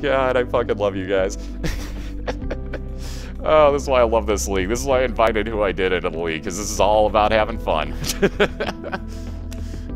God, I fucking love you guys. Oh, this is why I love this league. This is why I invited who I did into the league, because this is all about having fun.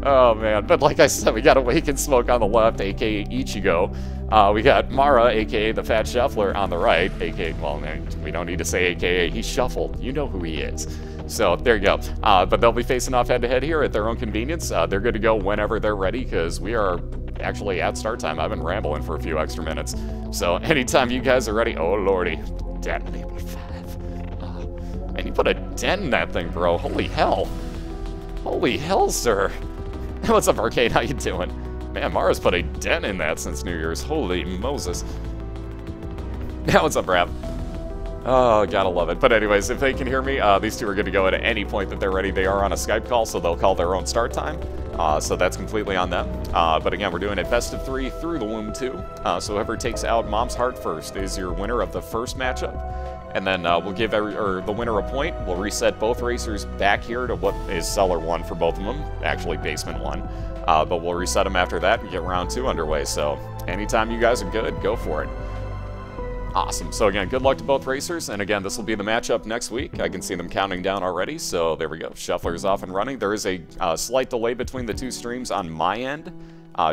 Oh, man. But like I said, we got Awakened Smoke on the left, a.k.a. Ichigo. We got Mara, a.k.a. TheFatShuffler, on the right, a.k.a. Well, we don't need to say a.k.a. He shuffled. You know who he is. So, there you go. But they'll be facing off head-to-head here at their own convenience. They're good to go whenever they're ready, because we are actually at start time. I've been rambling for a few extra minutes. So, anytime you guys are ready... Oh, lordy. Detonate 5. Man, you put a dent in that thing, bro. Holy hell. Holy hell, sir. What's up, Arcade? How you doing? Man, Mara's put a dent in that since New Year's. Holy Moses. Yeah, what's up, Rap? Oh, gotta love it. But anyways, if they can hear me, these two are good to go at any point that they're ready. They are on a Skype call, so they'll call their own start time. So that's completely on them. But again, we're doing it best of 3 through the Womb 2. So whoever takes out Mom's Heart first is your winner of the first matchup. And then we'll give the winner a point. We'll reset both racers back here to what is Cellar 1 for both of them. Actually, Basement 1. But we'll reset them after that and get round 2 underway. So anytime you guys are good, go for it. Awesome. So again, good luck to both racers. And again, this will be the matchup next week. I can see them counting down already. So there we go. Shuffler's off and running. There is a slight delay between the 2 streams on my end,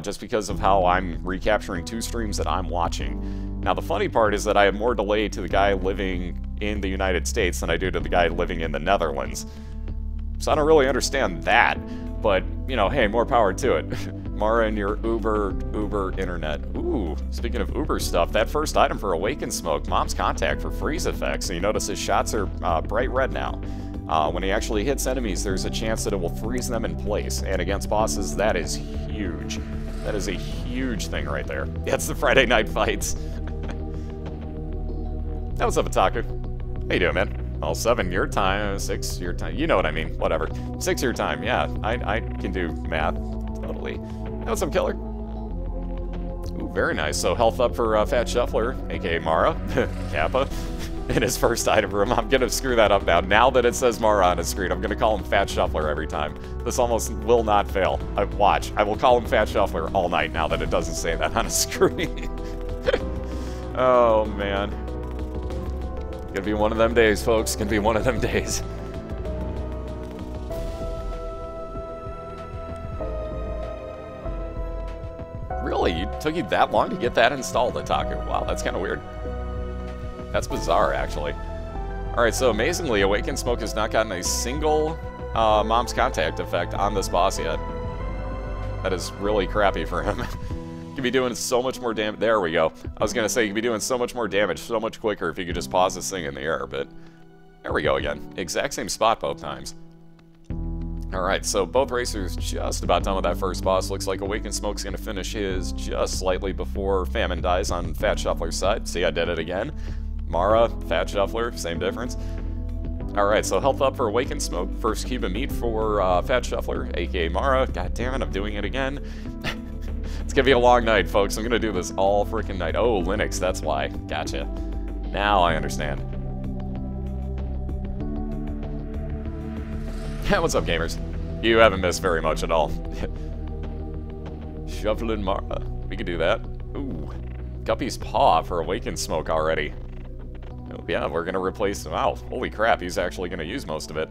just because of how I'm recapturing 2 streams that I'm watching. Now, the funny part is that I have more delay to the guy living in the United States than I do to the guy living in the Netherlands. So I don't really understand that. But, you know, hey, more power to it. Mara and your Uber internet. Ooh, speaking of Uber stuff, that first item for Awakened Smoke, Mom's Contact for freeze effects. So you notice his shots are bright red now. When he actually hits enemies, there's a chance that it will freeze them in place. And against bosses, that is huge. That is a huge thing right there. That's the Friday night fights. Hey, what's up, Otaku? How you doing, man? Well, 7 your time, 6 your time. You know what I mean. Whatever. 6 your time. Yeah, I can do math. Totally. Hey, what's up, Killer? Ooh, very nice. So health up for Fat Shuffler, a.k.a. Mara, Kappa, in his first item room. I'm going to screw that up now. Now that it says Mara on his screen, I'm going to call him Fat Shuffler every time. This almost will not fail. Watch. I will call him Fat Shuffler all night now that it doesn't say that on a screen. Oh, man. Gonna be one of them days, folks. Gonna be one of them days. Really? It took you that long to get that installed, Otaku? Wow, that's kind of weird. That's bizarre, actually. Alright, so amazingly, Awakened Smoke has not gotten a single Mom's Contact effect on this boss yet. That is really crappy for him. Could be doing so much more damage. There we go. I was gonna say you could be doing so much more damage, so much quicker if you could just pause this thing in the air, but there we go again. Exact same spot both times. Alright, so both racers just about done with that first boss. Looks like Awakened Smoke's gonna finish his just slightly before Famine dies on Fat Shuffler's side. See, I did it again. Mara, Fat Shuffler, same difference. Alright, so health up for Awakened Smoke. First cube of meat for Fat Shuffler, aka Mara. God damn it, I'm doing it again. It's gonna be a long night, folks. I'm gonna do this all freaking night. Oh, Linux, that's why. Gotcha. Now I understand. What's up, gamers? You haven't missed very much at all. Shuffling Mara. We could do that. Ooh. Guppy's Paw for Awakened Smoke already. Oh, yeah, we're gonna replace him. Wow, holy crap, he's actually gonna use most of it.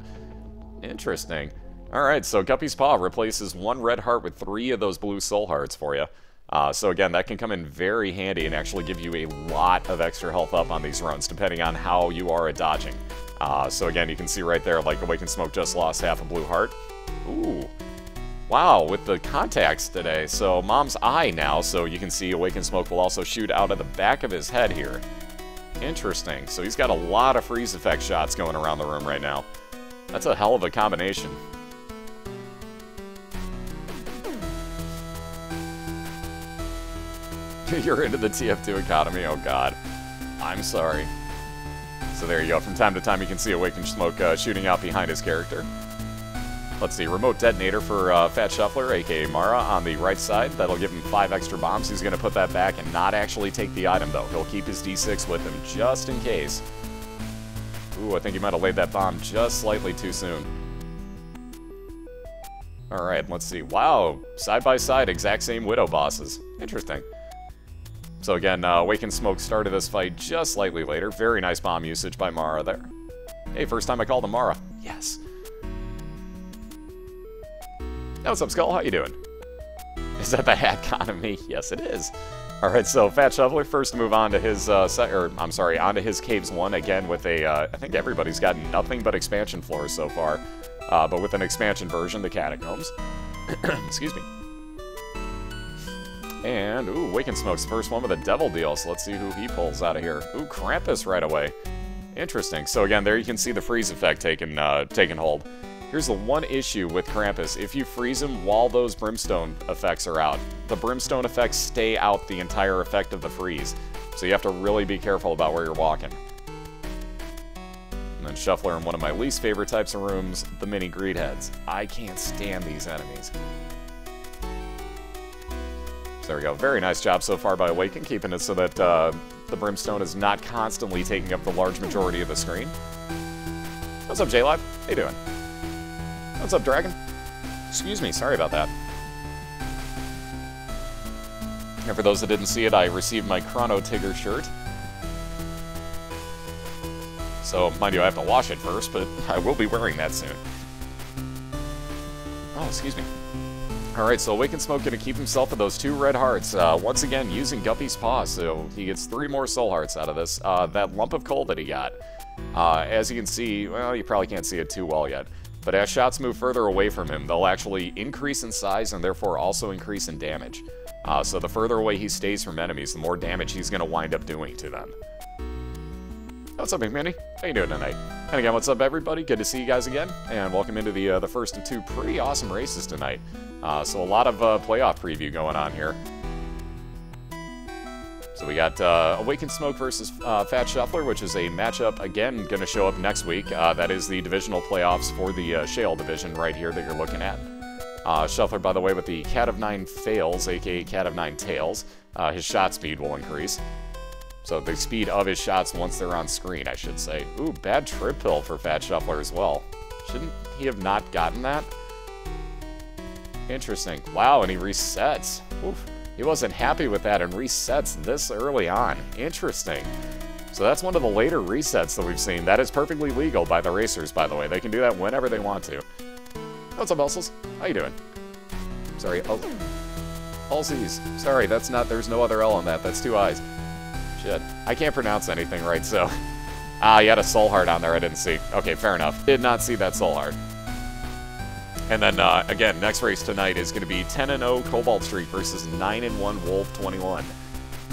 Interesting. Alright, so Guppy's Paw replaces 1 red heart with 3 of those blue soul hearts for you. So again, that can come in very handy and actually give you a lot of extra health up on these runs, depending on how you are at dodging. So again, you can see right there, like, Awakened Smoke just lost half a blue heart. Ooh. Wow, with the contacts today. So Mom's Eye now, so you can see Awakened Smoke will also shoot out of the back of his head here. Interesting. So he's got a lot of freeze effect shots going around the room right now. That's a hell of a combination. You're into the TF2 economy, oh god. I'm sorry. So there you go, from time to time you can see Awakened Smoke shooting out behind his character. Let's see, remote detonator for Fat Shuffler, aka Mara, on the right side. That'll give him 5 extra bombs. He's going to put that back and not actually take the item, though. He'll keep his D6 with him, just in case. Ooh, I think he might have laid that bomb just slightly too soon. Alright, let's see. Wow, side by side, exact same Widow bosses. Interesting. So again, Awakened Smoke started this fight just slightly later. Very nice bomb usage by Mara there. Hey, first time I called him Mara. Yes. Hey, what's up, Skull? How you doing? Is that the hat economy? Yes, it is. All right, so TheFatShuffler first to move on to his onto his Caves 1 again with a. I think everybody's got nothing but expansion floors so far, but with an expansion version, the Catacombs. Excuse me. And ooh, Awakened Smoke's first one with a Devil Deal. So let's see who he pulls out of here. Ooh, Krampus right away. Interesting. So again, there you can see the freeze effect taking hold. Here's the one issue with Krampus. If you freeze him while those Brimstone effects are out, the Brimstone effects stay out the entire effect of the freeze. So you have to really be careful about where you're walking. And then Shuffler in one of my least favorite types of rooms, the mini greed heads. I can't stand these enemies. So there we go. Very nice job so far by Awaken, keeping it so that the Brimstone is not constantly taking up the large majority of the screen. What's up, J-Live? How you doing? What's up, Dragon? Excuse me, sorry about that. And for those that didn't see it, I received my Chrono Tigger shirt. So, mind you, I have to wash it first, but I will be wearing that soon. Oh, excuse me. Alright, so Awakened Smoke gonna keep himself with those 2 red hearts. Once again, using Guppy's Paw, so he gets 3 more soul hearts out of this. That lump of coal that he got. As you can see, well, you probably can't see it too well yet. But as shots move further away from him, they'll actually increase in size and therefore also increase in damage. So the further away he stays from enemies, the more damage he's going to wind up doing to them. What's up, McMinnie? How you doing tonight? And again, what's up, everybody? Good to see you guys again, and welcome into the first of 2 pretty awesome races tonight. So a lot of playoff preview going on here. So we got Awakened Smoke versus TheFatShuffler, which is a matchup, again, going to show up next week. That is the divisional playoffs for the Shale division right here that you're looking at. Shuffler, by the way, with the Cat of 9 fails, aka Cat of 9 tails, his shot speed will increase. So the speed of his shots once they're on screen, I should say. Ooh, bad trip pill for TheFatShuffler as well. Shouldn't he have not gotten that? Interesting. Wow, and he resets. Oof. He wasn't happy with that and resets this early on. Interesting. So that's one of the later resets that we've seen. That is perfectly legal by the racers, by the way. They can do that whenever they want to. What's up, Ulsels? How you doing? Sorry, Ulsies. Sorry, that's not, there's no other L on that. That's 2 I's. Shit. I can't pronounce anything right, so. You had a soul heart on there I didn't see. Okay, fair enough. Did not see that soul heart. And then, again, next race tonight is going to be 10-0 Cobalt Streak versus 9-1 Wolf 21.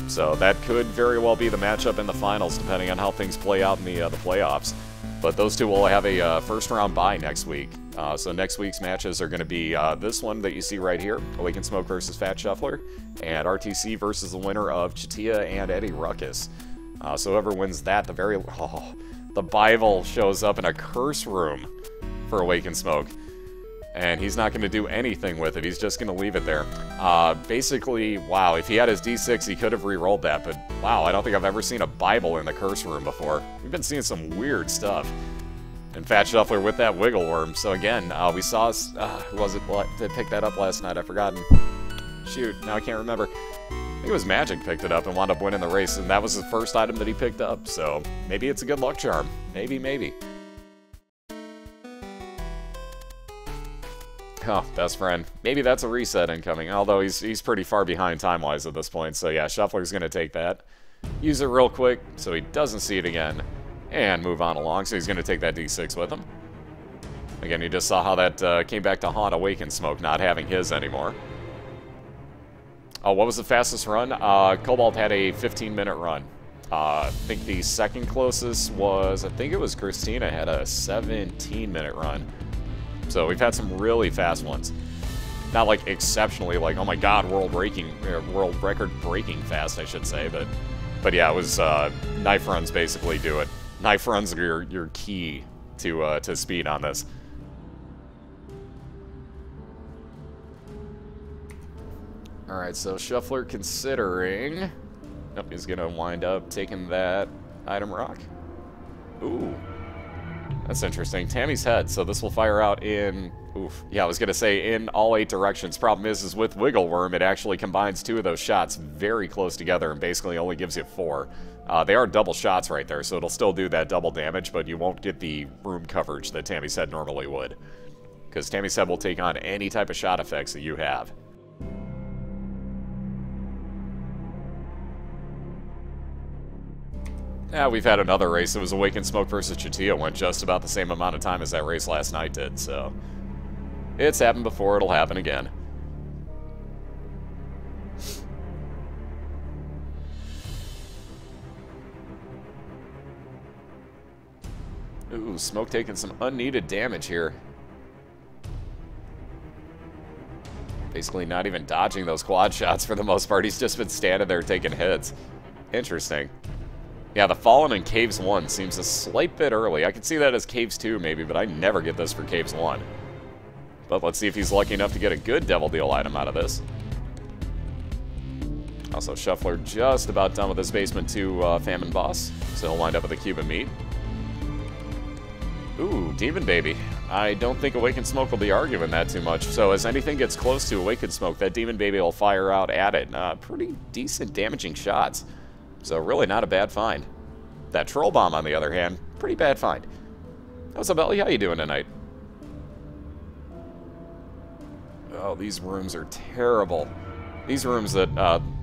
So that could very well be the matchup in the finals, depending on how things play out in the playoffs. But those two will have a first-round bye next week. So next week's matches are going to be this one that you see right here, Awakened Smoke versus TheFatShuffler, and RTC versus the winner of Chatia and Eddie Ruckus. So whoever wins that, the Bible shows up in a curse room for Awakened Smoke. And he's not going to do anything with it. He's just going to leave it there. Basically, wow, if he had his D6, he could have re-rolled that. But, wow, I don't think I've ever seen a Bible in the curse room before. We've been seeing some weird stuff. And TheFatShuffler with that wiggle worm. So, again, we saw... who was it that picked that up last night? I've forgotten. Shoot, now I can't remember. I think it was Magic picked it up and wound up winning the race. And that was the first item that he picked up. So, maybe it's a good luck charm. Maybe, maybe. Oh, best friend. Maybe that's a reset incoming, although he's pretty far behind time-wise at this point. So yeah, Shuffler's going to take that, use it real quick so he doesn't see it again, and move on along. So he's going to take that D6 with him. Again, you just saw how that came back to haunt Awakened Smoke, not having his anymore. Oh, what was the fastest run? Cobalt had a 15-minute run. I think the second closest was, I think it was Christina, had a 17-minute run. So we've had some really fast ones. Not like exceptionally like, oh my god, world record breaking fast, I should say, but yeah, it was knife runs basically do it. Knife runs are your key to speed on this. Alright, so Shuffler considering... Nope, he's gonna wind up taking that item rock. Ooh. That's interesting. Tammy's head, so this will fire out in Oof. Yeah, I was going to say in all 8 directions. Problem is with Wiggle Worm, it actually combines 2 of those shots very close together and basically only gives you 4. They are double shots right there, so it'll still do that double damage, but you won't get the room coverage that Tammy's Head normally would. Because Tammy's Head will take on any type of shot effects that you have. Yeah, we've had another race. It was Awakened Smoke versus Chatia. Went just about the same amount of time as that race last night did, so... It's happened before, it'll happen again. Ooh, Smoke taking some unneeded damage here. Basically not even dodging those quad shots for the most part. He's just been standing there taking hits. Interesting. Yeah, the Fallen in Caves 1 seems a slight bit early. I could see that as Caves 2 maybe, but I never get this for Caves 1. But let's see if he's lucky enough to get a good Devil Deal item out of this. Also, Shuffler just about done with his Basement 2 Famine Boss, so he'll wind up with a cube of meat. Ooh, Demon Baby. I don't think Awakened Smoke will be arguing that too much. So as anything gets close to Awakened Smoke, that Demon Baby will fire out at it. Pretty decent damaging shots. So really not a bad find. That Troll Bomb, on the other hand, pretty bad find. What's up, Ellie? How you doing tonight? Oh, these rooms are terrible. These rooms that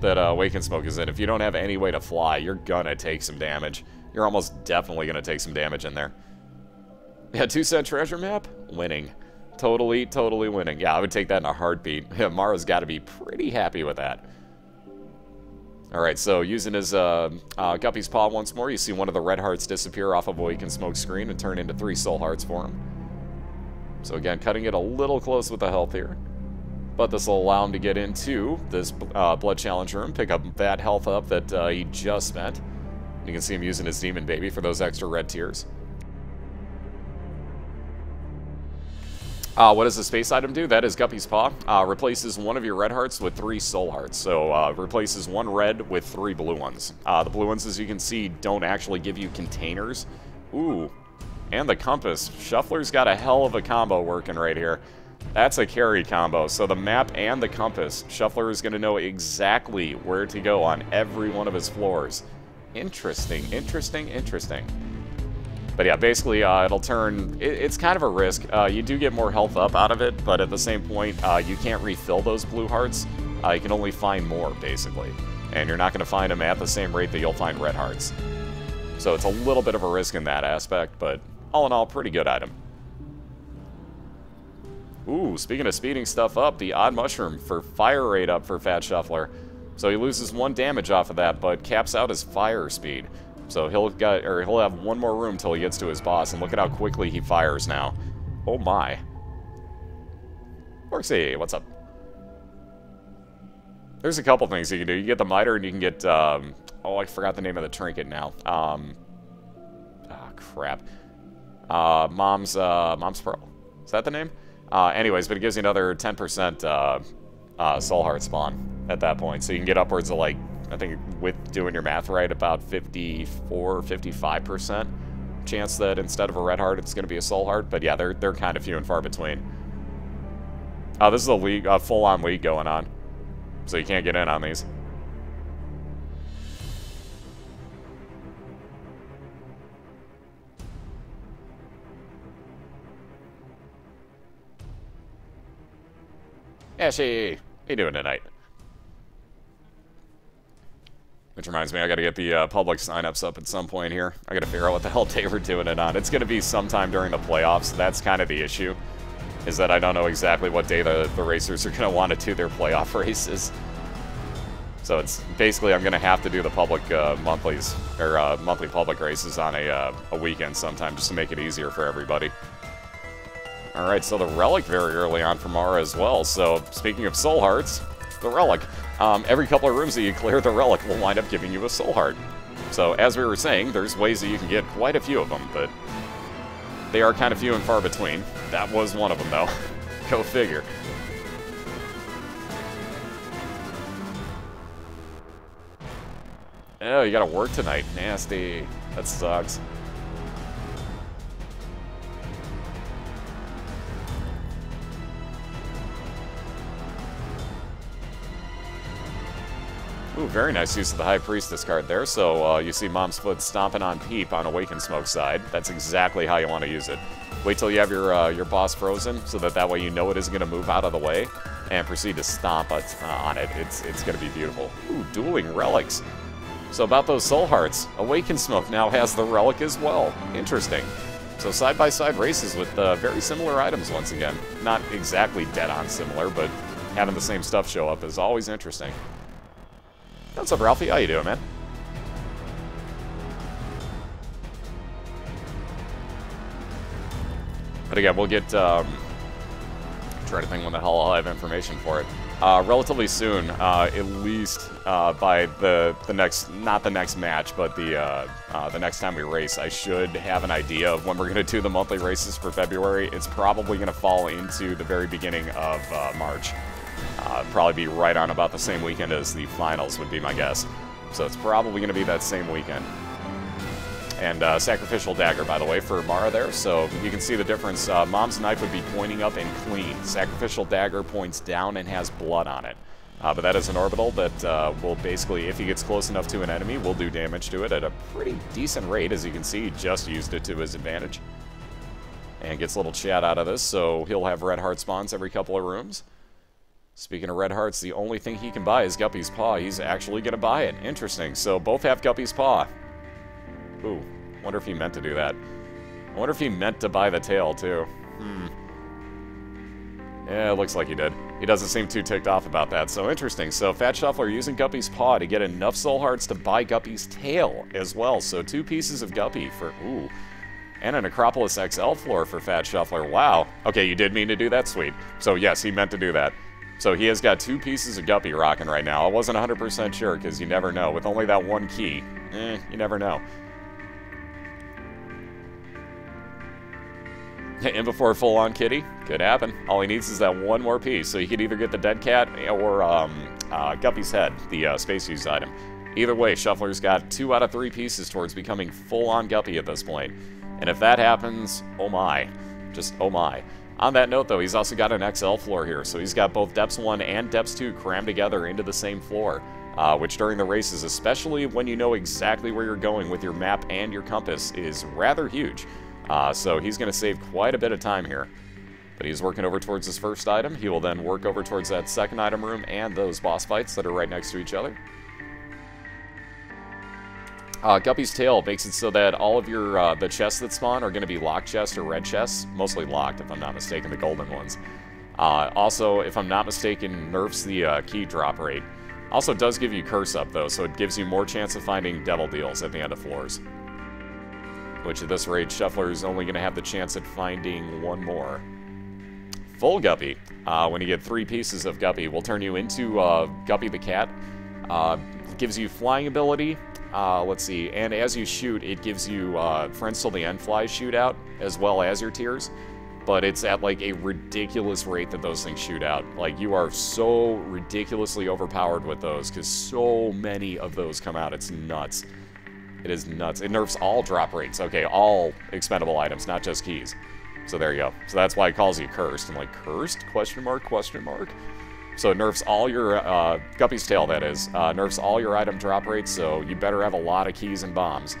Awakened Smoke is in, if you don't have any way to fly, you're gonna take some damage. You're almost definitely gonna take some damage in there. Yeah, 2-cent treasure map? Winning. Totally, totally winning. Yeah, I would take that in a heartbeat. Yeah, Mara's got to be pretty happy with that. Alright, so using his Guppy's Paw once more, you see one of the red hearts disappear off of Awakened Smoke's screen and turn into 3 soul hearts for him. So again, cutting it a little close with the health here. But this will allow him to get into this Blood Challenge room, pick up that health up that he just spent. You can see him using his Demon Baby for those extra red tears. What does the space item do? That is Guppy's Paw. Replaces one of your red hearts with 3 soul hearts. So replaces 1 red with 3 blue ones. The blue ones, as you can see, don't actually give you containers. Ooh, and the compass. Shuffler's got a hell of a combo working right here. That's a carry combo. So the map and the compass. Shuffler is going to know exactly where to go on every one of his floors. Interesting, interesting, interesting. But yeah, basically, it'll turn... It's kind of a risk. You do get more health up out of it, but at the same point, you can't refill those blue hearts. You can only find more, basically. And you're not going to find them at the same rate that you'll find red hearts. So it's a little bit of a risk in that aspect, but all in all, pretty good item. Ooh, speaking of speeding stuff up, the Odd Mushroom for fire rate up for TheFatShuffler. So he loses 1 damage off of that, but caps out his fire speed. So he'll have 1 more room till he gets to his boss, and look at how quickly he fires now. Oh my. Worksy, what's up? There's a couple things you can do. You get the miter, and you can get, oh, I forgot the name of the trinket now. Crap. Mom's Pearl. Is that the name? Anyways, but it gives you another 10% soul heart spawn at that point. So you can get upwards of, like, I think with doing your math right, about 54, 55% chance that instead of a red heart, it's going to be a soul heart. But yeah, they're kind of few and far between. This is a league, full-on league going on, so you can't get in on these. Ashy, how you doing tonight? Which reminds me, I gotta get the public signups up at some point here. I gotta figure out what the hell day we're doing it on. It's gonna be sometime during the playoffs. That's kind of the issue, is that I don't know exactly what day the racers are gonna want to do their playoff races. So it's basically, I'm gonna have to do the public monthlies, or monthly public races on a weekend sometime, just to make it easier for everybody. Alright, so the Relic very early on from Mara as well. So speaking of soul hearts, the Relic. Every couple of rooms that you clear, the Relic will wind up giving you a soul heart. So, as we were saying, there's ways that you can get quite a few of them, but they are kind of few and far between. That was one of them, though. Go figure. Oh, you gotta work tonight. Nasty. That sucks. very nice use of the High Priestess card there. So you see Mom's Foot stomping on Peep on Awakened Smoke side. That's exactly how you want to use it. Wait till you have your boss frozen, so that way you know it isn't going to move out of the way, and proceed to stomp on it. It's going to be beautiful. Ooh, dueling relics. So about those soul hearts, Awakened Smoke now has the relic as well. Interesting. So side-by-side races with very similar items once again. Not exactly dead-on similar, but having the same stuff show up is always interesting. What's up, Ralphie? How you doing, man? But again, we'll get, try to think when the hell I'll have information for it. Relatively soon, at least by the next, not the next match, but the next time we race, I should have an idea of when we're going to do the monthly races for February. It's probably going to fall into the very beginning of March. Probably be right on about the same weekend as the finals would be my guess. So it's probably going to be that same weekend. And Sacrificial Dagger, by the way, for Mara there. So you can see the difference. Mom's Knife would be pointing up and clean. Sacrificial Dagger points down and has blood on it. But that is an orbital that will basically, if he gets close enough to an enemy, will do damage to it at a pretty decent rate. As you can see, he just used it to his advantage. And gets a little chat out of this, so he'll have red heart spawns every couple of rooms. Speaking of red hearts, the only thing he can buy is Guppy's Paw. He's actually going to buy it. Interesting. So both have Guppy's Paw. Ooh, wonder if he meant to do that. I wonder if he meant to buy the tail, too. Yeah, it looks like he did. He doesn't seem too ticked off about that, so interesting. So TheFatShuffler using Guppy's Paw to get enough soul hearts to buy Guppy's tail as well. So 2 pieces of Guppy for, ooh, and an Acropolis XL floor for TheFatShuffler. Wow. Okay, you did mean to do that? Sweet. So yes, he meant to do that. So he has got 2 pieces of Guppy rocking right now. I wasn't 100% sure, because you never know. With only that 1 key, you never know. And before full-on kitty, could happen. All he needs is that 1 more piece, so he could either get the dead cat or Guppy's head, the space use item. Either way, Shuffler's got 2 out of 3 pieces towards becoming full-on Guppy at this point. And if that happens, oh my. Just oh my. On that note, though, he's also got an XL floor here, so he's got both Depths 1 and Depths 2 crammed together into the same floor, which during the races, especially when you know exactly where you're going with your map and your compass, is rather huge. So he's going to save quite a bit of time here. But he's working over towards his first item. He will then work over towards that second item room and those boss fights that are right next to each other. Guppy's Tail makes it so that all of your the chests that spawn are going to be locked chests or red chests. Mostly locked, if I'm not mistaken, the golden ones. Also, if I'm not mistaken, nerfs the key drop rate. Also does give you Curse Up, though, so it gives you more chance of finding Devil Deals at the end of floors. Which at this rate, Shuffler is only going to have the chance at finding 1 more. Full Guppy. When you get 3 pieces of Guppy, will turn you into Guppy the Cat. Gives you flying ability. Let's see. And as you shoot, it gives you Friends Till the End Fly shootout, as well as your tears. But it's at like a ridiculous rate that those things shoot out. Like, you are so ridiculously overpowered with those, because so many of those come out. It's nuts. It is nuts. It nerfs all drop rates. Okay, all expendable items, not just keys. So there you go. So that's why it calls you cursed. I'm like, cursed? Question mark, question mark? So it nerfs all your, Guppy's Tail, that is. Nerfs all your item drop rates, so you better have a lot of keys and bombs.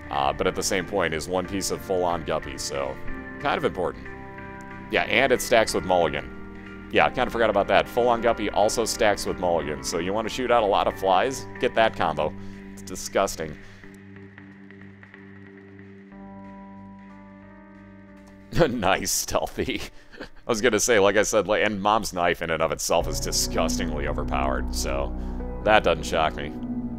But at the same point is 1 piece of full-on Guppy, so kind of important. Yeah, and it stacks with Mulligan. Yeah, I kind of forgot about that. Full-on Guppy also stacks with Mulligan, so you want to shoot out a lot of flies? Get that combo. It's disgusting. Nice, Stealthy. I was gonna say, like I said, and Mom's Knife in and of itself is disgustingly overpowered, so that doesn't shock me.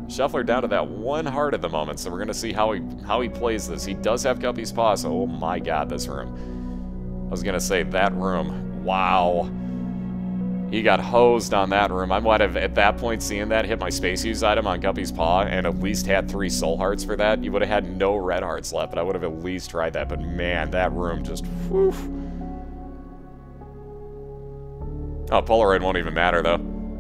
Shuffler down to that 1 heart at the moment, so we're gonna see how he plays this. He does have Guppy's Paw, so oh my god, this room. I was gonna say, that room. Wow. He got hosed on that room. I might have, at that point, seeing that, hit my space use item on Guppy's Paw and at least had 3 soul hearts for that. You would have had no red hearts left, but I would have at least tried that. But man, that room just, whew. Oh, Polaroid won't even matter, though.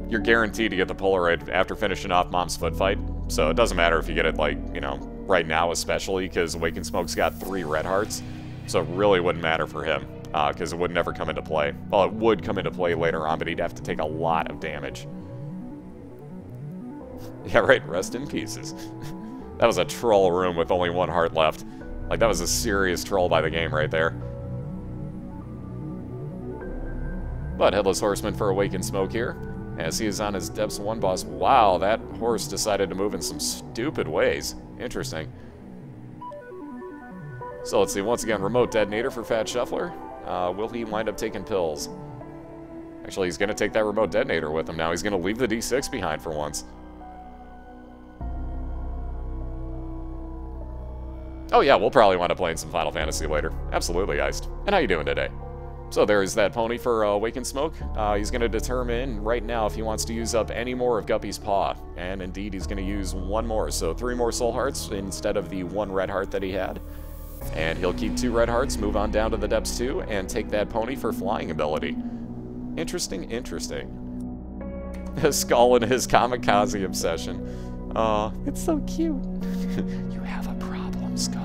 You're guaranteed to get the Polaroid after finishing off Mom's Foot fight. So it doesn't matter if you get it, like, you know, right now especially, because Awakened Smoke's got 3 red hearts. So it really wouldn't matter for him. Because it would never come into play. Well, it would come into play later on, but he'd have to take a lot of damage. Yeah, right, rest in pieces. That was a troll room with only one heart left. Like, that was a serious troll by the game right there. But Headless Horseman for Awakened Smoke here, as he is on his Depths 1 boss. Wow, that horse decided to move in some stupid ways. Interesting. So let's see, once again, Remote Detonator for TheFatShuffler. Will he wind up taking pills? Actually, he's going to take that Remote Detonator with him now. He's going to leave the D6 behind for once. Oh yeah, we'll probably wind up playing some Final Fantasy later. Absolutely, Iced. And how you doing today? So there's that pony for Awakened Smoke. He's going to determine right now if he wants to use up any more of Guppy's Paw. And indeed, he's going to use one more. So 3 more soul hearts instead of the 1 red heart that he had. And he'll keep 2 red hearts, move on down to the Depths 2, and take that pony for flying ability. Interesting, interesting. Skull and his kamikaze obsession. Aw, it's so cute. You have a problem, Skull.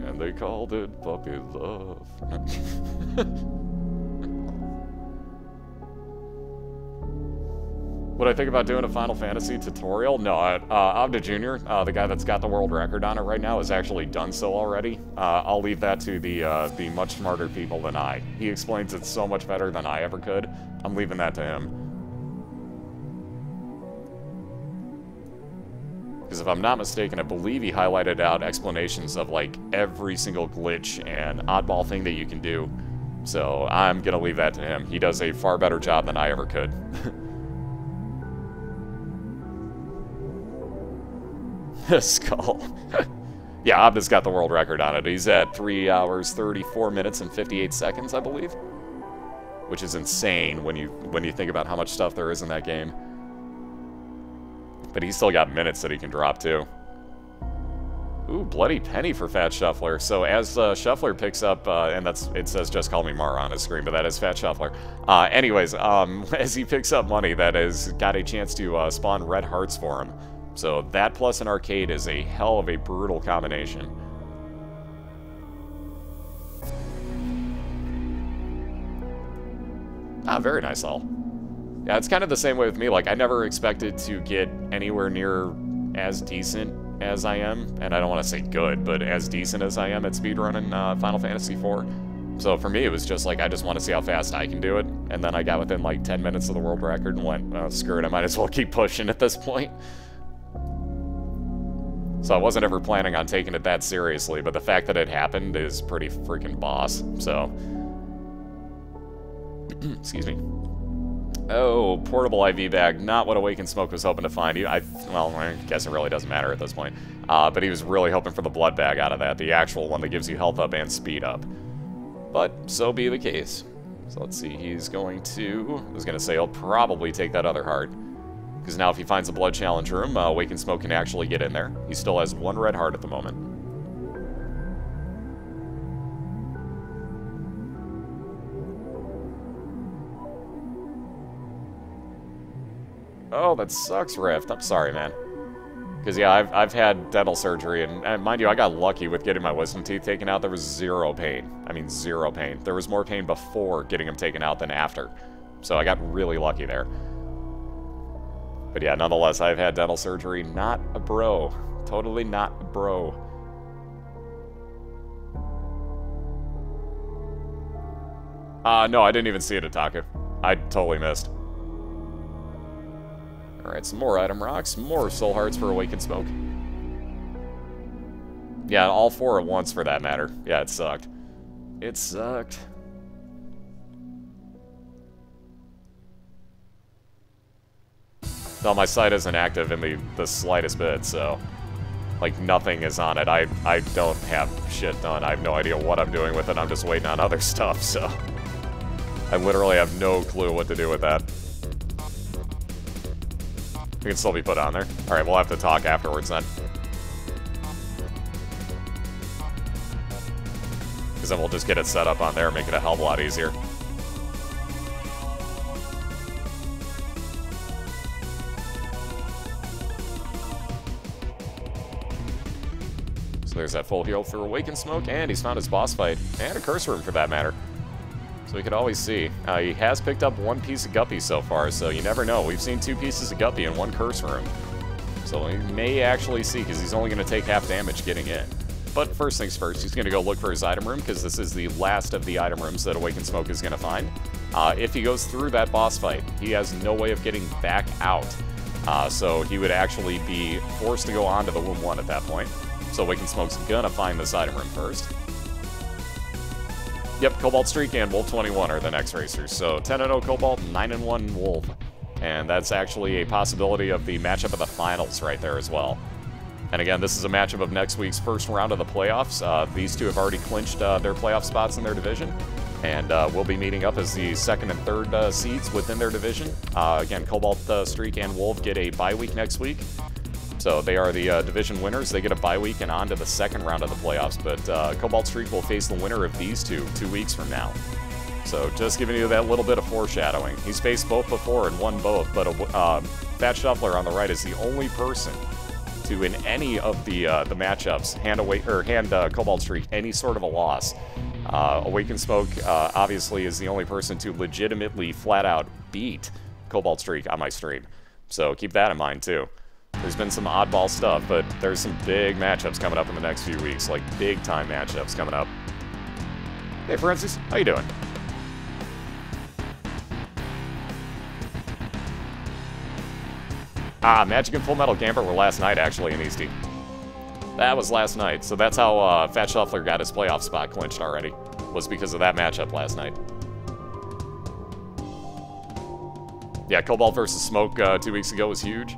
And they called it puppy love. Would I think about doing a Final Fantasy tutorial? No, Abda Jr., the guy that's got the world record on it right now, has actually done so already. I'll leave that to the much smarter people than I. He explains it so much better than I ever could. I'm leaving that to him. Because if I'm not mistaken, I believe he highlighted out explanations of, like, every single glitch and oddball thing that you can do. So I'm going to leave that to him. He does a far better job than I ever could. Skull. Yeah, Abda's got the world record on it. He's at 3 hours, 34 minutes, and 58 seconds, I believe. Which is insane when you think about how much stuff there is in that game. But he's still got minutes that he can drop, too. Ooh, Bloody Penny for TheFatShuffler. So as Shuffler picks up, and it says just call me Mara on his screen, but that is TheFatShuffler. Anyways, as he picks up money, that has got a chance to spawn red hearts for him. So that plus an arcade is a hell of a brutal combination. Ah, very nice all. Yeah, it's kind of the same way with me. Like, I never expected to get anywhere near as decent as I am. And I don't want to say good, but as decent as I am at speedrunning Final Fantasy IV. So for me, it was just like, I just want to see how fast I can do it. And then I got within like 10 minutes of the world record and went, oh, screw it, I might as well keep pushing at this point. So I wasn't ever planning on taking it that seriously, but the fact that it happened is pretty freaking boss, so. Excuse me. Oh, portable IV bag, not what Awakened Smoke was hoping to find. Well, I guess it really doesn't matter at this point. But he was really hoping for the blood bag out of that, the actual one that gives you health up and speed up. But so be the case. So let's see, I was going to say he'll probably take that other heart. Because now if he finds a blood challenge room, Awakened Smoke can actually get in there. He still has 1 red heart at the moment. Oh, that sucks, Rift. I'm sorry, man. Because, yeah, I've had dental surgery, and mind you, I got lucky with getting my wisdom teeth taken out. There was 0 pain. I mean, 0 pain. There was more pain before getting them taken out than after. So I got really lucky there. But yeah, nonetheless, I've had dental surgery. Not a bro. Totally not a bro. No, I didn't even see it, Otaku. I totally missed. Alright, some more item rocks. More soul hearts for Awakened Smoke. Yeah, all 4 at once for that matter. Yeah, it sucked. It sucked. No, my site isn't active in the slightest bit, so, like, nothing is on it. I don't have shit done. I have no idea what I'm doing with it. I'm just waiting on other stuff, so I literally have no clue what to do with that. It can still be put on there. Alright, we'll have to talk afterwards then. Because then we'll just get it set up on there and make it a hell of a lot easier. So there's that full heal for Awakened Smoke, and he's found his boss fight, and a curse room for that matter. So we could always see. He has picked up 1 piece of Guppy so far, so you never know. We've seen 2 pieces of Guppy in 1 curse room. So we may actually see, because he's only going to take half damage getting in. But first things first, he's going to go look for his item room, because this is the last of the item rooms that Awakened Smoke is going to find. If he goes through that boss fight, he has no way of getting back out. So he would actually be forced to go on to the Womb 1 at that point. So Awakened Smoke's going to find this item room first. Yep, Cobalt Streak and Wolf 21 are the next racers. So 10-0 Cobalt, 9-1 Wolf. And that's actually a possibility of the matchup of the finals right there as well. And again, this is a matchup of next week's first round of the playoffs. These two have already clinched their playoff spots in their division. And we'll be meeting up as the 2nd and 3rd seeds within their division. Again, Cobalt Streak and Wolf get a bye week next week. So they are the division winners. They get a bye week and on to the 2nd round of the playoffs. But Cobalt Streak will face the winner of these two 2 weeks from now. So just giving you that little bit of foreshadowing. He's faced both before and won both. But TheFatShuffler on the right is the only person to, in any of the matchups, hand Cobalt Streak any sort of a loss. Awakened Smoke obviously is the only person to legitimately flat out beat Cobalt Streak on my stream. So keep that in mind too. There's been some oddball stuff, but there's some big matchups coming up in the next few weeks, like big-time matchups coming up. Hey, Francis, how you doing? Magic and Full Metal Gambit were last night, actually, in Eastie. That was last night, so that's how TheFatShuffler got his playoff spot clinched already, was because of that matchup last night. Yeah, Cobalt versus Smoke 2 weeks ago was huge.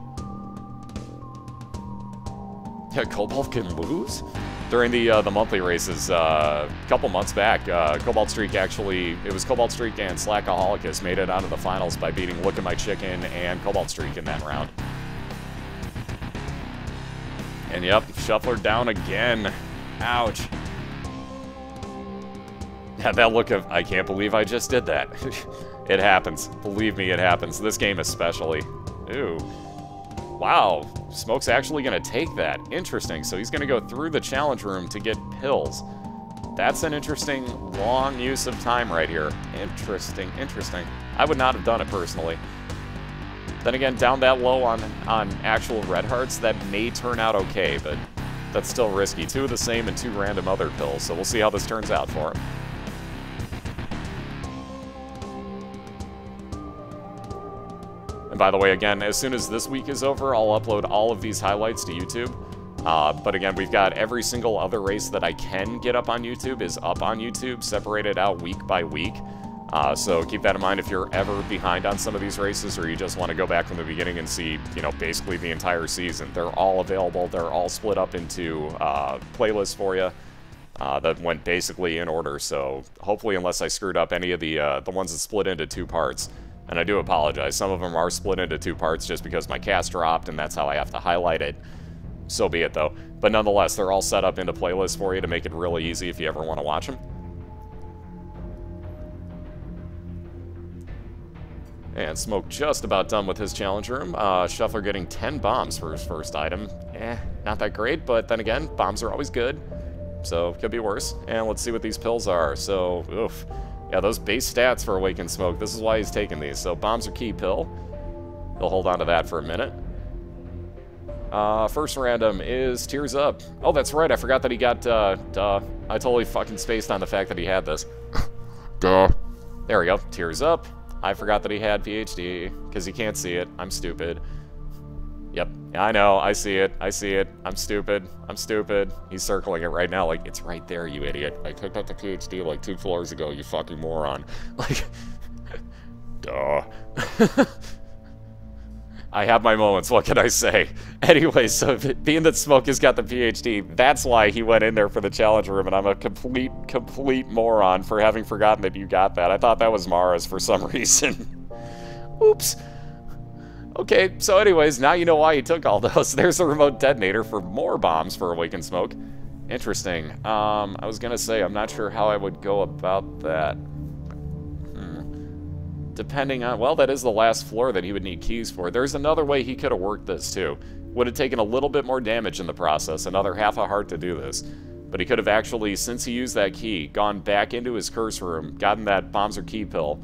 Yeah, Cobalt can lose? During the monthly races a couple months back, Cobalt Streak actually, it was Cobalt Streak and Slackaholicus made it out of the finals by beating Look at My Chicken and Cobalt Streak in that round. And yep, Shuffler down again. Ouch. Yeah, that look of, I can't believe I just did that. It happens. Believe me, it happens. This game especially. Ooh. Wow, Smoke's actually going to take that. Interesting. So he's going to go through the challenge room to get pills. That's an interesting, long use of time right here. Interesting, interesting. I would not have done it personally. Then again, down that low on actual red hearts, that may turn out okay, but that's still risky. 2 of the same and 2 random other pills, so we'll see how this turns out for him. And by the way, again, as soon as this week is over, I'll upload all of these highlights to YouTube. But again, we've got every single other race that I can get up on YouTube is up on YouTube, separated out week by week. So keep that in mind if you're ever behind on some of these races or you just want to go back from the beginning and see, you know, basically the entire season. They're all available. They're all split up into playlists for you that went basically in order. So hopefully, unless I screwed up any of the ones that split into 2 parts, and I do apologize. Some of them are split into 2 parts just because my cast dropped and that's how I have to highlight it. So be it, though. But nonetheless, they're all set up into playlists for you to make it really easy if you ever want to watch them. And Smoke just about done with his challenge room. Shuffler getting 10 bombs for his first item. Not that great, but then again, bombs are always good. So, could be worse. And let's see what these pills are. So, oof. Yeah, those base stats for Awakened Smoke, this is why he's taking these. So, bombs are key pill. He'll hold on to that for a minute. First random is Tears Up. Oh, that's right, I forgot that he got, duh. I totally fucking spaced on the fact that he had this. Duh. There we go, Tears Up. I forgot that he had PhD, because he can't see it. I'm stupid. Yep, yeah, I know, I see it, I'm stupid, He's circling it right now, like, it's right there, you idiot. I picked up the PhD like 2 floors ago, you fucking moron. Like, duh. I have my moments, what can I say? Anyway, so being that Smoke has got the PhD, that's why he went in there for the challenge room, and I'm a complete moron for having forgotten that you got that. I thought that was Mara's for some reason. Oops. Okay, so anyways, now you know why he took all those. There's a remote detonator for more bombs for Awakened Smoke. Interesting. I was gonna say, I'm not sure how I would go about that. Depending on, well, that is the last floor that he would need keys for. There's another way he could have worked this, too. Would have taken a little bit more damage in the process, another half a heart to do this. But he could have actually, since he used that key, gone back into his curse room, gotten that bombs or key pill,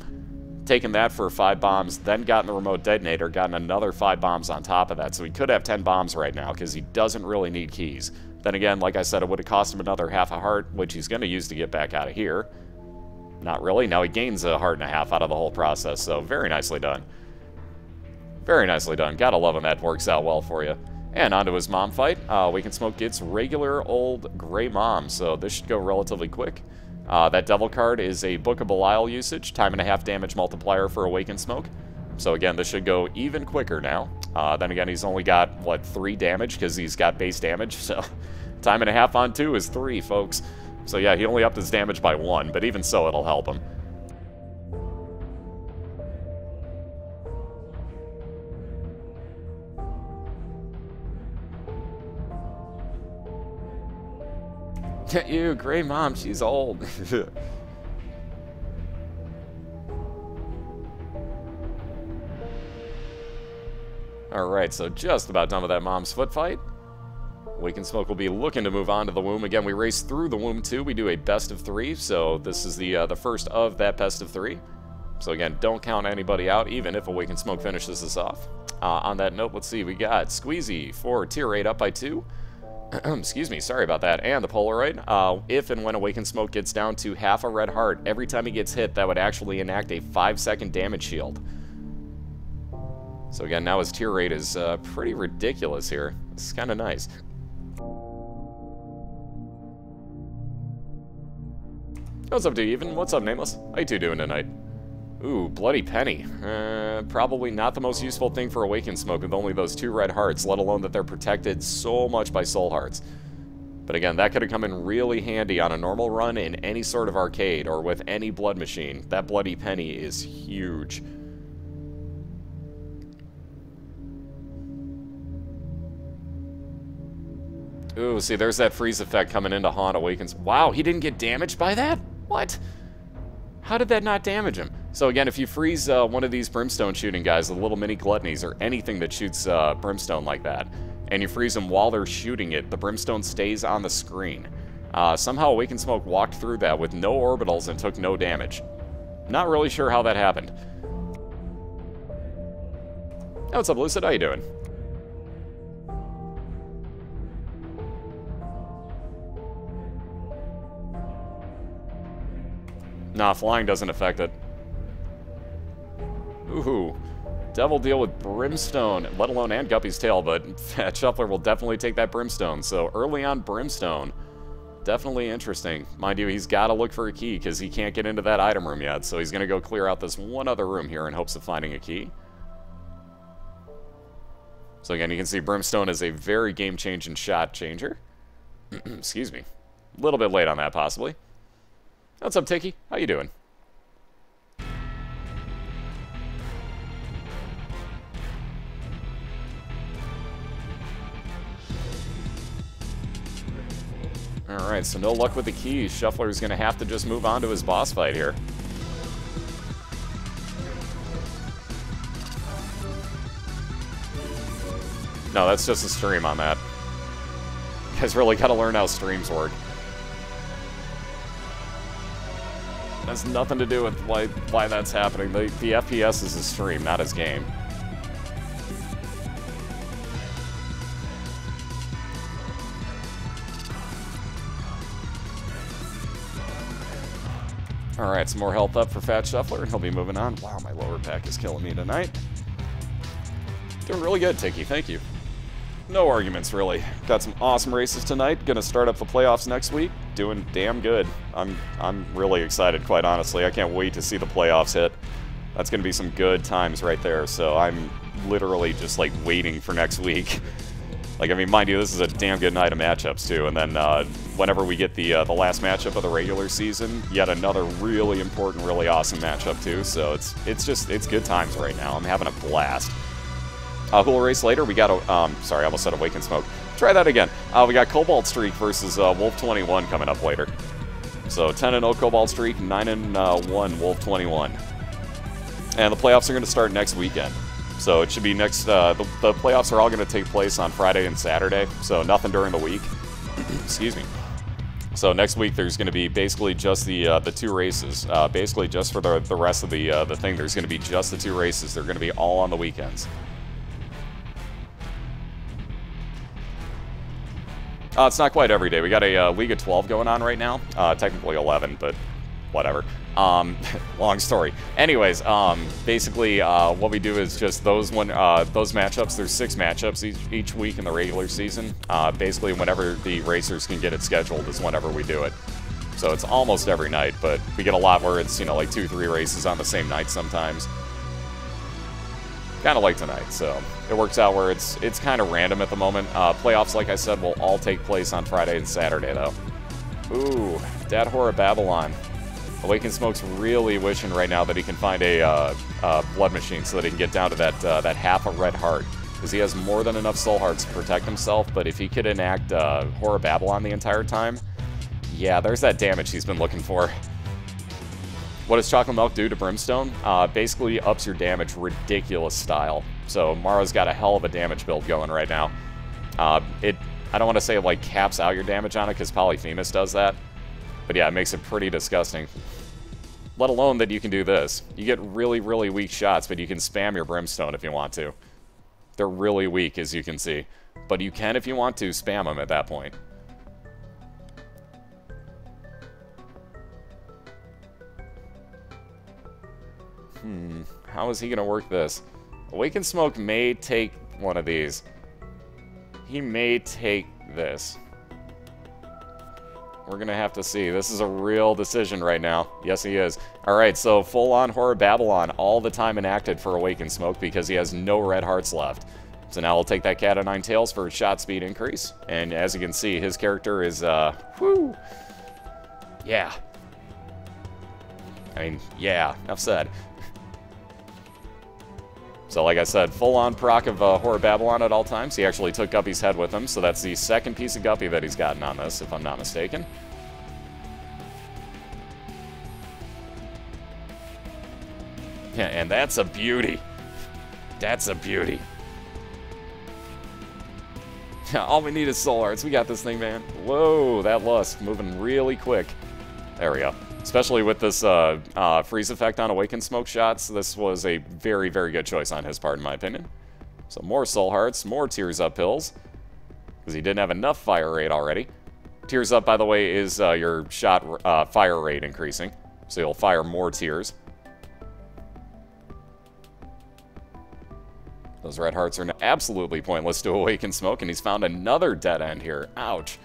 taken that for 5 bombs, then gotten the remote detonator, gotten another 5 bombs on top of that. So he could have 10 bombs right now, because he doesn't really need keys. Then again, like I said, it would have cost him another half a heart, which he's going to use to get back out of here. Not really. Now he gains a heart and a half out of the whole process, so very nicely done. Very nicely done. Gotta love when that works out well for you. And onto his mom fight. We Can Smoke gets regular old gray mom, so this should go relatively quick. That devil card is a Book of Belial usage, time and a half damage multiplier for Awaken Smoke. So again, this should go even quicker now. Then again, he's only got, what, 3 damage because he's got base damage, so time and a half on 2 is 3, folks. So yeah, he only upped his damage by 1, but even so, it'll help him. You, Gray Mom, she's old. Alright, so just about done with that Mom's Foot fight. We Can Smoke will be looking to move on to the womb. Again, we race through the womb too. We do a best of 3, so this is the first of that best of 3. So again, don't count anybody out, even if Awaken Smoke finishes this off. On that note, let's see, we got Squeezy for tier 8 up by 2. Excuse me, sorry about that. And the Polaroid. If and when Awaken Smoke gets down to half a red heart, every time he gets hit, that would actually enact a 5-second damage shield. So again, now his tier 8 is pretty ridiculous here. This is kind of nice. What's up, dude? Even? What's up, Nameless? How you two doing tonight? Ooh, Bloody Penny. Probably not the most useful thing for Awaken Smoke with only those 2 red hearts, let alone that they're protected so much by soul hearts. But again, that could have come in really handy on a normal run in any sort of arcade or with any blood machine. That Bloody Penny is huge. Ooh, see, there's that freeze effect coming into Haunt Awakens. Wow, he didn't get damaged by that? What? How did that not damage him? So again, if you freeze one of these brimstone shooting guys, the little mini gluttonies, or anything that shoots brimstone like that, and you freeze them while they're shooting it, the brimstone stays on the screen. Somehow Awaken Smoke walked through that with no orbitals and took no damage. Not really sure how that happened. Hey, what's up, Lucid? How you doing? Nah, flying doesn't affect it. Ooh. Devil deal with Brimstone, let alone and Guppy's Tail, but TheFatShuffler will definitely take that Brimstone. So early on Brimstone, definitely interesting. Mind you, he's got to look for a key because he can't get into that item room yet. So he's going to go clear out this one other room here in hopes of finding a key. So again, you can see Brimstone is a very game-changing shot changer. Excuse me. A little bit late on that, possibly. What's up, Tiki? How you doing? Alright, so no luck with the keys. Shuffler's going to have to just move on to his boss fight here. No, that's just a stream on that. You guys really got to learn how streams work. Has nothing to do with why that's happening. The FPS is a stream, not his game. Alright, some more health up for TheFatShuffler, and he'll be moving on. Wow, my lower pack is killing me tonight. Doing really good, Tiki, thank you. No arguments, really. Got some awesome races tonight. Gonna start up the playoffs next week. Doing damn good. I'm really excited, quite honestly. I can't wait to see the playoffs hit. That's gonna be some good times right there. So I'm literally just like waiting for next week. Like, I mean, mind you, this is a damn good night of matchups too. And then whenever we get the last matchup of the regular season, yet another really important, really awesome matchup too. So it's good times right now. I'm having a blast. Who will race later? We got sorry, I almost said Awaken Smoke. Try that again. We got Cobalt Streak versus Wolf 21 coming up later. So 10-0 Cobalt Streak, 9-1 Wolf 21. And the playoffs are going to start next weekend. So it should be next, the playoffs are all going to take place on Friday and Saturday. So nothing during the week. Excuse me. So next week there's going to be basically just the 2 races. Basically just for the rest of the thing, there's going to be just the 2 races. They're going to be all on the weekends. It's not quite every day. We got a League of 12 going on right now. Technically 11, but whatever. Long story. Anyways, basically what we do is just those matchups. There's 6 matchups each week in the regular season. Basically whenever the racers can get it scheduled is whenever we do it. So it's almost every night, but we get a lot where it's, you know, like 2-3 races on the same night sometimes. Kind of like tonight, so it works out where it's kind of random at the moment. Playoffs, like I said, will all take place on Friday and Saturday, though. Ooh, Dad Horror Babylon. Awakened Smoke's really wishing right now that he can find a blood machine so that he can get down to that half a red heart, because he has more than enough soul hearts to protect himself. But if he could enact Horror Babylon the entire time, yeah, there's that damage he's been looking for. What does Chocolate Milk do to Brimstone? Basically ups your damage ridiculous style. So Mara's got a hell of a damage build going right now. I don't want to say it like caps out your damage on it, because Polyphemus does that. But yeah, it makes it pretty disgusting. Let alone that you can do this. You get really, really weak shots, but you can spam your Brimstone if you want to. They're really weak, as you can see. But you can, if you want to, spam them at that point. How is he going to work this? Awakened Smoke may take one of these. He may take this. We're going to have to see. This is a real decision right now. Yes, he is. Alright, so full-on Horror Babylon all the time enacted for Awakened Smoke because he has no red hearts left. So now we'll take that Cat of 9 Tails for a shot speed increase. And as you can see, his character is, whoo! Yeah. I mean, yeah, enough said. So like I said, full-on proc of Horror Babylon at all times. He actually took Guppy's head with him, so that's the second piece of Guppy that he's gotten on this, if I'm not mistaken. Yeah, and that's a beauty. That's a beauty. All we need is Soul Hearts. We got this thing, man. Whoa, that lust moving really quick. There we go. Especially with this freeze effect on Awakened Smoke shots, this was a very, very good choice on his part, in my opinion. So more Soul Hearts, more Tears Up pills, because he didn't have enough fire rate already. Tears Up, by the way, is your shot fire rate increasing, so you'll fire more tears. Those red hearts are absolutely pointless to Awakened Smoke, and he's found another dead end here. Ouch.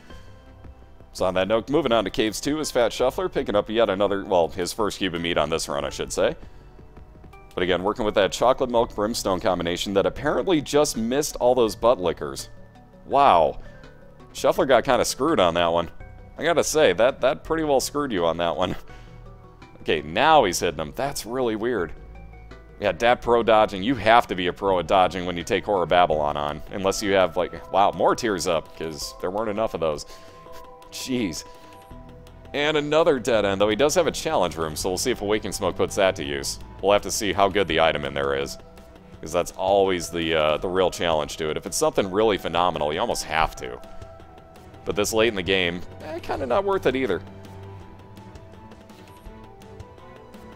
So on that note, moving on to Caves 2 is TheFatShuffler, picking up yet another, well, his first cube of meat on this run, I should say. But again, working with that Chocolate Milk Brimstone combination that apparently just missed all those butt lickers. Wow. Shuffler got kind of screwed on that one. I gotta say, that pretty well screwed you on that one. Okay, now he's hitting them. That's really weird. Yeah, Dat Pro dodging. You have to be a pro at dodging when you take Horror Babylon on. Unless you have, like, wow, more Tears Up, because there weren't enough of those. Jeez. And another dead end, though he does have a challenge room, so we'll see if Awakened Smoke puts that to use. We'll have to see how good the item in there is, because that's always the real challenge to it. If it's something really phenomenal, you almost have to. But this late in the game, kind of not worth it either.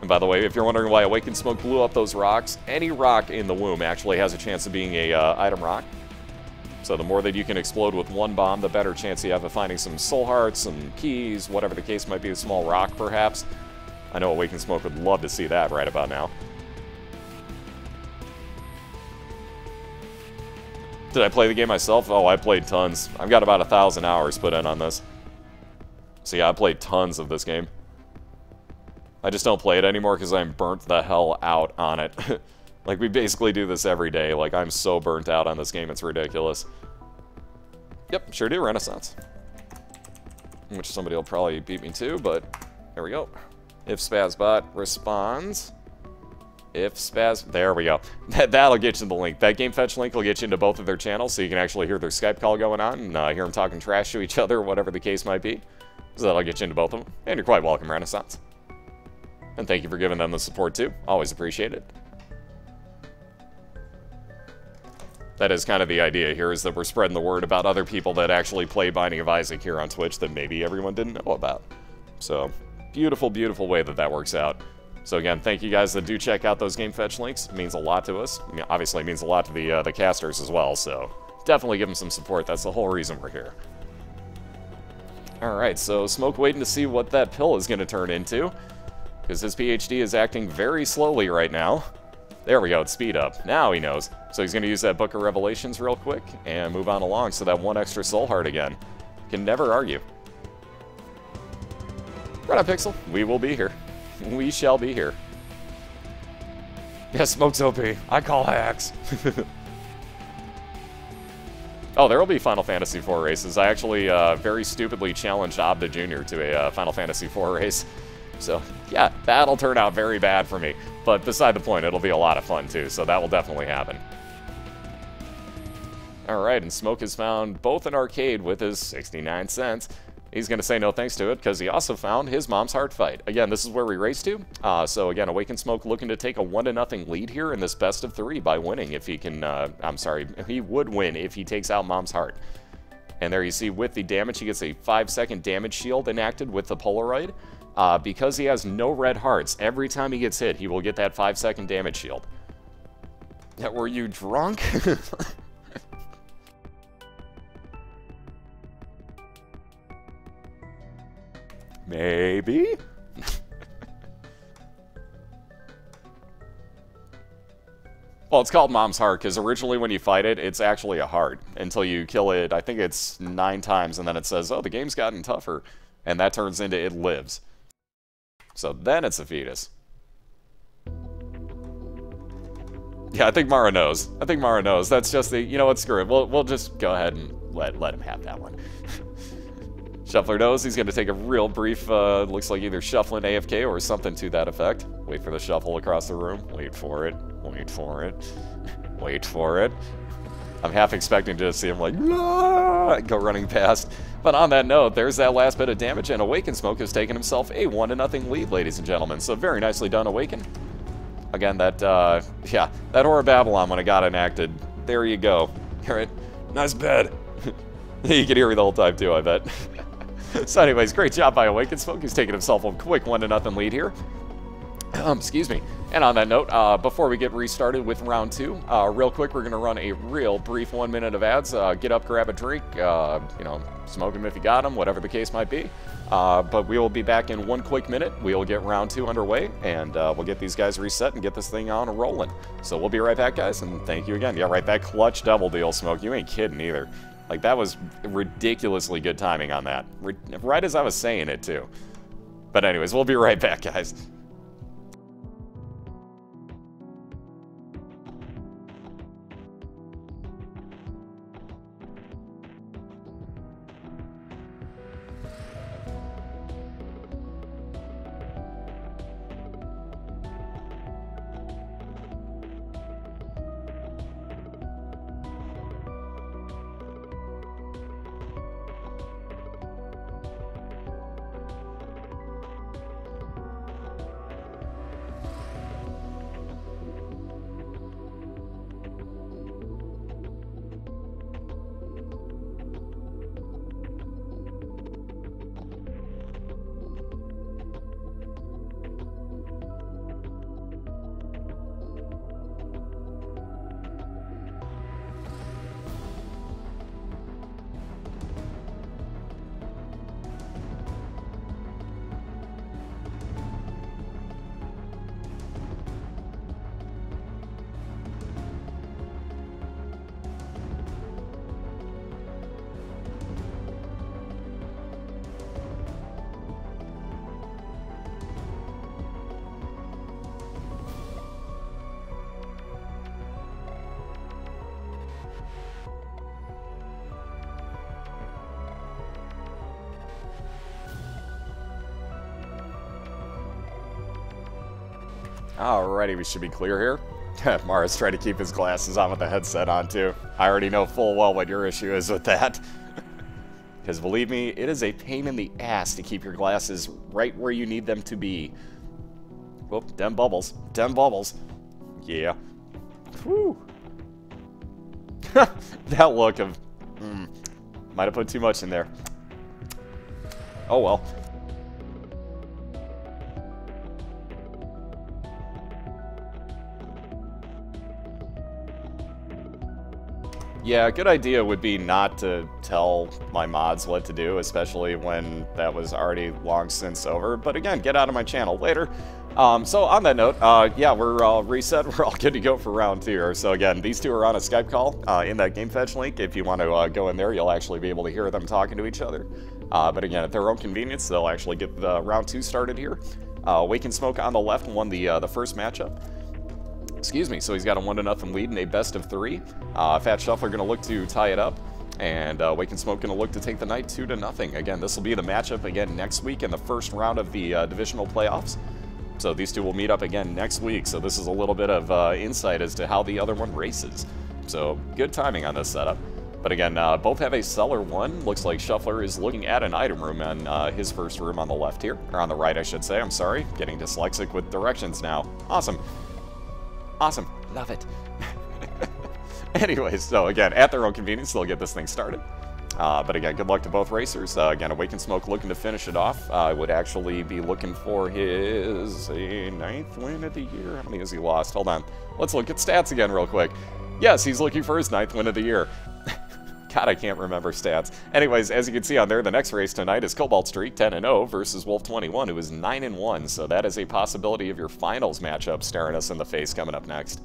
And by the way, if you're wondering why Awakened Smoke blew up those rocks, any rock in the womb actually has a chance of being a item rock. So the more that you can explode with one bomb, the better chance you have of finding some soul hearts, some keys, whatever the case might be, a small rock perhaps. I know Awakened Smoke would love to see that right about now. Did I play the game myself? Oh, I played tons. I've got about 1,000 hours put in on this. So yeah, I played tons of this game. I just don't play it anymore because I'm burnt the hell out on it. Like, we basically do this every day. Like, I'm so burnt out on this game, it's ridiculous. Yep, sure do, Renaissance. Which somebody will probably beat me to, but there we go. If Spazbot responds. If Spaz... There we go. That'll get you the link. That Game Fetch link will get you into both of their channels, so you can actually hear their Skype call going on and hear them talking trash to each other, whatever the case might be. So that'll get you into both of them. And you're quite welcome, Renaissance. And thank you for giving them the support, too. Always appreciate it. That is kind of the idea here, is that we're spreading the word about other people that actually play Binding of Isaac here on Twitch that maybe everyone didn't know about. So, beautiful, beautiful way that that works out. So again, thank you guys that do check out those game fetch links. It means a lot to us. I mean, obviously, it means a lot to the casters as well, so definitely give them some support. That's the whole reason we're here. Alright, so Smoke waiting to see what that pill is going to turn into, because his PhD is acting very slowly right now. There we go, it's speed up. Now he knows. So he's going to use that Book of Revelations real quick and move on along, so that one extra soul heart again. Can never argue. Right on, Pixel. We will be here. We shall be here. Yeah, Smoke's OP. I call hacks. Oh, there will be Final Fantasy IV races. I actually very stupidly challenged Abda Jr. to a Final Fantasy IV race. So, yeah, that'll turn out very bad for me. But beside the point, it'll be a lot of fun, too, so that will definitely happen. Alright, and Smoke has found both an arcade with his 69 cents. He's going to say no thanks to it, because he also found his mom's heart fight. Again, this is where we race to. So again, Awakened Smoke looking to take a 1-0 lead here in this best of 3 by winning if he can, I'm sorry, he would win if he takes out mom's heart. And there you see with the damage, he gets a 5-second damage shield enacted with the Polaroid. Because he has no red hearts, every time he gets hit, he will get that 5-second damage shield. Yeah, were you drunk? Maybe? Well, it's called Mom's Heart, because originally when you fight it, it's actually a heart. Until you kill it, I think it's 9 times, and then it says, oh, the game's gotten tougher. And that turns into it lives. So then it's a fetus. Yeah, I think Mara knows. I think Mara knows. That's just the, you know what, screw it. We'll just go ahead and let him have that one. Shuffler knows he's going to take a real brief, looks like either shuffling AFK or something to that effect. Wait for the shuffle across the room. Wait for it. Wait for it. Wait for it. I'm half expecting to see him like, "Nah!" go running past. But on that note, there's that last bit of damage, and Awakened Smoke has taken himself a 1-0 lead, ladies and gentlemen. So very nicely done, Awakened. Again, that, yeah, that Whore of Babylon when it got enacted. There you go. Alright, nice bed. You can hear me the whole time too, I bet. So anyways, great job by Awakened Smoke. He's taking himself a quick 1-0 lead here. Excuse me. And on that note, before we get restarted with round 2, real quick, we're going to run a real brief 1 minute of ads. Get up, grab a drink, you know, smoke them if you got them, whatever the case might be. But we will be back in 1 quick minute. We will get round 2 underway, and we'll get these guys reset and get this thing on and rolling. So we'll be right back, guys, and thank you again. Yeah, right, that clutch double deal, Smoke. You ain't kidding either. Like, that was ridiculously good timing on that. Right as I was saying it, too. But anyways, we'll be right back, guys. Alrighty, we should be clear here. Mara's trying to keep his glasses on with the headset on, too. I already know full well what your issue is with that. Because believe me, it is a pain in the ass to keep your glasses right where you need them to be. Whoop, dem bubbles. Dem bubbles. Yeah. Whew. That look of, might have put too much in there. Oh well. Yeah, a good idea would be not to tell my mods what to do, especially when that was already long since over. But again, get out of my channel later. So on that note, yeah, we're all reset. We're all good to go for round 2 here. So again, these two are on a Skype call in that game fetch link. If you want to go in there, you'll actually be able to hear them talking to each other. But again, at their own convenience, they'll actually get the round 2 started here. Wake and Smoke on the left won the first matchup. Excuse me, so he's got a 1-0 lead in a best of 3. TheFatShuffler going to look to tie it up, and Wake and Smoke going to look to take the night 2-0. Again, this will be the matchup again next week in the first round of the divisional playoffs. So these two will meet up again next week, so this is a little bit of insight as to how the other one races. So good timing on this setup. But again, both have a Cellar 1. Looks like Shuffler is looking at an item room on his first room on the left here, or on the right, I should say. I'm sorry, getting dyslexic with directions now. Awesome. Awesome. Love it. Anyways, so again, at their own convenience, they'll get this thing started. But again, good luck to both racers. Again, Wake and Smoke looking to finish it off. I would actually be looking for his 9th win of the year. How many has he lost? Hold on. Let's look at stats again real quick. Yes, he's looking for his 9th win of the year. God, I can't remember stats. Anyways, as you can see on there, the next race tonight is Cobalt Streak 10-0 versus Wolf21, who is 9-1. So that is a possibility of your finals matchup staring us in the face coming up next.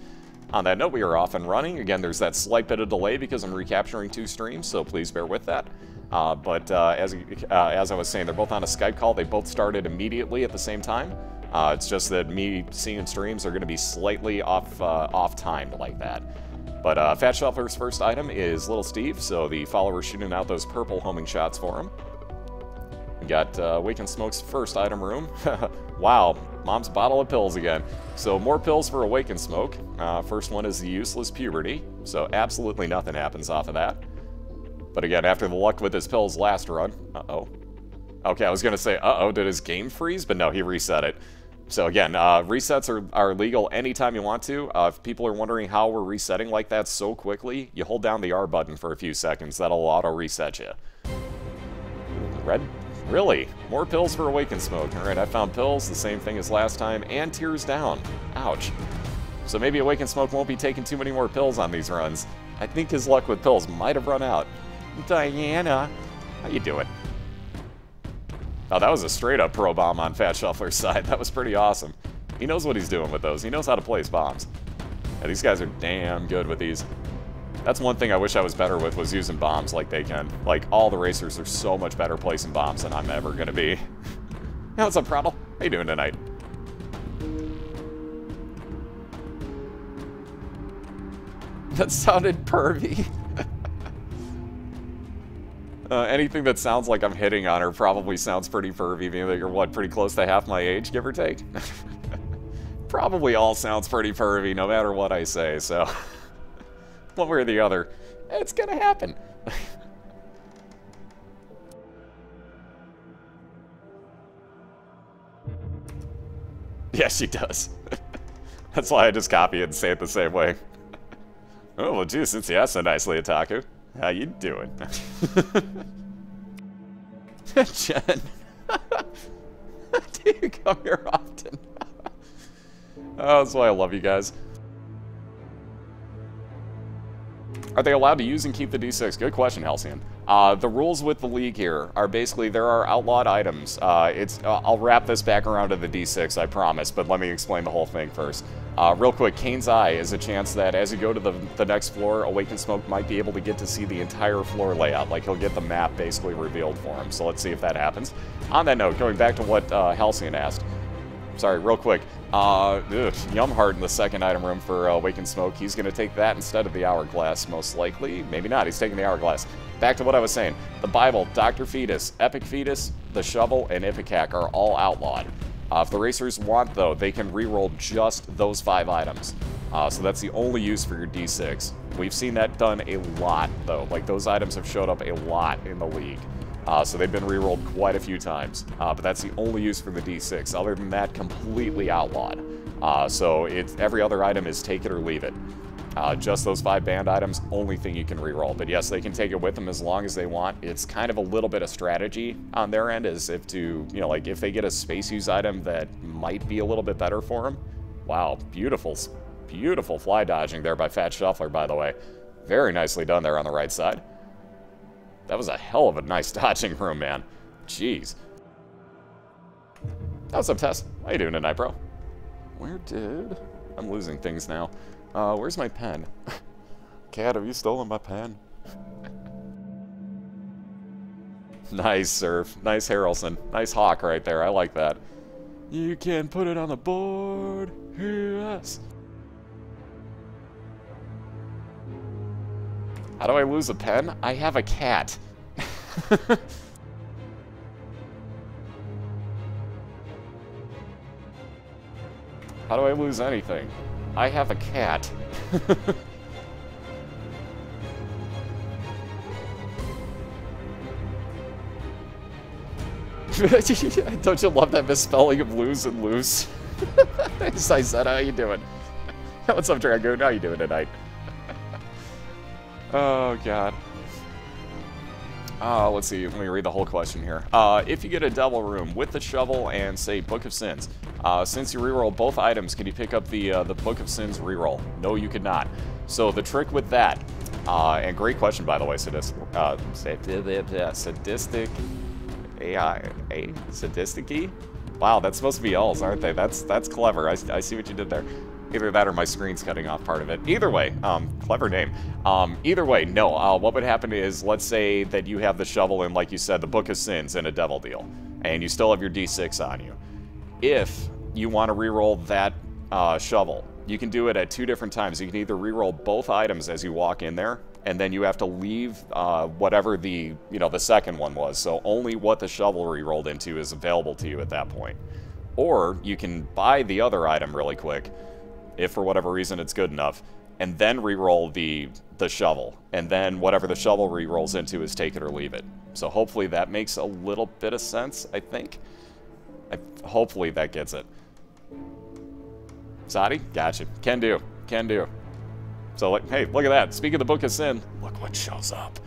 On that note, we are off and running. Again, there's that slight bit of delay because I'm recapturing 2 streams, so please bear with that. As I was saying, they're both on a Skype call. They both started immediately at the same time. It's just that me seeing streams are going to be slightly off-timed like that. But TheFatShuffler's first item is Little Steve, so the follower's shooting out those purple homing shots for him. We got Wake and Smoke's first item room. Wow, Mom's bottle of pills again. So more pills for Wake and Smoke. First one is the Useless Puberty, so absolutely nothing happens off of that. But again, after the luck with his pills last run, Okay, I was going to say, did his game freeze? But no, he reset it. So again, resets are legal anytime you want to. If people are wondering how we're resetting like that so quickly, you hold down the R button for a few seconds. That'll auto-reset you. Red? Really? More pills for Awake and Smoke. Alright, I found pills, the same thing as last time, and Tears Down. Ouch. So maybe Awake and Smoke won't be taking too many more pills on these runs. I think his luck with pills might have run out. Diana, how you doing? Oh, that was a straight-up pro bomb on TheFatShuffler's side. That was pretty awesome. He knows what he's doing with those. He knows how to place bombs. Yeah, these guys are damn good with these. That's one thing I wish I was better with, was using bombs like they can. Like, all the racers are so much better placing bombs than I'm ever going to be. Hey, what's up, Prattle? How you doing tonight? That sounded pervy. Anything that sounds like I'm hitting on her probably sounds pretty pervy, being that you're, what, pretty close to half my age, give or take? Probably all sounds pretty pervy, no matter what I say, so... one way or the other, it's gonna happen. Yeah, she does. That's why I just copy it and say it the same way. Oh, well, geez, since you asked so nicely, Otaku. How you doing? Jen. Do you come here often? Oh, that's why I love you guys. Are they allowed to use and keep the D6? Good question, Halcyon. The rules with the league here are basically there are outlawed items. I'll wrap this back around to the D6, I promise, but let me explain the whole thing first. Real quick, Kane's Eye is a chance that as you go to the next floor, Awake and Smoke might be able to get to see the entire floor layout. Like, he'll get the map basically revealed for him. So let's see if that happens. On that note, going back to what Halcyon asked. Sorry, real quick. Yumheart in the second item room for Awake and Smoke. He's going to take that instead of the Hourglass, most likely. Maybe not. He's taking the Hourglass. Back to what I was saying. The Bible, Dr. Fetus, Epic Fetus, the Shovel, and Ipecac are all outlawed. If the racers want, though, they can reroll just those 5 items. So that's the only use for your D6. We've seen that done a lot, though. Like, those items have showed up a lot in the league. So they've been rerolled quite a few times. But that's the only use for the D6. Other than that, completely outlawed. So every other item is take it or leave it. Just those 5 banned items, only thing you can reroll. But yes, they can take it with them as long as they want. It's kind of a little bit of strategy on their end, as if to, you know, like if they get a space use item that might be a little bit better for them. Wow, beautiful, beautiful fly dodging there by TheFatShuffler, by the way. Very nicely done there on the right side. That was a hell of a nice dodging room, man. Jeez. What's up, Tess? How you doing tonight, bro? I'm losing things now. Where's my pen? Cat, have you stolen my pen? Nice, Surf. Nice, Harrelson. Nice hawk right there. I like that. You can put it on the board. Yes. How do I lose a pen? I have a cat. How do I lose anything? I have a cat. Don't you love that misspelling of lose and loose? As I said, how you doing? What's up, Dragoon? How you doing tonight? Oh, God. Let's see. Let me read the whole question here. If you get a devil room with the shovel and, say, Book of Sins, since you reroll both items, can you pick up the Book of Sins reroll? No, you could not. So the trick with that, and great question, by the way, sadistic AI, sadistic-y? Wow, that's supposed to be L's, aren't they? That's clever. I see what you did there. Either that or my screen's cutting off part of it. Either way, clever name. Either way, no. What would happen is, let's say that you have the shovel and, like you said, the Book of Sins in a devil deal, and you still have your D6 on you. If you want to reroll that shovel, you can do it at 2 different times. You can either reroll both items as you walk in there, and then you have to leave whatever the second one was. So only what the shovel rerolled into is available to you at that point. Or you can buy the other item really quick, if for whatever reason it's good enough, and then reroll the shovel. And then whatever the shovel rerolls into is take it or leave it. So hopefully that makes a little bit of sense, I think. Hopefully that gets it. Sadi? Gotcha. Can do. Can do. So, like, hey, look at that. Speaking of the Book of Sin, look what shows up.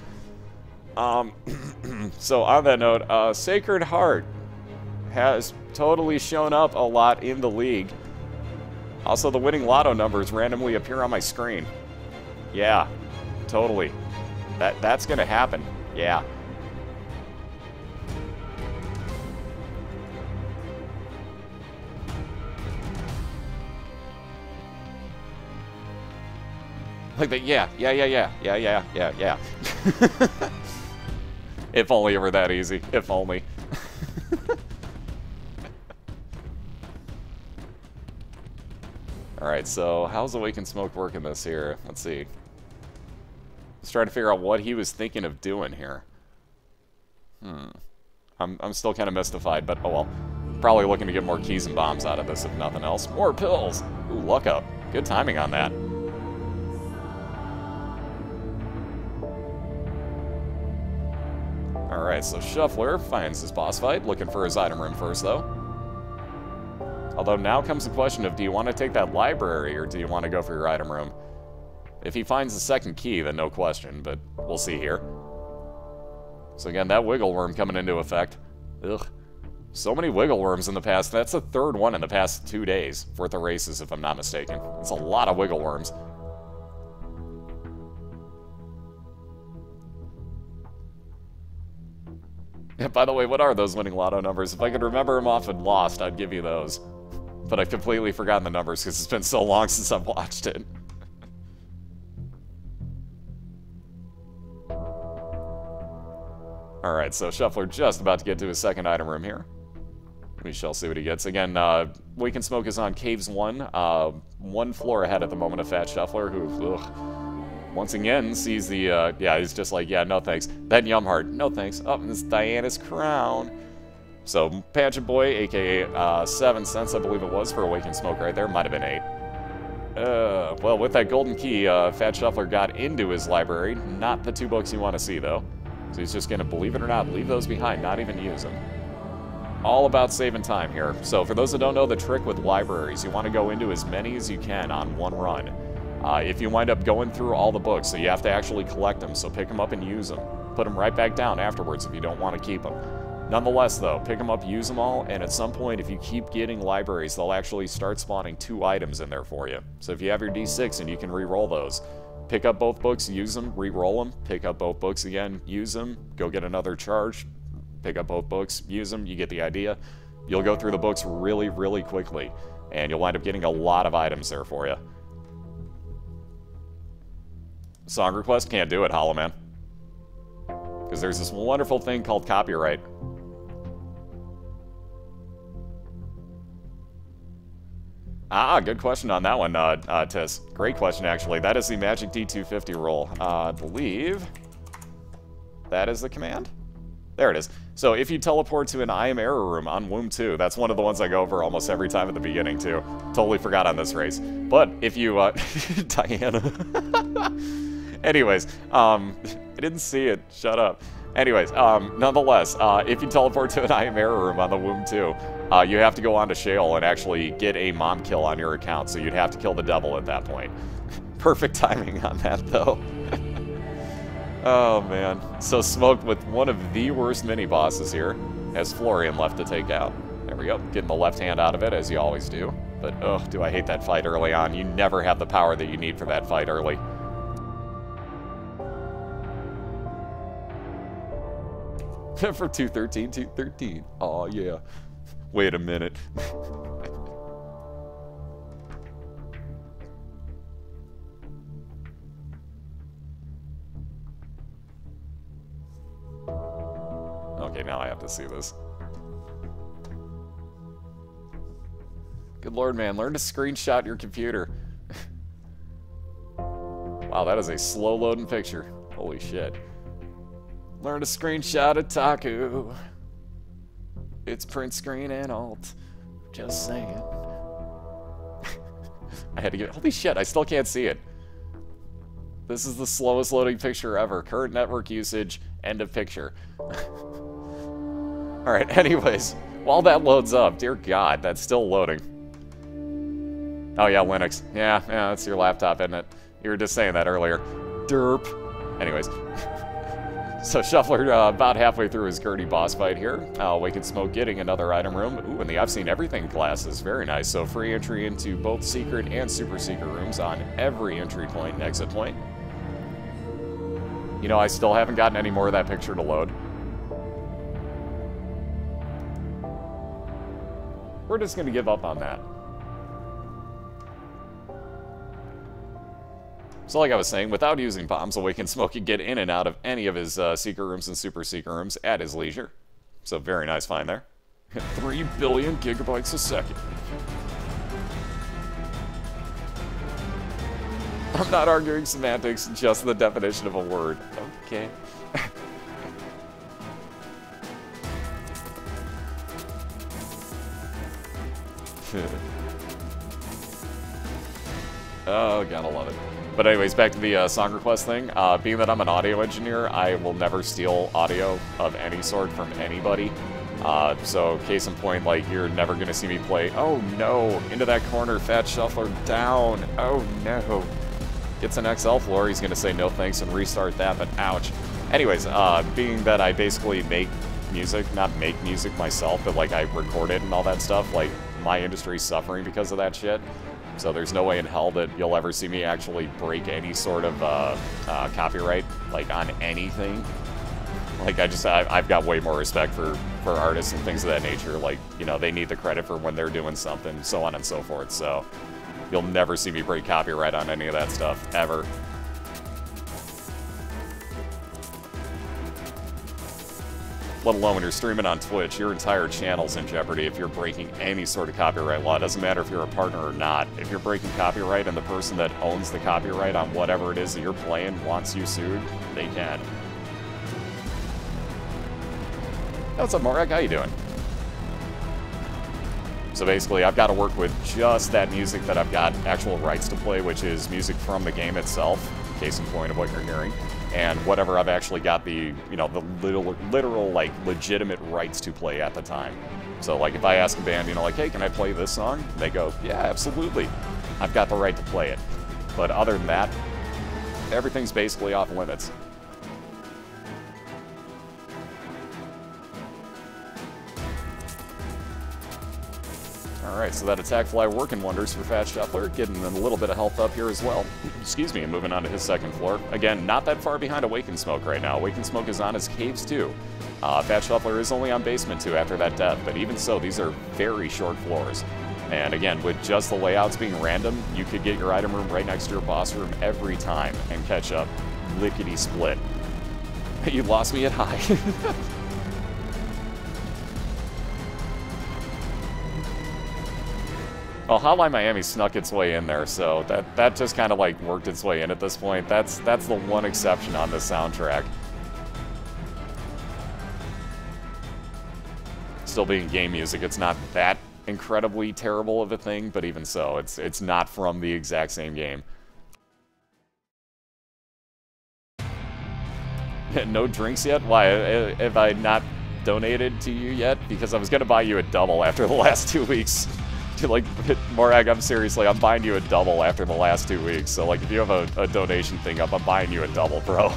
So, on that note, Sacred Heart has totally shown up a lot in the league. Also, the winning lotto numbers randomly appear on my screen. Yeah, totally. That's gonna happen. Yeah. Like that, yeah. If only it were that easy. If only. Alright, so how's Awakened Smoke working this here? Let's see. Let's try to figure out what he was thinking of doing here. I'm still kind of mystified, but oh well. Probably looking to get more keys and bombs out of this, if nothing else. More pills! Ooh, luck up. Good timing on that. Alright, so Shuffler finds his boss fight, looking for his item room first, though. Although now comes the question of, do you want to take that library, or do you want to go for your item room? If he finds the second key, then no question, but we'll see here. So again, that wiggle worm coming into effect. Ugh. So many wiggle worms in the past. That's the 3rd one in the past 2 days worth of races, if I'm not mistaken. It's a lot of wiggle worms. Yeah, by the way, what are those winning lotto numbers? If I could remember them off and Lost, I'd give you those. But I've completely forgotten the numbers because it's been so long since I've watched it. Alright, so Shuffler just about to get to his second item room here. We shall see what he gets. Again, Awakened Smoke is on Caves 1. 1 floor ahead at the moment of TheFatShuffler, who, once again, sees the, yeah, he's just like, yeah, no thanks. Then Yumheart, no thanks. Oh, and this Diana's crown. So, Pageant Boy, a.k.a. 7 cents, I believe it was, for Awakened Smoke right there. Might have been 8. Well, with that golden key, TheFatShuffler got into his library. Not the 2 books you want to see, though. So he's just going to, believe it or not, leave those behind, not even use them. all about saving time here. So for those that don't know the trick with libraries, you want to go into as many as you can on one run. If you wind up going through all the books, so you have to actually collect them, so pick them up and use them. Put them right back down afterwards if you don't want to keep them. Nonetheless, though, pick them up, use them all, and at some point, if you keep getting libraries, they'll actually start spawning 2 items in there for you. So if you have your D6 and you can re-roll those, pick up both books, use them, re-roll them, pick up both books again, use them, go get another charge, pick up both books, use them, you get the idea. You'll go through the books really, really quickly, and you'll wind up getting a lot of items there for you. Song request? Can't do it, Hollow Man. Because there's this wonderful thing called copyright. Ah, good question on that one, Tis. Great question, actually. That is the Magic D250 roll. I believe that is the command. There it is. So if you teleport to an I am error room on Womb 2, that's one of the ones I go over almost every time at the beginning, too. Totally forgot on this race. But if you, Diana. Anyways, I didn't see it. Shut up. Anyways, nonetheless, if you teleport to an I am error room on the Womb 2, you have to go on to Shale and actually get a mom kill on your account, so you'd have to kill the devil at that point. Perfect timing on that, though. Oh, man. So Smoke with one of the worst mini-bosses here, has Florian left to take out. There we go. Getting the left hand out of it, as you always do. But, oh, do I hate that fight early on. You never have the power that you need for that fight early. For 213, 213. Oh yeah. Wait a minute. Okay, now I have to see this. Good lord, man. Learn to screenshot your computer. Wow, that is a slow-loading picture. Holy shit. Learn to screenshot a taco. It's print screen and alt. Just saying. I had to get... Holy shit, I still can't see it. This is the slowest loading picture ever. Current network usage, end of picture. Alright, anyways. While that loads up, dear God, that's still loading. Oh yeah, Linux. Yeah, that's your laptop, isn't it? You were just saying that earlier. Derp. Anyways. So Shuffler, about halfway through his Gertie boss fight here. Wake and Smoke getting another item room. Ooh, and the I've Seen Everything class is very nice. So free entry into both secret and super secret rooms on every entry point and exit point. You know, I still haven't gotten any more of that picture to load. We're just going to give up on that. So like I was saying, without using bombs, Awake and Smoke can get in and out of any of his secret rooms and super secret rooms at his leisure. So very nice find there. 3 billion gigabytes a second. I'm not arguing semantics, just the definition of a word. Okay. Oh, gotta love it. But anyways, back to the song request thing. Being that I'm an audio engineer, I will never steal audio of any sort from anybody. So case in point, like, you're never going to see me play, oh no, into that corner, Fat Shuffler down, oh no. Gets an XL floor, he's going to say no thanks and restart that, but ouch. Anyways, being that I basically make music, not make music myself, but like I record it and all that stuff, like, my industry's suffering because of that shit. So there's no way in hell that you'll ever see me actually break any sort of copyright, like, on anything. Like, I've got way more respect for artists and things of that nature. Like, you know, they need the credit for when they're doing something, so on and so forth. So you'll never see me break copyright on any of that stuff, ever. Let alone when you're streaming on Twitch, your entire channel's in jeopardy if you're breaking any sort of copyright law. It doesn't matter if you're a partner or not. If you're breaking copyright and the person that owns the copyright on whatever it is that you're playing wants you sued, they can. Hey, what's up, Marek? How you doing? So basically, I've got to work with just that music that I've got actual rights to play, which is music from the game itself, case in point of what you're hearing. And whatever I've actually got the, you know, the literal, like, legitimate rights to play at the time. So, like, if I ask a band, you know, like, hey, can I play this song? They go, yeah, absolutely. I've got the right to play it. But other than that, everything's basically off limits. Alright, so that attack fly working wonders for TheFatShuffler, getting a little bit of health up here as well. Excuse me, moving on to his second floor. Again, not that far behind Awakened Smoke right now. Awakened Smoke is on his caves too. TheFatShuffler is only on basement 2 after that death, but even so, these are very short floors. And again, with just the layouts being random, you could get your item room right next to your boss room every time and catch up lickety-split. You lost me at high. Well, Hotline Miami snuck its way in there, so that just kind of like worked its way in at this point. That's the one exception on this soundtrack. Still being game music, it's not that incredibly terrible of a thing, but even so, it's not from the exact same game. No drinks yet? Why? Have I not donated to you yet? Because I was gonna buy you a double after the last 2 weeks. Like, Morag, I'm seriously, I'm buying you a double after the last 2 weeks. So, like, if you have a donation thing up, I'm buying you a double, bro.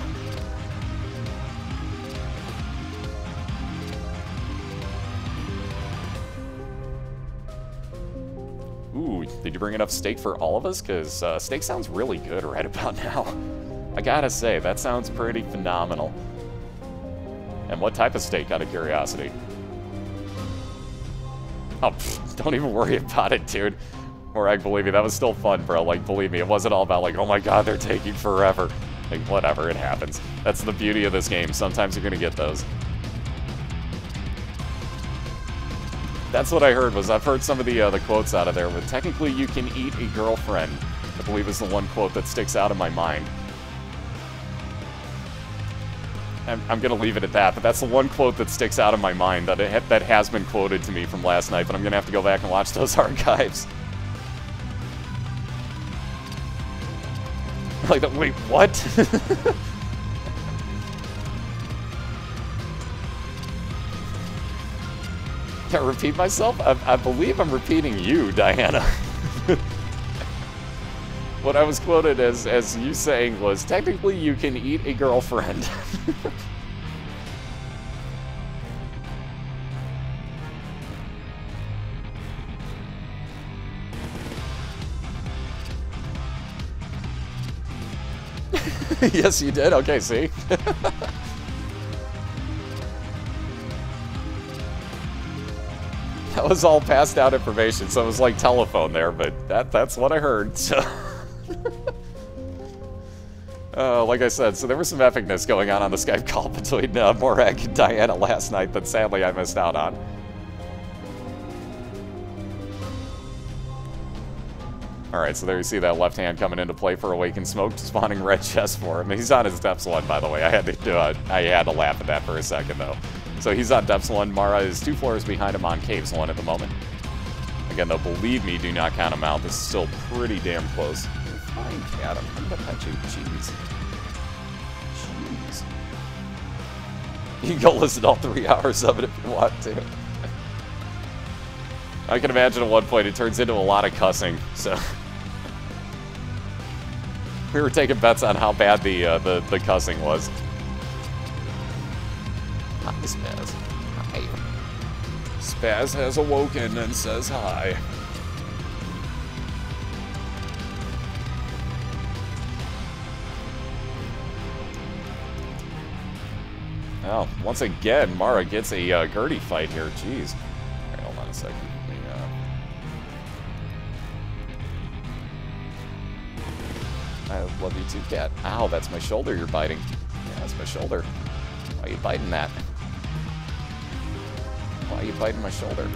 Ooh, did you bring enough steak for all of us? Because steak sounds really good right about now. I gotta say, that sounds pretty phenomenal. And what type of steak, out of curiosity? Oh, pfft, don't even worry about it, dude. Morag, believe me, that was still fun, bro. Like, believe me, it wasn't all about, like, oh my god, they're taking forever. Like, whatever, it happens. That's the beauty of this game. Sometimes you're gonna get those. That's what I heard, was I've heard some of the quotes out of there, but technically you can eat a girlfriend, I believe is the one quote that sticks out in my mind. I'm going to leave it at that, but that's the one quote that sticks out in my mind that that has been quoted to me from last night, but I'm going to have to go back and watch those archives. Like, wait, what? Can I repeat myself? I believe I'm repeating you, Diana. What I was quoted as you saying was, technically you can eat a girlfriend. Yes, you did? Okay, see? That was all passed out information, so it was like telephone there, but that's what I heard, so... like I said, so there was some epicness going on the Skype call between Morag and Diana last night that sadly I missed out on. Alright, so there you see that left hand coming into play for Awakened Smoke, spawning red chest for him. He's on his Depths 1, by the way. I had to laugh at that for a second, though. So he's on Depths 1. Mara is 2 floors behind him on Caves 1 at the moment. Again, though, believe me, do not count him out. This is still pretty damn close. Fine, cat, I'm gonna pet you. Jeez. Jeez. You can go listen to all 3 hours of it if you want to. I can imagine at one point it turns into a lot of cussing, so... We were taking bets on how bad the cussing was. Hi, Spaz. Hi. Spaz has awoken and says hi. Oh, once again, Mara gets a Gertie fight here. Jeez. Alright, hold on a second. I love you too, cat. Ow, that's my shoulder you're biting. Yeah, that's my shoulder. Why are you biting that? Why are you biting my shoulder?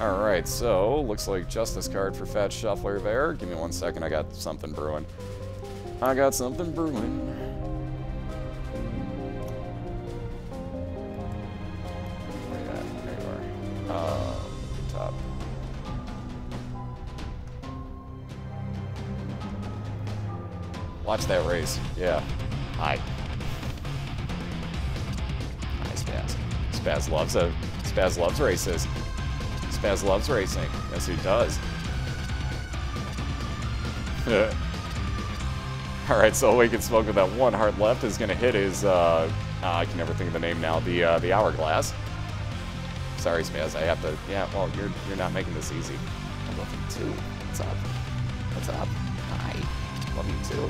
Alright, so, looks like Justice card for TheFatShuffler there. Give me 1 second, I got something brewing. I got something brewing. Where you at? There you are. Top. Watch that race. Yeah. Hi. Spaz loves races. Spaz loves racing. Yes, he does. Alright, so Awakened Smoke with that 1 heart left is going to hit his, I can never think of the name now, the Hourglass. Sorry, Spaz, I have to, yeah, well, you're not making this easy. I love you too. What's up? What's up? Hi. Love you too.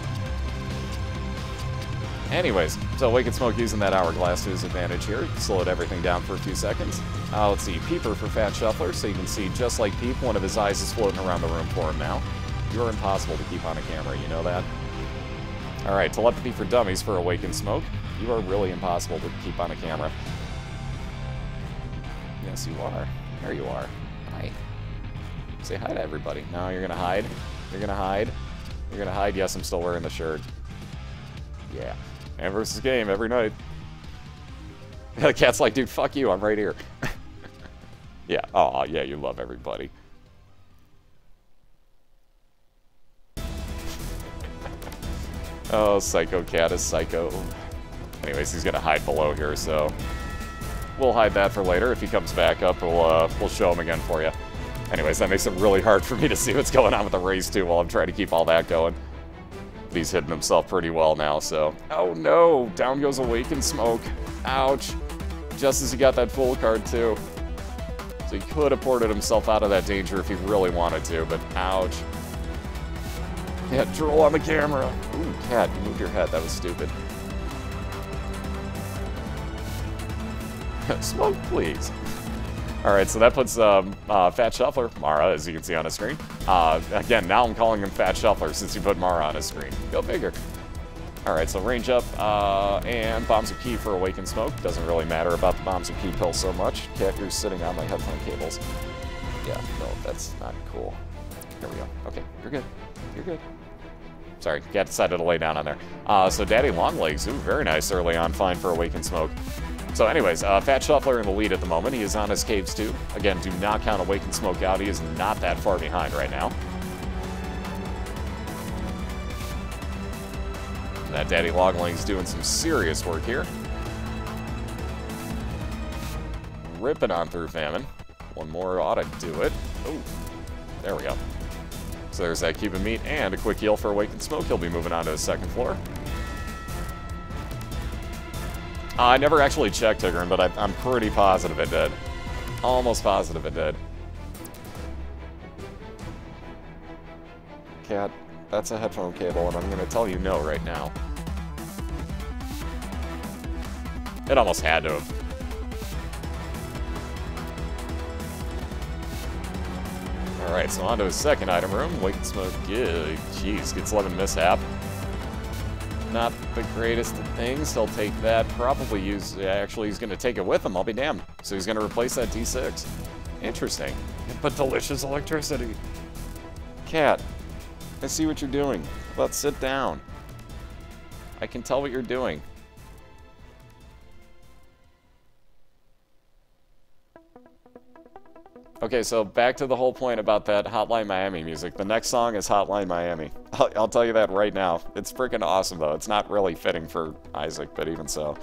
Anyways, so Awakened Smoke using that Hourglass to his advantage here. Slowed everything down for a few seconds. Let's see, Peeper for TheFatShuffler, so you can see, just like Peep, one of his eyes is floating around the room for him now. You're impossible to keep on a camera, you know that? Alright, Telepathy for Dummies for Awakened Smoke. You are really impossible to keep on a camera. Yes, you are. There you are. Hi. Say hi to everybody. No, you're gonna hide. You're gonna hide. You're gonna hide. Yes, I'm still wearing the shirt. Yeah. Man versus game every night. The cat's like, dude, fuck you. I'm right here. Yeah. Oh, yeah, you love everybody. Oh, Psycho Cat is psycho. Anyways, he's gonna hide below here, so we'll hide that for later. If he comes back up, we'll show him again for you. Anyways, that makes it really hard for me to see what's going on with the race, too, while I'm trying to keep all that going. But he's hidden himself pretty well now, so... Oh, no! Down goes Awakened Smoke. Ouch. Just as he got that full card, too. So he could have ported himself out of that danger if he really wanted to, but ouch. Yeah, drool on the camera. Ooh, cat, you moved your head. That was stupid. Smoke, please. Alright, so that puts TheFatShuffler, Mara, as you can see on the screen. Again, now I'm calling him TheFatShuffler since you put Mara on his screen. Go figure. Alright, so range up, and Bombs of Key for Awakened Smoke. Doesn't really matter about the Bombs of Key pill so much. Cat, you're sitting on my headphone cables. Yeah, no, that's not cool. There we go. Okay, you're good. You're good. Sorry, Cat decided to lay down on there. So Daddy Longlegs, ooh, very nice early on, fine for Awakened Smoke. So anyways, TheFatShuffler in the lead at the moment. He is on his caves too. Again, do not count Awakened Smoke out. He is not that far behind right now. That Daddy Longlegs doing some serious work here. Ripping on through Famine. One more ought to do it. Oh, there we go. So there's that cube of meat and a quick heal for Awakened Smoke. He'll be moving on to the second floor. I never actually checked Tigrin, but I'm pretty positive it did. Almost positive it did. Cat, that's a headphone cable, and I'm going to tell you no right now. It almost had to have. Alright, so on to his second item room. Awakened Smoke, jeez, gets 11 mishap. Not the greatest of things. He'll take that. Probably use... Actually, he's going to take it with him. I'll be damned. So he's going to replace that D6. Interesting. But delicious electricity. Cat, I see what you're doing. Let's sit down. I can tell what you're doing. Okay, so back to the whole point about that Hotline Miami music. The next song is Hotline Miami. I'll tell you that right now. It's freaking awesome, though. It's not really fitting for Isaac, but even so.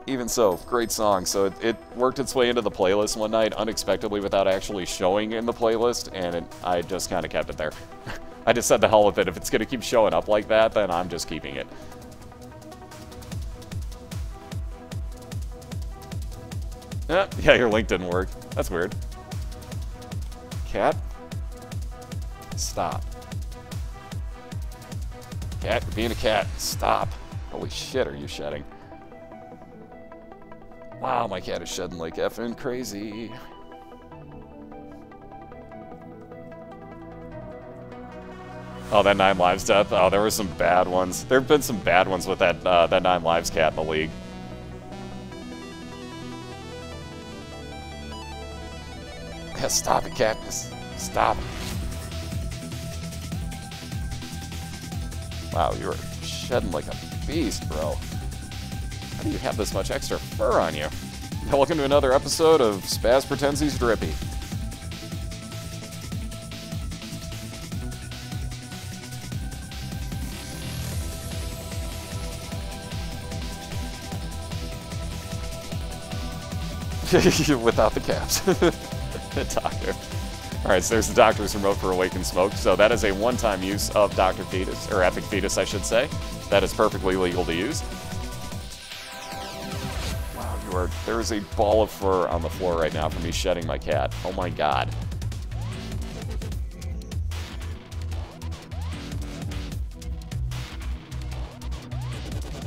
Even so, great song. So it worked its way into the playlist one night unexpectedly without actually showing in the playlist, and I just kind of kept it there. I just said the hell with it. If it's going to keep showing up like that, then I'm just keeping it. Yeah, your link didn't work. That's weird. Cat? Stop. Cat, you're being a cat. Stop. Holy shit, are you shedding? Wow, my cat is shedding like effing crazy. Oh, that 9 Lives death? Oh, there were some bad ones. There have been some bad ones with that, that 9 Lives cat in the league. Yeah, stop it, Katniss. Stop. Wow, you're shedding like a beast, bro. How do you have this much extra fur on you? Now welcome to another episode of Spaz Pretends He's Drippy. Without the caps. Doctor. Alright, so there's the Doctor's remote for Awaken Smoke. So that is a one-time use of Dr. Fetus, or Epic Fetus, I should say. That is perfectly legal to use. Wow, there is a ball of fur on the floor right now from me shedding my cat. Oh my god.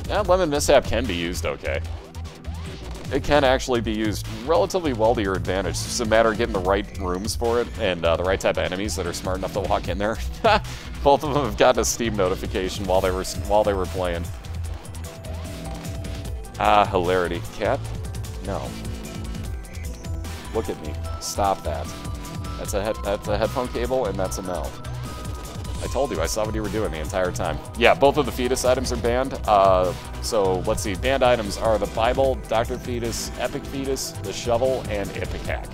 Yeah, Lemon Mishap can be used okay. It can actually be used relatively well to your advantage. It's just a matter of getting the right rooms for it and the right type of enemies that are smart enough to walk in there. Both of them have gotten a Steam notification while they were playing. Ah, hilarity. Cat? No. Look at me. Stop that. That's a headphone cable, and that's a no. I told you, I saw what you were doing the entire time. Yeah, both of the Fetus items are banned. So, let's see. Banned items are the Bible, Dr. Fetus, Epic Fetus, the Shovel, and Ipecac.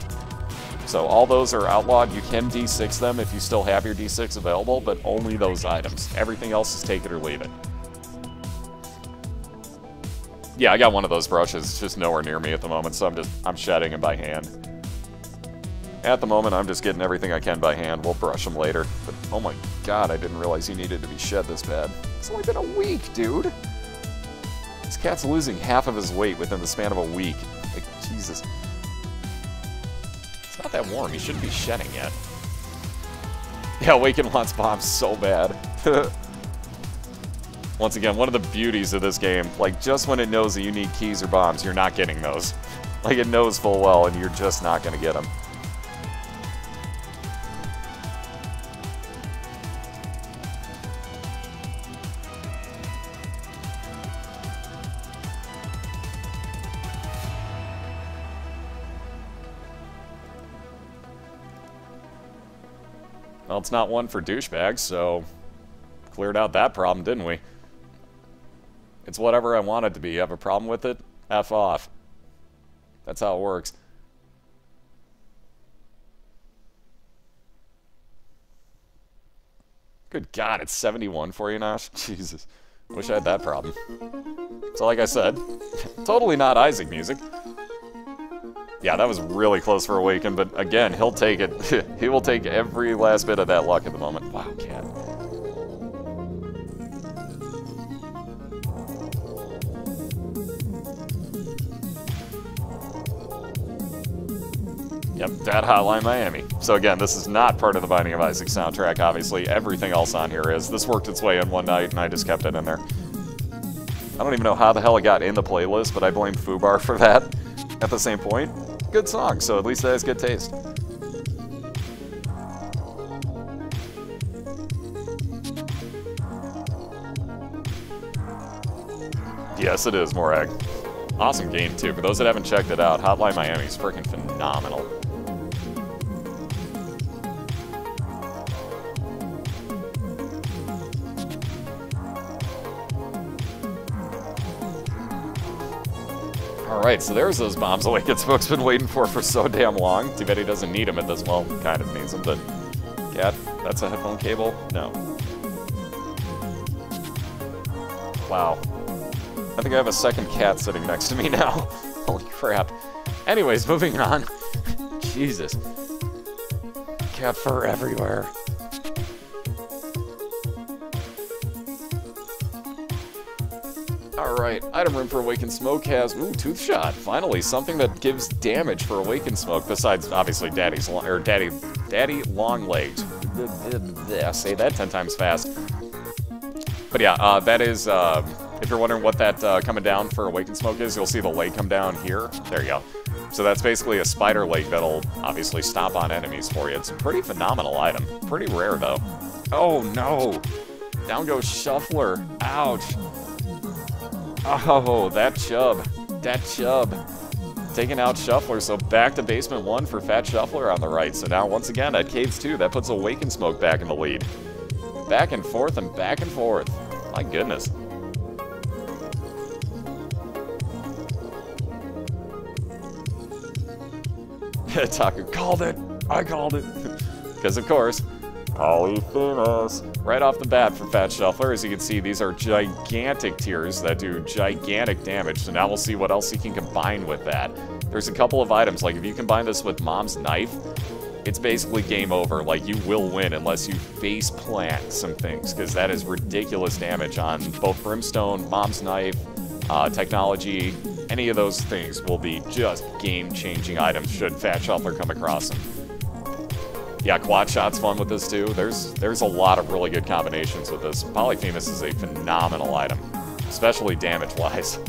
So, all those are outlawed. You can D6 them if you still have your D6 available, but only those items. Everything else is take it or leave it. Yeah, I got one of those brushes. It's just nowhere near me at the moment, so I'm shedding them by hand. At the moment, I'm just getting everything I can by hand. We'll brush them later. But, oh my god, I didn't realize he needed to be shed this bad. It's only been a week, dude. This cat's losing half of his weight within the span of a week. Like, Jesus. It's not that warm. He shouldn't be shedding yet. Yeah, Awaken wants bombs so bad. Once again, one of the beauties of this game, like, just when it knows that you need keys or bombs, you're not getting those. Like, it knows full well, and you're just not going to get them. Well, it's not one for douchebags, so cleared out that problem, didn't we? It's whatever I want it to be. You have a problem with it? F off. That's how it works. Good God, it's 71 for you now? Jesus. Wish I had that problem. So like I said, totally not Isaac music. Yeah, that was really close for Awaken, but again, he'll take it. He will take every last bit of that luck at the moment. Wow, cat. Yep, that Hotline Miami. So again, this is not part of the Binding of Isaac soundtrack, obviously. Everything else on here is. This worked its way in one night, and I just kept it in there. I don't even know how the hell it got in the playlist, but I blame Fubar for that at the same point. Good song, so at least it has good taste. Yes, it is, Morag. Awesome game, too. For those that haven't checked it out, Hotline Miami is freaking phenomenal. Alright, so there's those bombs Awaken Smoke's been waiting for so damn long. Too bad he doesn't need them at this, well, kind of needs them, but... Cat, that's a headphone cable? No. Wow. I think I have a second cat sitting next to me now. Holy crap. Anyways, moving on. Jesus. Cat fur everywhere. Alright, item room for Awaken Smoke has, ooh, Tooth Shot. Finally, something that gives damage for Awaken Smoke, besides, obviously, Daddy Long Legs. Say that 10 times fast. But yeah, that is, if you're wondering what that coming down for Awaken Smoke is, you'll see the leg come down here. There you go. So that's basically a spider leg that'll obviously stomp on enemies for you. It's a pretty phenomenal item. Pretty rare, though. Oh, no. Down goes Shuffler. Ouch. Oh, that chub. That chub. Taking out Shuffler, so back to Basement 1 for TheFatShuffler on the right. So now, once again, at Caves 2, that puts Awaken Smoke back in the lead. Back and forth and back and forth. My goodness. Taku called it. I called it. Because, of course, Polyphemus. Right off the bat for TheFatShuffler, as you can see, these are gigantic tiers that do gigantic damage. So now we'll see what else he can combine with that. There's a couple of items, like if you combine this with Mom's Knife, it's basically game over. Like, you will win unless you face plant some things, because that is ridiculous damage on both Brimstone, Mom's Knife, Technology. Any of those things will be just game-changing items should TheFatShuffler come across them. Yeah, Quad Shot's fun with this too. There's a lot of really good combinations with this. Polyphemus is a phenomenal item, especially damage-wise.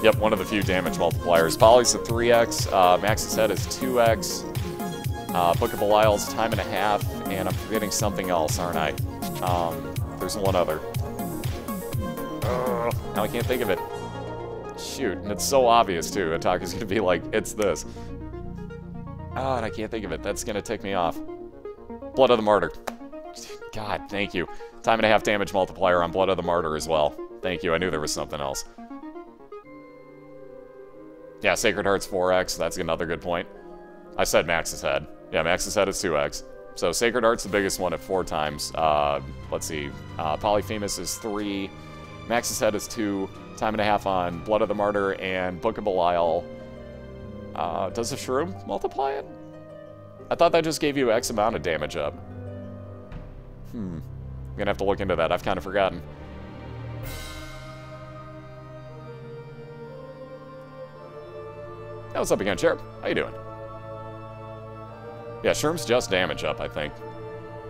Yep, one of the few damage multipliers. Poly's a 3x, Max's Head is 2x, Book of Belial's time and a half, and I'm forgetting something else, aren't I? There's one other. Now I can't think of it. Shoot, and it's so obvious too. Ataka's gonna be like, it's this. Oh, and I can't think of it. That's gonna tick me off. Blood of the Martyr. God, thank you. Time and a half damage multiplier on Blood of the Martyr as well. Thank you, I knew there was something else. Yeah, Sacred Heart's 4x, that's another good point. I said Max's Head. Yeah, Max's Head is 2x. So Sacred Heart's the biggest one at 4 times. Let's see, Polyphemus is 3, Max's Head is 2, time and a half on Blood of the Martyr, and Book of Belial. Does the Shroom multiply it? I thought that just gave you X amount of damage up. I'm gonna have to look into that, I've kind of forgotten. Hey, what's up again, Cherub? How you doing? Yeah, Shroom's just damage up, I think.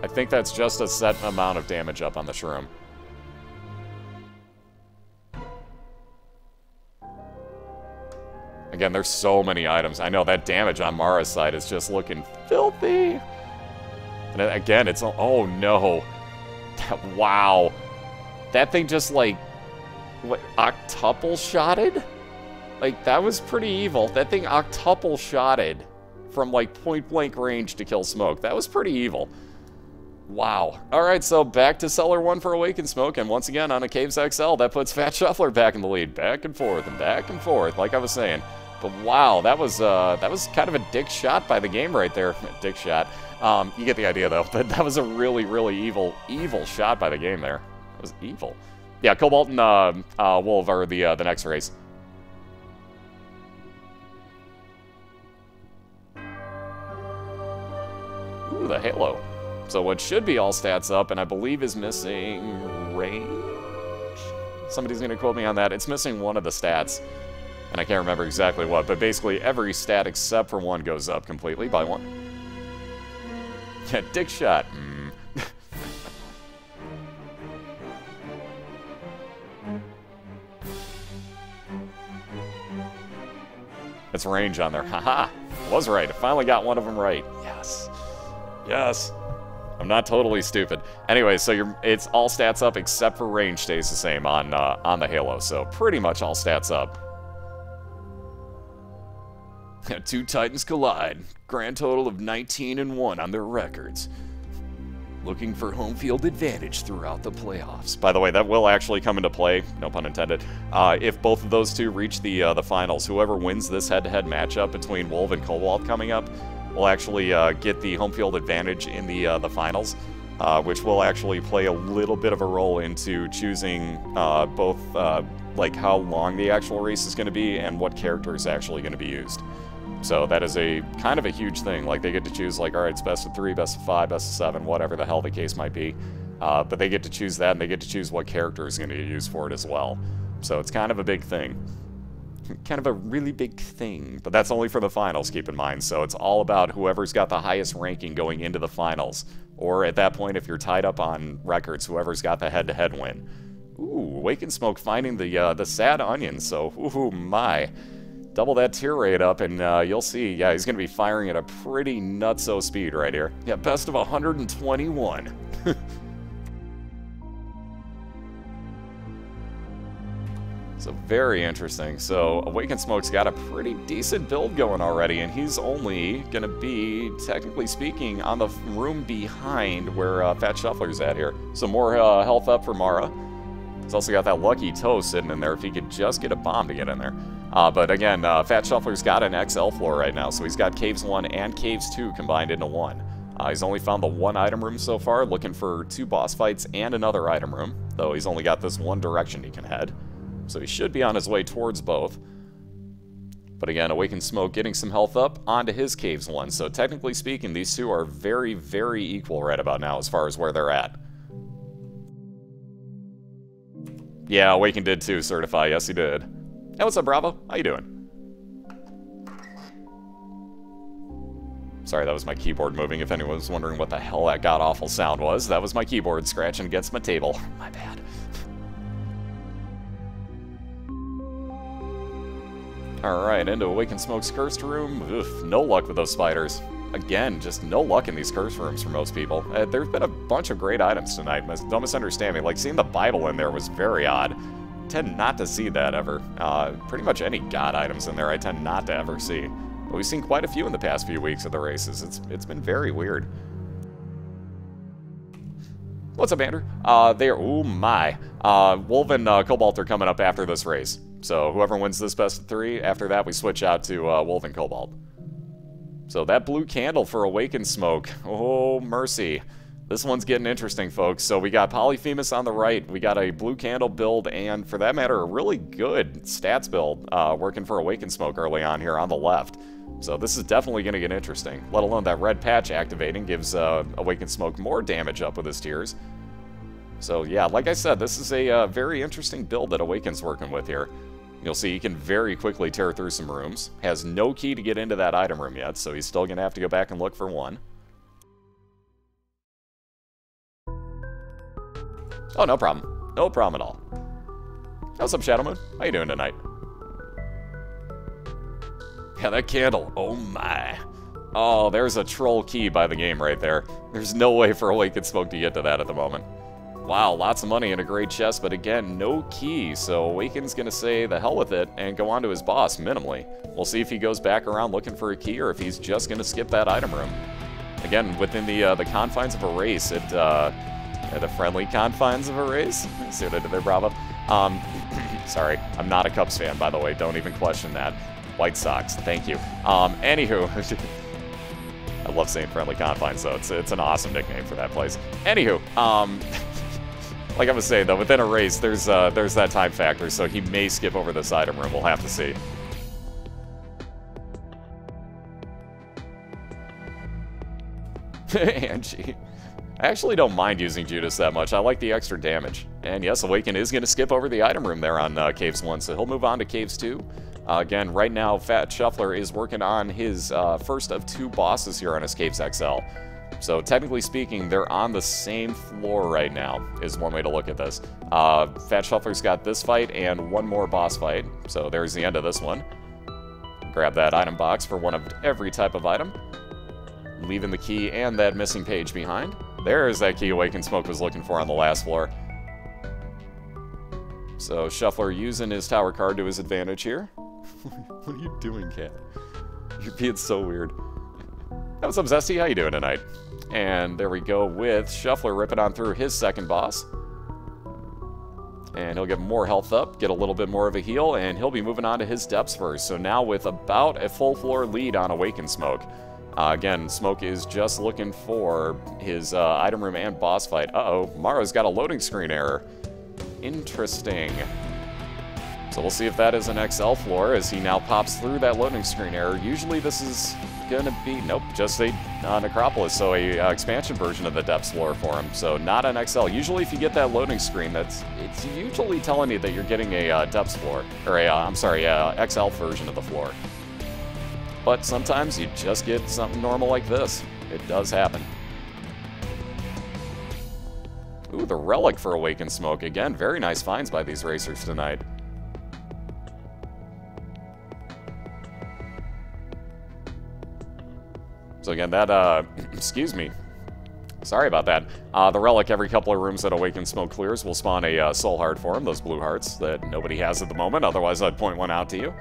I think that's just a set amount of damage up on the Shroom. Again, there's so many items. I know that damage on Mara's side is just looking filthy. And again, it's... Oh, no. Wow. That thing just, like... What, octuple-shotted? Like, that was pretty evil. That thing octuple-shotted from, like, point-blank range to kill Smoke. That was pretty evil. Wow. Alright, so back to Cellar 1 for Awakened Smoke, and once again, on a Caves XL, that puts TheFatShuffler back in the lead. Back and forth, like I was saying. But wow, that was kind of a dick shot by the game right there. Dick shot. You get the idea, though. But that was a really, really evil shot by the game there. It was evil. Yeah, Cobalt and Wolf are the next race. Ooh, the Halo. So what should be all stats up, and I believe is missing range? Somebody's going to quote me on that. It's missing one of the stats, and I can't remember exactly what, but basically every stat except for one goes up completely by 1. Yeah, dick shot. It's range on there. Haha. Was right. I finally got one of them right. Yes. Yes. I'm not totally stupid. Anyway, so it's all stats up except for range stays the same on the Halo. So pretty much all stats up. 2 Titans collide. Grand total of 19-1 on their records. Looking for home field advantage throughout the playoffs. By the way, that will actually come into play, no pun intended, if both of those two reach the finals. Whoever wins this head-to-head matchup between Wolf and Cobalt coming up will actually get the home field advantage in the finals, which will actually play a little bit of a role into choosing both like how long the actual race is going to be and what character is actually going to be used. So that is a kind of a huge thing. Like, they get to choose, like, all right, it's best of 3, best of 5, best of 7, whatever the hell the case might be. But they get to choose that, and they get to choose what character is going to get used for it as well. So it's kind of a big thing. Kind of a really big thing. But that's only for the finals, keep in mind. So it's all about whoever's got the highest ranking going into the finals. Or at that point, if you're tied up on records, whoever's got the head-to-head win. Ooh, Awakened Smoke finding the sad onion. So, ooh, my... Double that tier rate up, and you'll see, yeah, he's going to be firing at a pretty nutso speed right here. Yeah, best of 121. So, very interesting. So, Awakened Smoke's got a pretty decent build going already, and he's only going to be, technically speaking, on the room behind where TheFatShuffler's at here. So, more health up for Mara. He's also got that lucky toe sitting in there if he could just get a bomb to get in there. But again, TheFatShuffler's got an XL floor right now, so he's got Caves 1 and Caves 2 combined into 1. He's only found the one item room so far, looking for 2 boss fights and another item room, though he's only got this one direction he can head. So he should be on his way towards both. But again, Awakened Smoke getting some health up onto his Caves 1. So technically speaking, these two are very, very equal right about now as far as where they're at. Yeah, Awakened did too, Certify. Yes, he did. Hey, what's up, Bravo? How you doing? Sorry, that was my keyboard moving. If anyone was wondering what the hell that god-awful sound was, that was my keyboard scratching against my table. My bad. Alright, into Awakened Smoke's Cursed Room. Oof, no luck with those spiders. Again, just no luck in these Cursed Rooms for most people. There's been a bunch of great items tonight. Don't misunderstand me. Like, seeing the Bible in there was very odd. I tend not to see that ever. Pretty much any god items in there I tend not to ever see. But we've seen quite a few in the past few weeks of the races. It's been very weird. What's up, Andrew? Oh my. Wolf and Cobalt are coming up after this race. So whoever wins this best of 3, after that we switch out to Wolf and Cobalt. So that blue candle for Awakened Smoke. Oh, mercy. This one's getting interesting, folks. So we got Polyphemus on the right. We got a blue candle build, and for that matter, a really good stats build working for Awakened Smoke early on here on the left. So this is definitely going to get interesting. Let alone that red patch activating gives Awakened Smoke more damage up with his tears. So yeah, like I said, this is a very interesting build that Awaken's working with here. You'll see he can very quickly tear through some rooms. Has no key to get into that item room yet, so he's still going to have to go back and look for one. Oh, no problem. No problem at all. What's up, Shadow Moon? How you doing tonight? Yeah, that candle. Oh my. Oh, there's a troll key by the game right there. There's no way for Awakened Smoke to get to that at the moment. Wow, lots of money in a great chest, but again, no key, so Awaken's gonna say the hell with it and go on to his boss, minimally. We'll see if he goes back around looking for a key or if he's just gonna skip that item room. Again, within the confines of a race, at the friendly confines of a race? See what I did there, Bravo? Sorry, I'm not a Cubs fan, by the way, don't even question that. White Sox, thank you. Anywho, I love saying friendly confines, though. It's an awesome nickname for that place. Anywho, like I was saying, though, within a race, there's that time factor, so he may skip over this item room. We'll have to see. Angie. I actually don't mind using Judas that much. I like the extra damage. And yes, Awaken is going to skip over the item room there on Caves 1, so he'll move on to Caves 2. Again, right now, TheFatShuffler is working on his first of 2 bosses here on his Caves XL. So technically speaking, they're on the same floor right now, is one way to look at this. TheFatShuffler's got this fight and one more boss fight, so there's the end of this one. Grab that item box for one of every type of item, leaving the key and that missing page behind. There's that key Awakened Smoke was looking for on the last floor. So Shuffler using his tower card to his advantage here. What are you doing, cat? You're being so weird. Hey, what's up, Zesty? How you doing tonight? And there we go with Shuffler ripping on through his second boss. And he'll get more health up, get a little bit more of a heal, and he'll be moving on to his depths first. So now with about a full floor lead on Awakened Smoke. Again, Smoke is just looking for his item room and boss fight. Uh-oh, Mara's got a loading screen error. Interesting. So we'll see if that is an XL floor as he now pops through that loading screen error. Usually this is gonna be, nope, just a Necropolis, so a expansion version of the depths floor for him. So not an XL. Usually if you get that loading screen, it's usually telling you that you're getting a depths floor, or a XL version of the floor. But sometimes you just get something normal like this. It does happen. Ooh, the Relic for Awakened Smoke. Again, very nice finds by these racers tonight. So again, that, excuse me. Sorry about that. The Relic, every couple of rooms that Awakened Smoke clears will spawn a soul heart for him, those blue hearts that nobody has at the moment, otherwise I'd point one out to you.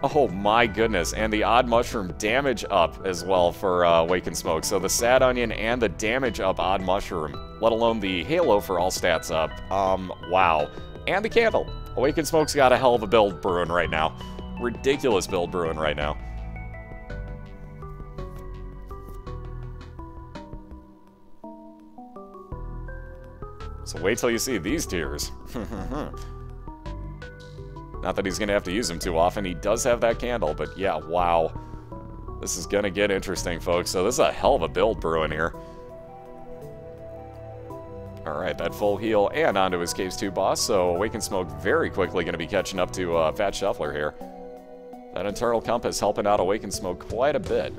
Oh my goodness, and the Odd Mushroom damage up as well for Awakened Smoke. So the Sad Onion and the damage up Odd Mushroom, let alone the Halo for all stats up. Wow. And the Candle. Awakened Smoke's got a hell of a build brewing right now. Ridiculous build brewing right now. So wait till you see these tiers. Not that he's going to have to use them too often. He does have that candle, but yeah, wow. This is going to get interesting, folks. So this is a hell of a build brewing here. Alright, that full heal and onto his Caves 2 boss, so Awaken Smoke very quickly going to be catching up to TheFatShuffler here. That internal compass helping out Awaken Smoke quite a bit.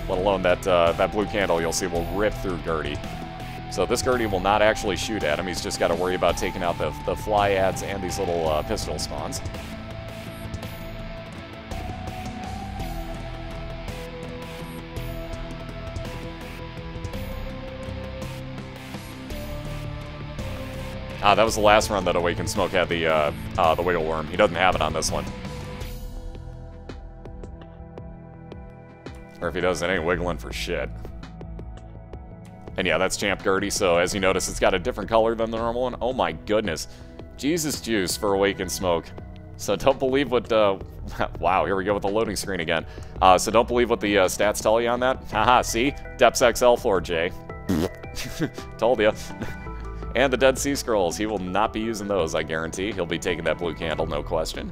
Let alone that that blue candle you'll see will rip through Gertie. So this Gertie will not actually shoot at him, he's just got to worry about taking out the fly ads and these little pistol spawns. That was the last run that Awaken Smoke had the Wiggle Worm. He doesn't have it on this one. Or if he does, it ain't wiggling for shit. And yeah, that's Champ Gertie, so as you notice, it's got a different color than the normal one. Oh my goodness. Jesus juice for Awaken Smoke. So don't believe what, wow, here we go with the loading screen again. So don't believe what the stats tell you on that. Haha, see? Depths XL floor, Jay. Told ya. And the Dead Sea Scrolls, he will not be using those, I guarantee. He'll be taking that blue candle, no question.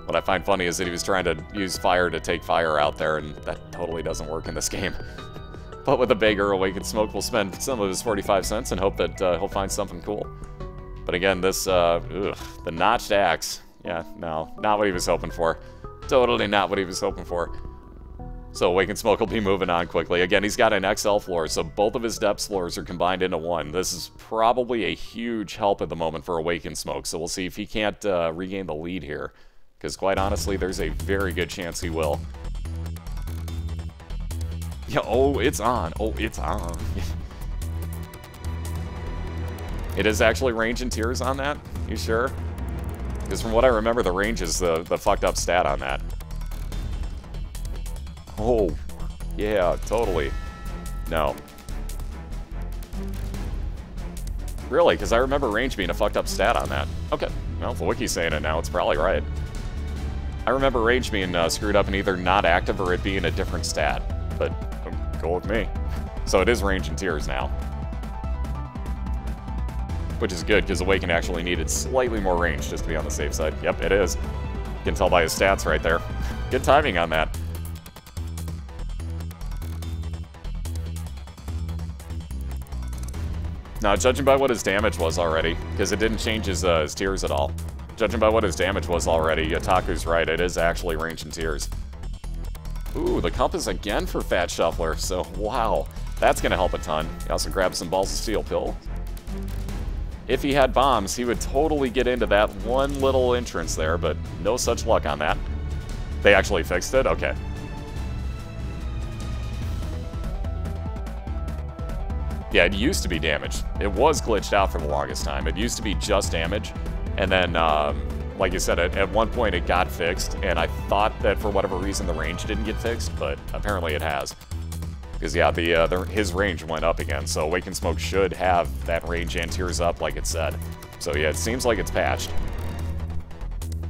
What I find funny is that he was trying to use fire to take fire out there, and that totally doesn't work in this game. But with a beggar, Awaken Smoke will spend some of his 45 cents and hope that he'll find something cool. But again, this, the notched axe, yeah, no, not what he was hoping for. Totally not what he was hoping for. So Awaken Smoke will be moving on quickly. Again, he's got an XL floor, so both of his depths floors are combined into one. This is probably a huge help at the moment for Awaken Smoke, so we'll see if he can't regain the lead here. Because quite honestly, there's a very good chance he will. Yeah, oh, it's on. Oh, it's on. It is actually range and tiers on that? You sure? Because from what I remember, the range is the fucked up stat on that. Oh, yeah, totally. No. Really? Because I remember range being a fucked up stat on that. Okay. Well, if the wiki's saying it now, it's probably right. I remember range being screwed up and either not active or it being a different stat. But go with me. So it is range and tiers now. Which is good, because Awaken actually needed slightly more range just to be on the safe side. Yep, it is. You can tell by his stats right there. Good timing on that. Now, judging by what his damage was already, because it didn't change his tiers at all. Judging by what his damage was already, Yataku's right, it is actually range and tiers. Ooh, the compass again for TheFatShuffler, so wow, that's going to help a ton. He also grabbed some Balls of Steel pill. If he had bombs, he would totally get into that one little entrance there, but no such luck on that. They actually fixed it? Okay. Yeah, it used to be damage. It was glitched out for the longest time. It used to be just damage, and then, like you said, at one point it got fixed, and I thought that for whatever reason the range didn't get fixed, but apparently it has. Because, yeah, his range went up again, so Awaken Smoke should have that range and tiers up like it said. So, yeah, it seems like it's patched.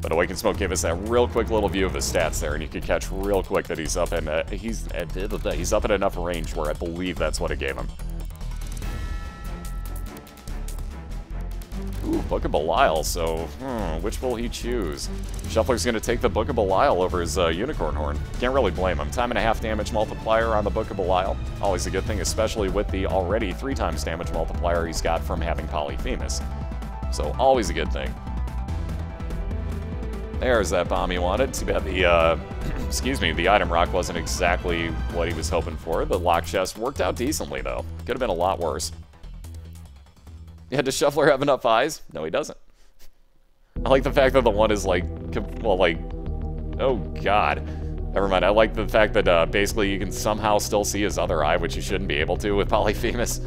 But Awaken Smoke gave us that real quick little view of his stats there, and you could catch real quick that he's up in he's up at enough range where I believe that's what it gave him. Ooh, Book of Belial, so, which will he choose? Shuffler's going to take the Book of Belial over his Unicorn Horn. Can't really blame him. 1.5 damage multiplier on the Book of Belial. Always a good thing, especially with the already 3 times damage multiplier he's got from having Polyphemus. So, always a good thing. There's that bomb he wanted. Too bad the, excuse me, the item rock wasn't exactly what he was hoping for. The lock chest worked out decently, though. Could have been a lot worse. Yeah, does Shuffler have enough eyes? No, he doesn't. I like the fact that the one is like, well, like, oh god. Never mind, I like the fact that basically you can somehow still see his other eye, which you shouldn't be able to with Polyphemus.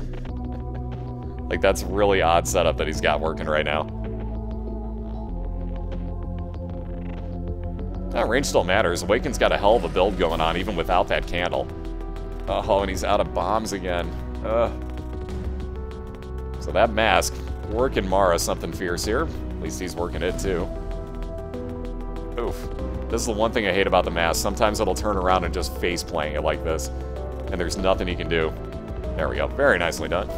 Like, that's a really odd setup that he's got working right now. Range still matters. Awaken's got a hell of a build going on, even without that candle. Oh, and he's out of bombs again. So that mask, working Mara something fierce here. At least he's working it too. Oof. This is the one thing I hate about the mask. Sometimes it'll turn around and just face playing it like this. And there's nothing you can do. There we go. Very nicely done.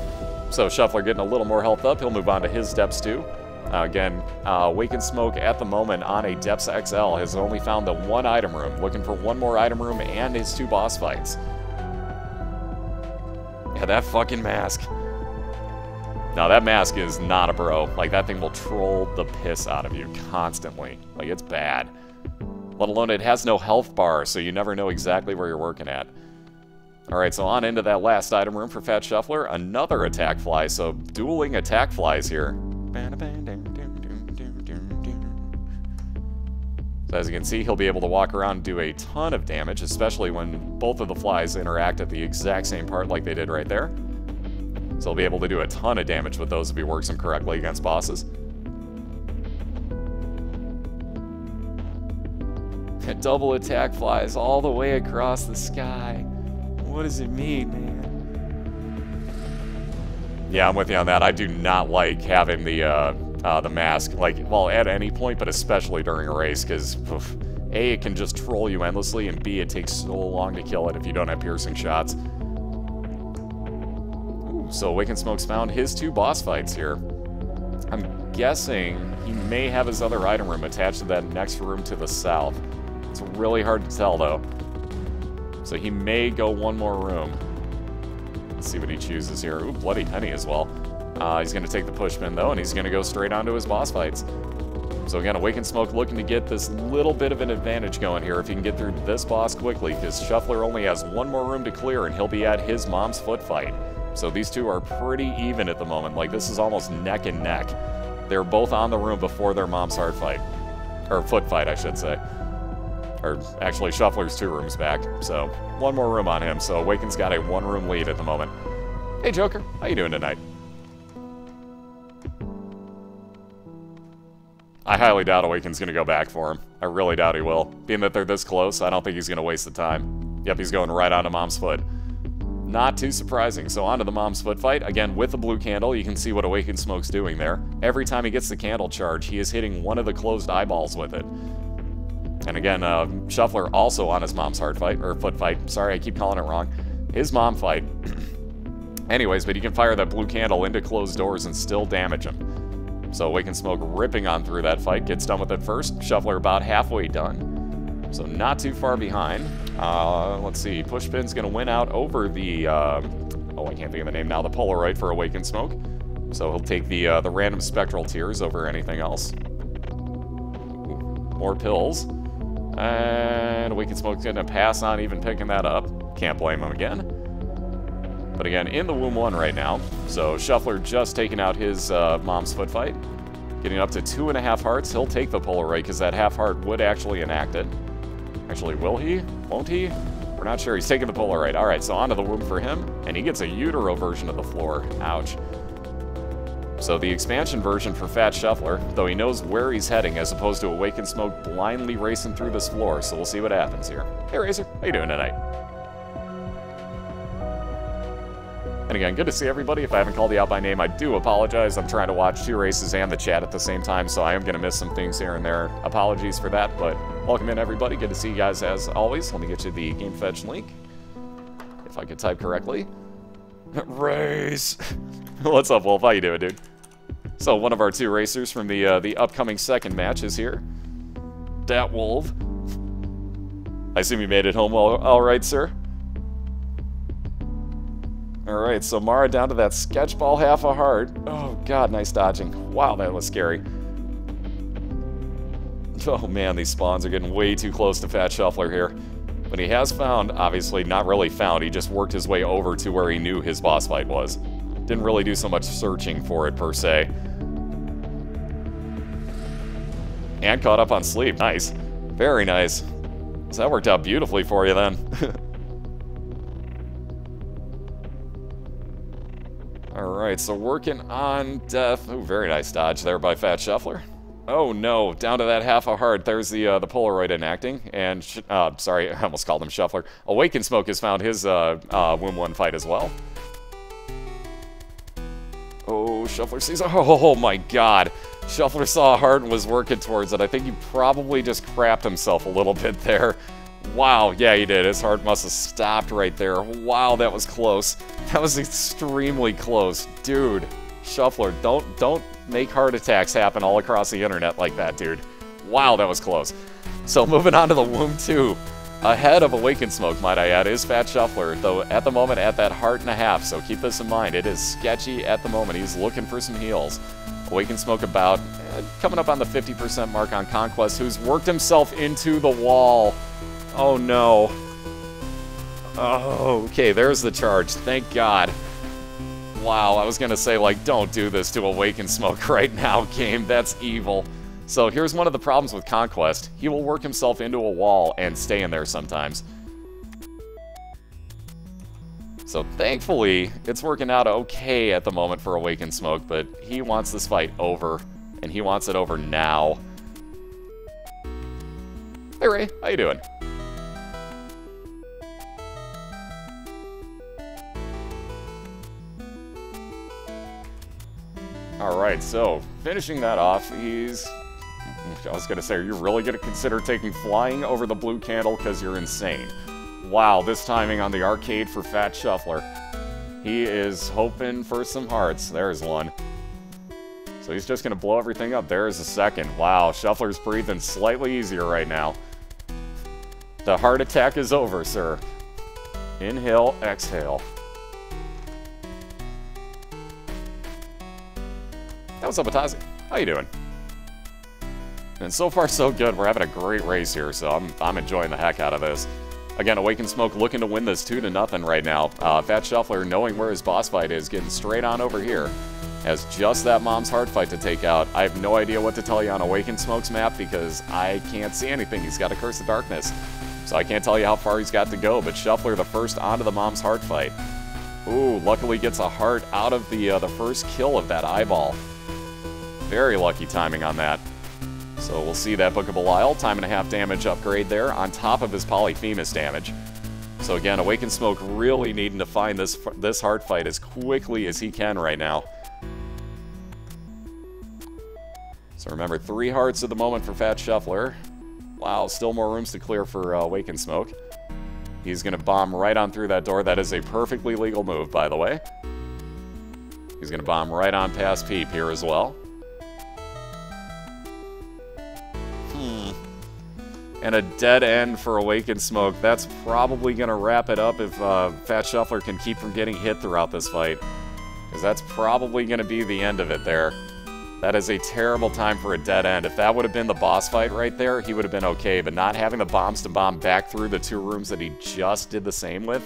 So Shuffler getting a little more health up. He'll move on to his depths too. Again, Awakened Smoke at the moment on a Depths XL has only found the one item room. Looking for one more item room and his 2 boss fights. Yeah, that fucking mask. Now, that mask is not a bro. Like, that thing will troll the piss out of you constantly. Like, it's bad. Let alone it has no health bar, so you never know exactly where you're working at. Alright, so on into that last item room for Fat Shuffler. Another attack fly, so dueling attack flies here. So as you can see, he'll be able to walk around and do a ton of damage, especially when both of the flies interact at the exact same part like they did right there. So he'll be able to do a ton of damage with those if he works them correctly against bosses. Double attack flies all the way across the sky. What does it mean, man? Yeah, I'm with you on that. I do not like having the mask, like, well, at any point, but especially during a race, because A, it can just troll you endlessly, and B, it takes so long to kill it if you don't have piercing shots. Ooh, so Awakened Smoke's found his 2 boss fights here. I'm guessing he may have his other item room attached to that next room to the south. It's really hard to tell, though. So he may go one more room. Let's see what he chooses here. Ooh, Bloody Penny as well. He's going to take the Pushpin, though, and he's going to go straight on to his boss fights. So again, Awakened Smoke looking to get this little bit of an advantage going here if he can get through this boss quickly, because Shuffler only has one more room to clear, and he'll be at his mom's foot fight. So these two are pretty even at the moment. Like, this is almost neck and neck. They're both on the room before their mom's heart fight. Or foot fight, I should say. Or actually, Shuffler's 2 rooms back, so one more room on him. So Awakened's got a 1-room lead at the moment. Hey, Joker, how you doing tonight? I highly doubt Awakened's going to go back for him. I really doubt he will. Being that they're this close, I don't think he's going to waste the time. Yep, he's going right onto Mom's foot. Not too surprising. So onto the Mom's foot fight. Again, with the blue candle, you can see what Awakened Smoke's doing there. Every time he gets the candle charge, he is hitting one of the closed eyeballs with it. And again, Shuffler also on his mom's heart fight, or foot fight. Sorry, I keep calling it wrong. His mom fight. Anyways, but he can fire that blue candle into closed doors and still damage him. So Awakened Smoke ripping on through that fight. Gets done with it first. Shuffler about halfway done. So not too far behind. Let's see. Pushpin's going to win out over the... oh, I can't think of the name now. The Polaroid for Awakened Smoke. So he'll take the random Spectral Tears over anything else. Ooh, more pills. And Awakened Smoke's going to pass on even picking that up. Can't blame him again. But again, in the Womb 1 right now. So Shuffler just taking out his mom's foot fight. Getting up to 2.5 hearts. He'll take the Polaroid because that half heart would actually enact it. Actually, will he? Won't he? We're not sure. He's taking the Polaroid. Alright, so onto the Womb for him. And he gets a Utero version of the floor. Ouch. So the expansion version for Fat Shuffler, though he knows where he's heading as opposed to Awakened Smoke blindly racing through this floor, so we'll see what happens here. Hey Razor, how you doing tonight? And again, good to see everybody. If I haven't called you out by name, I do apologize. I'm trying to watch 2 races and the chat at the same time, so I am going to miss some things here and there. Apologies for that, but welcome in everybody. Good to see you guys as always. Let me get you the Game Fetch link, if I could type correctly. Race! What's up, Wolf? How you doing, dude? So one of our 2 racers from the upcoming second match is here. Dat Wolf. I assume you made it home all right, sir? Alright, so Mara down to that sketch ball half a heart. Oh god, nice dodging. Wow, that was scary. Oh man, these spawns are getting way too close to Fat Shuffler here. But he has found, obviously not really found, he just worked his way over to where he knew his boss fight was. Didn't really do so much searching for it, per se. And caught up on sleep. Nice. Very nice. So that worked out beautifully for you then. Alright, so working on death. Oh, very nice dodge there by Fat Shuffler. Oh no, down to that half a heart. There's the Polaroid enacting. And, sorry, I almost called him Shuffler. Awakened Smoke has found his Womb 1 fight as well. Oh, Shuffler sees... Oh my god. Shuffler saw a heart and was working towards it. I think he probably just crapped himself a little bit there. Wow, yeah, he did. His heart must have stopped right there. Wow, that was close. That was extremely close. Dude, Shuffler, don't make heart attacks happen all across the internet like that, dude. Wow, that was close. So moving on to the Womb 2. Ahead of Awaken Smoke, might I add, is TheFatShuffler, though at the moment at that heart and a half, so keep this in mind. It is sketchy at the moment. He's looking for some heals. Awaken Smoke about coming up on the 50% mark on Conquest, who's worked himself into the wall. Oh no. Oh, okay, there's the charge. Thank God. Wow, I was gonna say, like, don't do this to Awaken Smoke right now, game. That's evil. So here's one of the problems with Conquest. He will work himself into a wall and stay in there sometimes. So thankfully, it's working out okay at the moment for Awaken Smoke, but he wants this fight over, and he wants it over now. Hey Ray, how you doing? Alright, so finishing that off, I was gonna say, are you really gonna consider taking flying over the blue candle because you're insane? Wow, this timing on the arcade for TheFatShuffler. He is hoping for some hearts. There's one. So he's just gonna blow everything up. There's a second. Wow, Shuffler's breathing slightly easier right now. The heart attack is over, sir. Inhale, exhale. Hey, what's up, Atazi? How you doing? And so far, so good. We're having a great race here, so I'm enjoying the heck out of this. Again, Awaken Smoke looking to win this 2-0 right now. TheFatShuffler, knowing where his boss fight is, getting straight on over here. Has just that Mom's Heart fight to take out. I have no idea what to tell you on Awaken Smoke's map because I can't see anything. He's got a Curse of Darkness. So I can't tell you how far he's got to go, but Shuffler the first onto the Mom's Heart fight. Ooh, luckily gets a heart out of the first kill of that eyeball. Very lucky timing on that. So we'll see that Book of Belial, time and a half damage upgrade there, on top of his Polyphemus damage. So again, Awaken Smoke really needing to find this heart fight as quickly as he can right now. So remember, 3 hearts at the moment for TheFatShuffler. Wow, still more rooms to clear for Awaken Smoke. He's going to bomb right on through that door. That is a perfectly legal move, by the way. He's going to bomb right on past Peep here as well. And a dead end for Awaken Smoke. That's probably going to wrap it up if TheFatShuffler can keep from getting hit throughout this fight. Because that's probably going to be the end of it there. That is a terrible time for a dead end. If that would have been the boss fight right there, he would have been okay. But not having the bombs to bomb back through the 2 rooms that he just did the same with,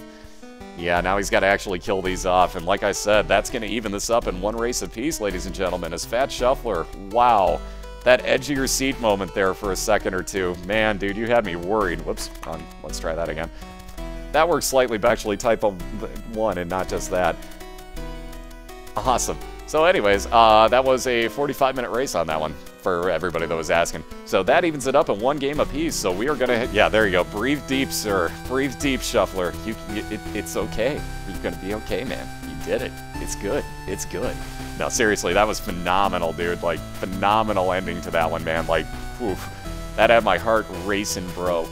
yeah, now he's got to actually kill these off. And like I said, that's going to even this up in 1 race apiece, ladies and gentlemen. As TheFatShuffler, wow. That edge of your seat moment there for a second or two. Man, dude, you had me worried. Whoops, let's try that again. That works slightly, but actually type of 1 and not just that. Awesome. So anyways, that was a 45-minute race on that one for everybody that was asking. So that evens it up in 1 game apiece. So we are going to hit, yeah, there you go. Breathe deep, sir. Breathe deep, Shuffler. It's okay. You're going to be okay, man. You did it. It's good. It's good. No, seriously, that was phenomenal, dude. Like, phenomenal ending to that one, man. Like, oof. That had my heart racing, bro.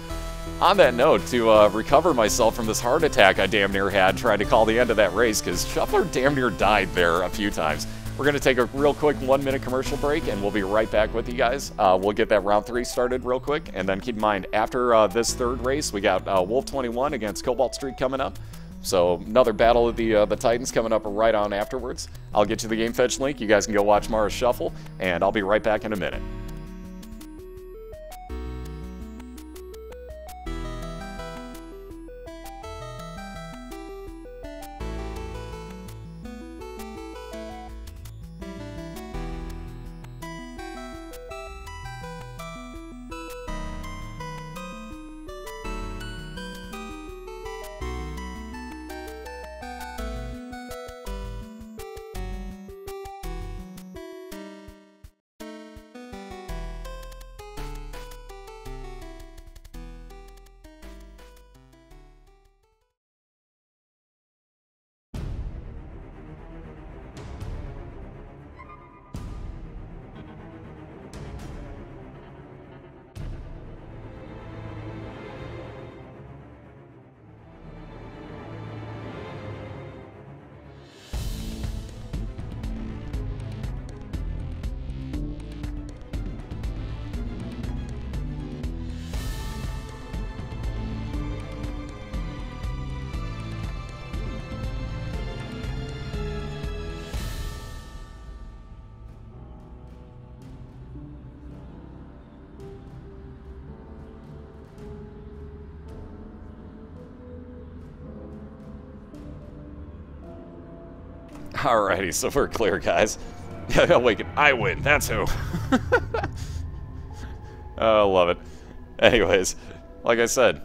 On that note, to recover myself from this heart attack I damn near had trying to call the end of that race, because Shuffler damn near died there a few times. We're going to take a real quick 1-minute commercial break, and we'll be right back with you guys. We'll get that round 3 started real quick, and then keep in mind, after this 3rd race, we got Wolf 21 against Cobalt Street coming up. So another battle of the Titans coming up right on afterwards. I'll get you the Game Fetch link. You guys can go watch Mara's Shuffle, and I'll be right back in a minute. Alrighty, so we're clear, guys. Wait, I win. That's who. Oh, love it. Anyways, like I said,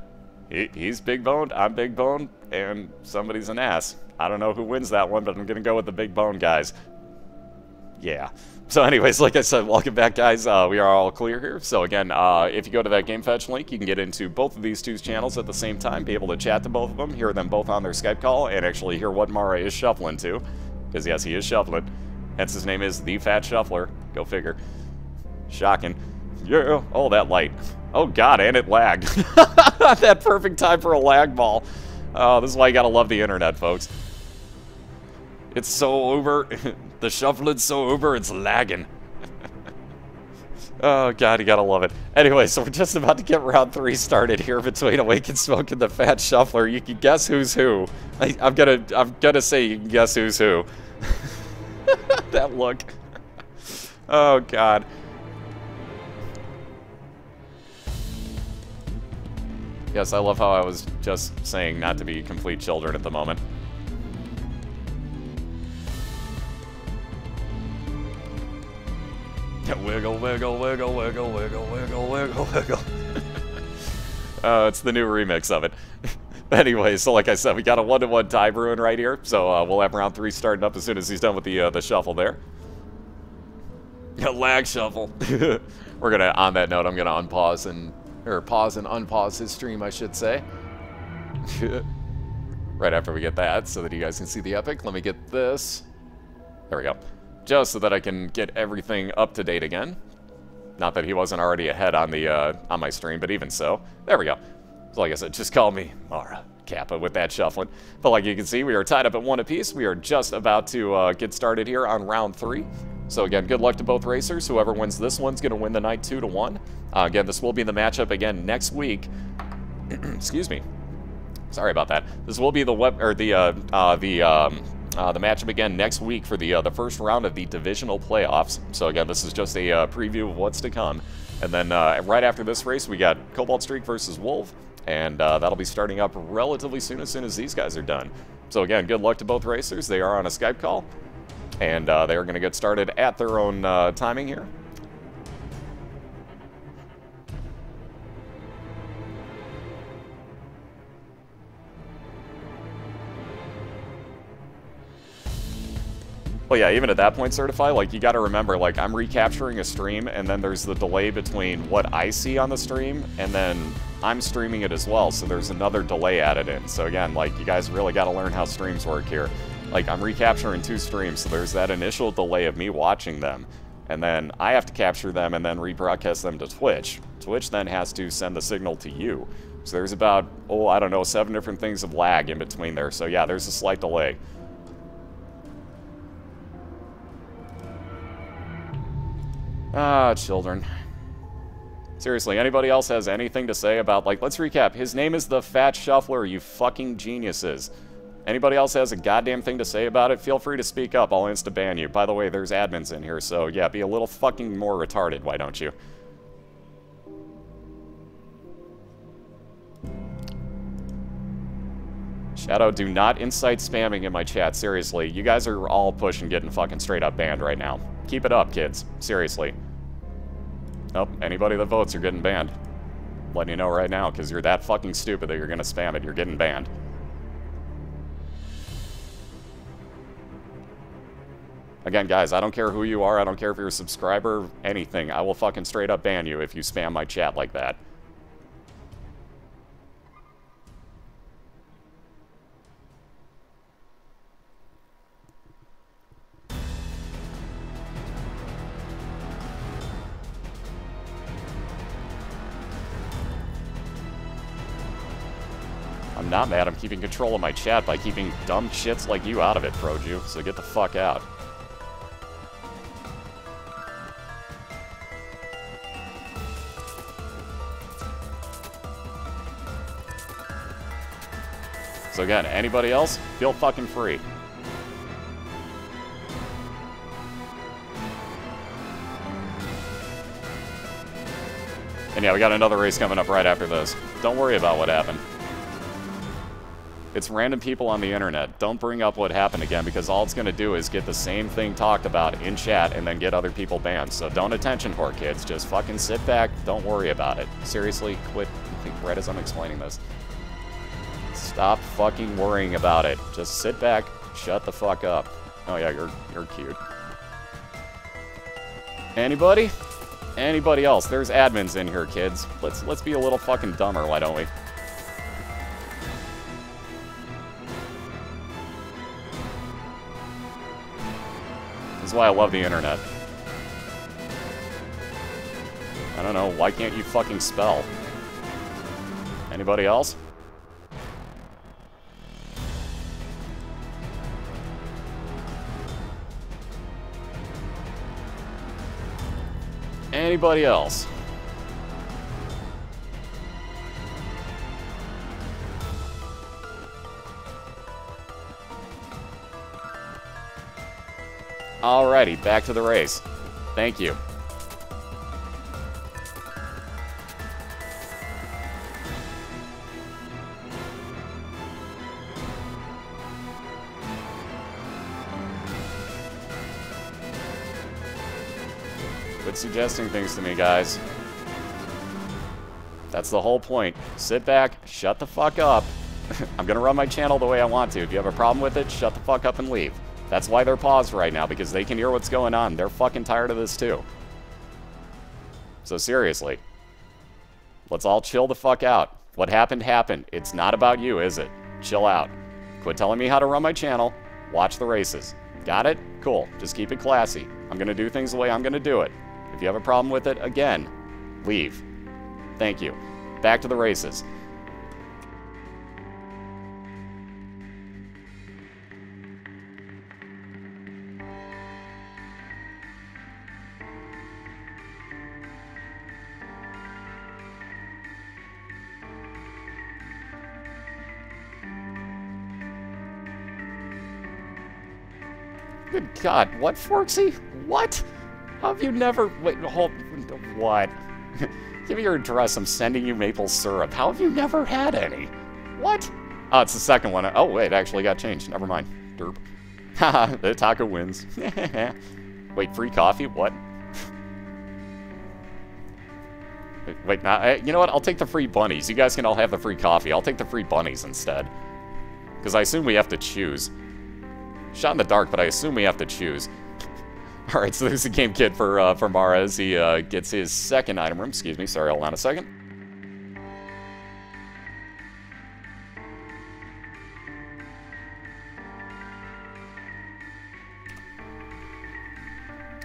he's big boned, I'm big boned, and somebody's an ass. I don't know who wins that one, but I'm gonna go with the big bone guys. Yeah. So anyways, like I said, welcome back, guys. We are all clear here. So again, if you go to that Game Fetch link, you can get into both of these two channels at the same time, be able to chat to both of them, hear them both on their Skype call, and actually hear what Mara is shuffling to. Because yes, he is shuffling. Hence his name is TheFatShuffler. Go figure. Shocking. Yeah. Oh, that light. Oh god, and it lagged. That perfect time for a lag ball. Oh, this is why you gotta love the internet, folks. It's so uber. The shuffling's so uber, it's lagging. Oh god, you gotta love it. Anyway, so we're just about to get round 3 started here between Awake and Smoke and the Fat Shuffler. You can guess who's who. I'm gonna say you can guess who's who. That look. Oh god. Yes, I love how I was just saying not to be complete children at the moment. Wiggle, wiggle, wiggle, wiggle, wiggle, wiggle, wiggle, wiggle. It's the new remix of it. Anyway, so like I said, we got a 1-to-1 tie brewing right here. So we'll have round 3 starting up as soon as he's done with the shuffle there. Lag shuffle. We're gonna, on that note, I'm gonna unpause and, or pause and unpause his stream, I should say. Right after we get that, so that you guys can see the epic. Let me get this. There we go. Just so that I can get everything up to date again. Not that he wasn't already ahead on the on my stream, but even so. There we go. So like I said, just call me Mara Kappa with that shuffling. But like you can see, we are tied up at 1 apiece. We are just about to get started here on round 3. So again, good luck to both racers. Whoever wins this one's going to win the night 2-1. Again, this will be the matchup again next week. Excuse me. Sorry about that. This will be the the matchup again next week for the first round of the divisional playoffs. So again, this is just a preview of what's to come. And then right after this race, we got Cobalt Streak versus Wolf, and that'll be starting up relatively soon as these guys are done. So again, good luck to both racers. They are on a Skype call, and they are going to get started at their own timing here. Well, yeah, even at that point, Certify, like, you gotta remember, like, I'm recapturing a stream, and then there's the delay between what I see on the stream, and then I'm streaming it as well, so there's another delay added in. So again, like, you guys really gotta learn how streams work here. Like, I'm recapturing 2 streams, so there's that initial delay of me watching them, and then I have to capture them and then rebroadcast them to Twitch. Twitch then has to send the signal to you. So there's about, oh, I don't know, 7 different things of lag in between there. So yeah, there's a slight delay. Ah, children. Seriously, anybody else has anything to say about, like, let's recap. His name is the Fat Shuffler, you fucking geniuses. Anybody else has a goddamn thing to say about it? Feel free to speak up. I'll insta-ban you. By the way, there's admins in here, so yeah, be a little fucking more retarded, why don't you? Shadow, do not incite spamming in my chat, seriously. You guys are all pushing getting fucking straight up banned right now. Keep it up, kids. Seriously. Nope, anybody that votes, you're getting banned. Letting you know right now, because you're that fucking stupid that you're gonna spam it. You're getting banned. Again, guys, I don't care who you are. I don't care if you're a subscriber, anything. I will fucking straight up ban you if you spam my chat like that. I'm not mad. I'm keeping control of my chat by keeping dumb shits like you out of it, Proju. So get the fuck out. So again, anybody else, feel fucking free. And yeah, we got another race coming up right after this. Don't worry about what happened. It's random people on the internet. Don't bring up what happened again, because all it's going to do is get the same thing talked about in chat and then get other people banned. So don't attention whore, kids. Just fucking sit back. Don't worry about it. Seriously, quit. Right as I'm explaining this. Stop fucking worrying about it. Just sit back. Shut the fuck up. Oh yeah, you're cute. Anybody? Anybody else? There's admins in here, kids. Let's be a little fucking dumber, why don't we? This is why I love the internet. I don't know, why can't you fucking spell? Anybody else? Anybody else? Alrighty, back to the race. Thank you. Quit suggesting things to me, guys. That's the whole point. Sit back, shut the fuck up. I'm gonna run my channel the way I want to. If you have a problem with it, shut the fuck up and leave. That's why they're paused right now, because they can hear what's going on. They're fucking tired of this too. So seriously, let's all chill the fuck out. What happened, happened. It's not about you, is it? Chill out. Quit telling me how to run my channel. Watch the races. Got it? Cool. Just keep it classy. I'm gonna do things the way I'm gonna do it. If you have a problem with it, again, leave. Thank you. Back to the races. Good God, what, Forksy? What? How have you never... Wait, hold... What? Give me your address, I'm sending you maple syrup. How have you never had any? What? Oh, it's the second one. Oh, wait, it actually got changed. Never mind. Derp. Haha, the taco wins. Wait, free coffee? What? Wait, nah, you know what? I'll take the free bunnies. You guys can all have the free coffee. I'll take the free bunnies instead. Because I assume we have to choose. Shot in the dark, but I assume we have to choose. Alright, so there's a game kit for Mara as he gets his second item room. Excuse me, sorry, hold on a second.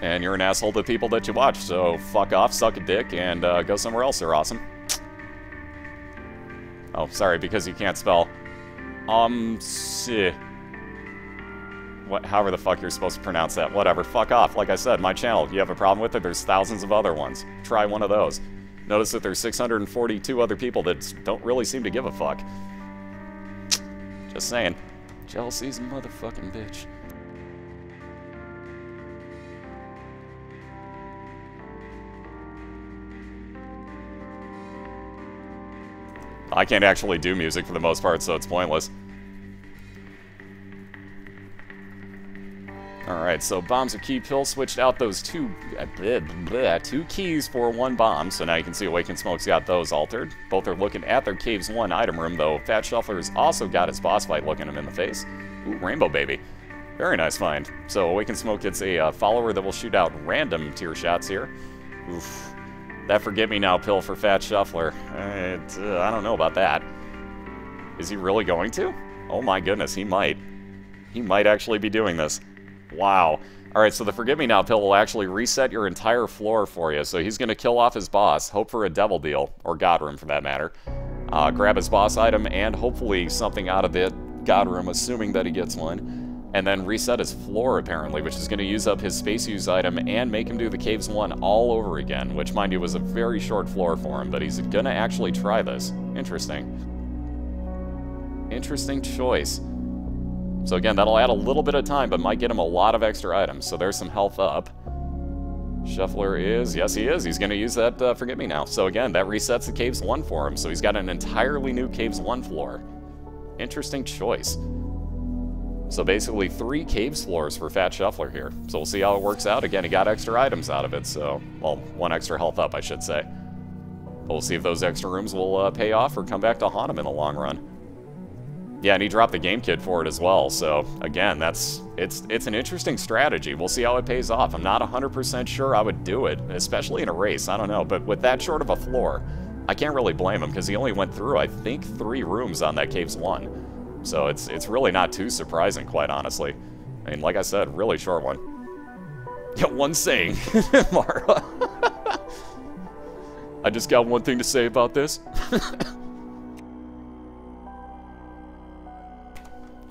And you're an asshole to people that you watch, so fuck off, suck a dick, and go somewhere else, they're awesome. Oh, sorry, because you can't spell. What, however the fuck you're supposed to pronounce that. Whatever, fuck off. Like I said, my channel, if you have a problem with it, there's thousands of other ones. Try one of those. Notice that there's 642 other people that don't really seem to give a fuck. Just saying. Jealousy's a motherfucking bitch. I can't actually do music for the most part, so it's pointless. Alright, so bombs are key. Pill switched out those two keys for one bomb, so now you can see Awakened Smoke's got those altered. Both are looking at their Caves 1 item room, though TheFatShuffler's also got his boss fight looking him in the face. Ooh, Rainbow Baby. Very nice find. So Awakened Smoke gets a follower that will shoot out random tier shots here. Oof. That Forget Me Now pill for TheFatShuffler. I don't know about that. Is he really going to? Oh my goodness, he might. He might actually be doing this. Wow. Alright, so the Forget Me Now pill will actually reset your entire floor for you. So he's going to kill off his boss, hope for a devil deal, or god room for that matter. Grab his boss item and hopefully something out of the god room, assuming that he gets one. And then reset his floor, apparently, which is going to use up his space use item and make him do the Caves 1 all over again, which, mind you, was a very short floor for him, but he's going to actually try this. Interesting. Interesting choice. So again, that'll add a little bit of time, but might get him a lot of extra items. So there's some health up. Shuffler is, yes he is, he's going to use that Forget Me Now. So again, that resets the Caves 1 for him, so he's got an entirely new Caves 1 floor. Interesting choice. So basically 3 caves floors for TheFatShuffler here. So we'll see how it works out. Again, he got extra items out of it, so... Well, 1 extra health up, I should say. But we'll see if those extra rooms will pay off or come back to haunt him in the long run. Yeah, and he dropped the game kit for it as well, so again, it's an interesting strategy. We'll see how it pays off. I'm not 100% sure I would do it, especially in a race, I don't know. But with that short of a floor, I can't really blame him, because he only went through, I think, 3 rooms on that Caves 1. So it's really not too surprising, quite honestly. I mean, like I said, really short one. Yeah, one saying, Mara. I just got one thing to say about this.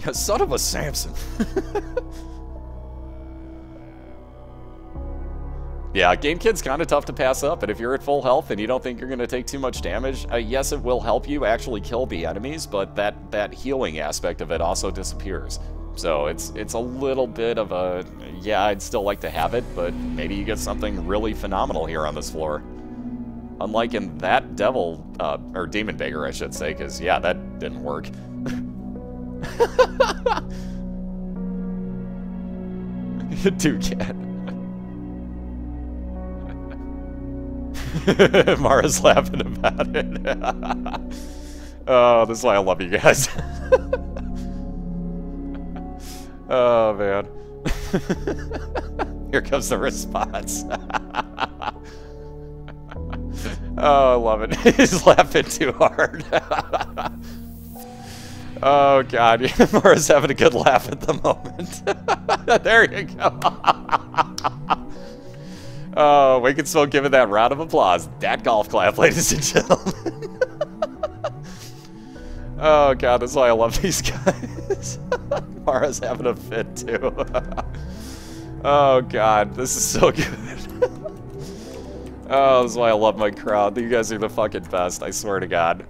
Yeah, son of a Samson. Yeah, Game Kit's kind of tough to pass up, and if you're at full health and you don't think you're going to take too much damage, yes, it will help you actually kill the enemies, but that healing aspect of it also disappears. So it's a little bit of a, yeah, I'd still like to have it, but maybe you get something really phenomenal here on this floor. Unlike in that devil, or demon beggar, I should say, because, yeah, that didn't work. Toucan. Mara's laughing about it. Oh, this is why I love you guys. Oh, man. Here comes the response. Oh, I love it. He's laughing too hard. Oh, God. Mara's having a good laugh at the moment. There you go. Oh, we can still give it that round of applause. That golf clap, ladies and gentlemen. Oh, God, that's why I love these guys. Mara's having a fit, too. Oh, God, this is so good. Oh, this is why I love my crowd. You guys are the fucking best, I swear to God.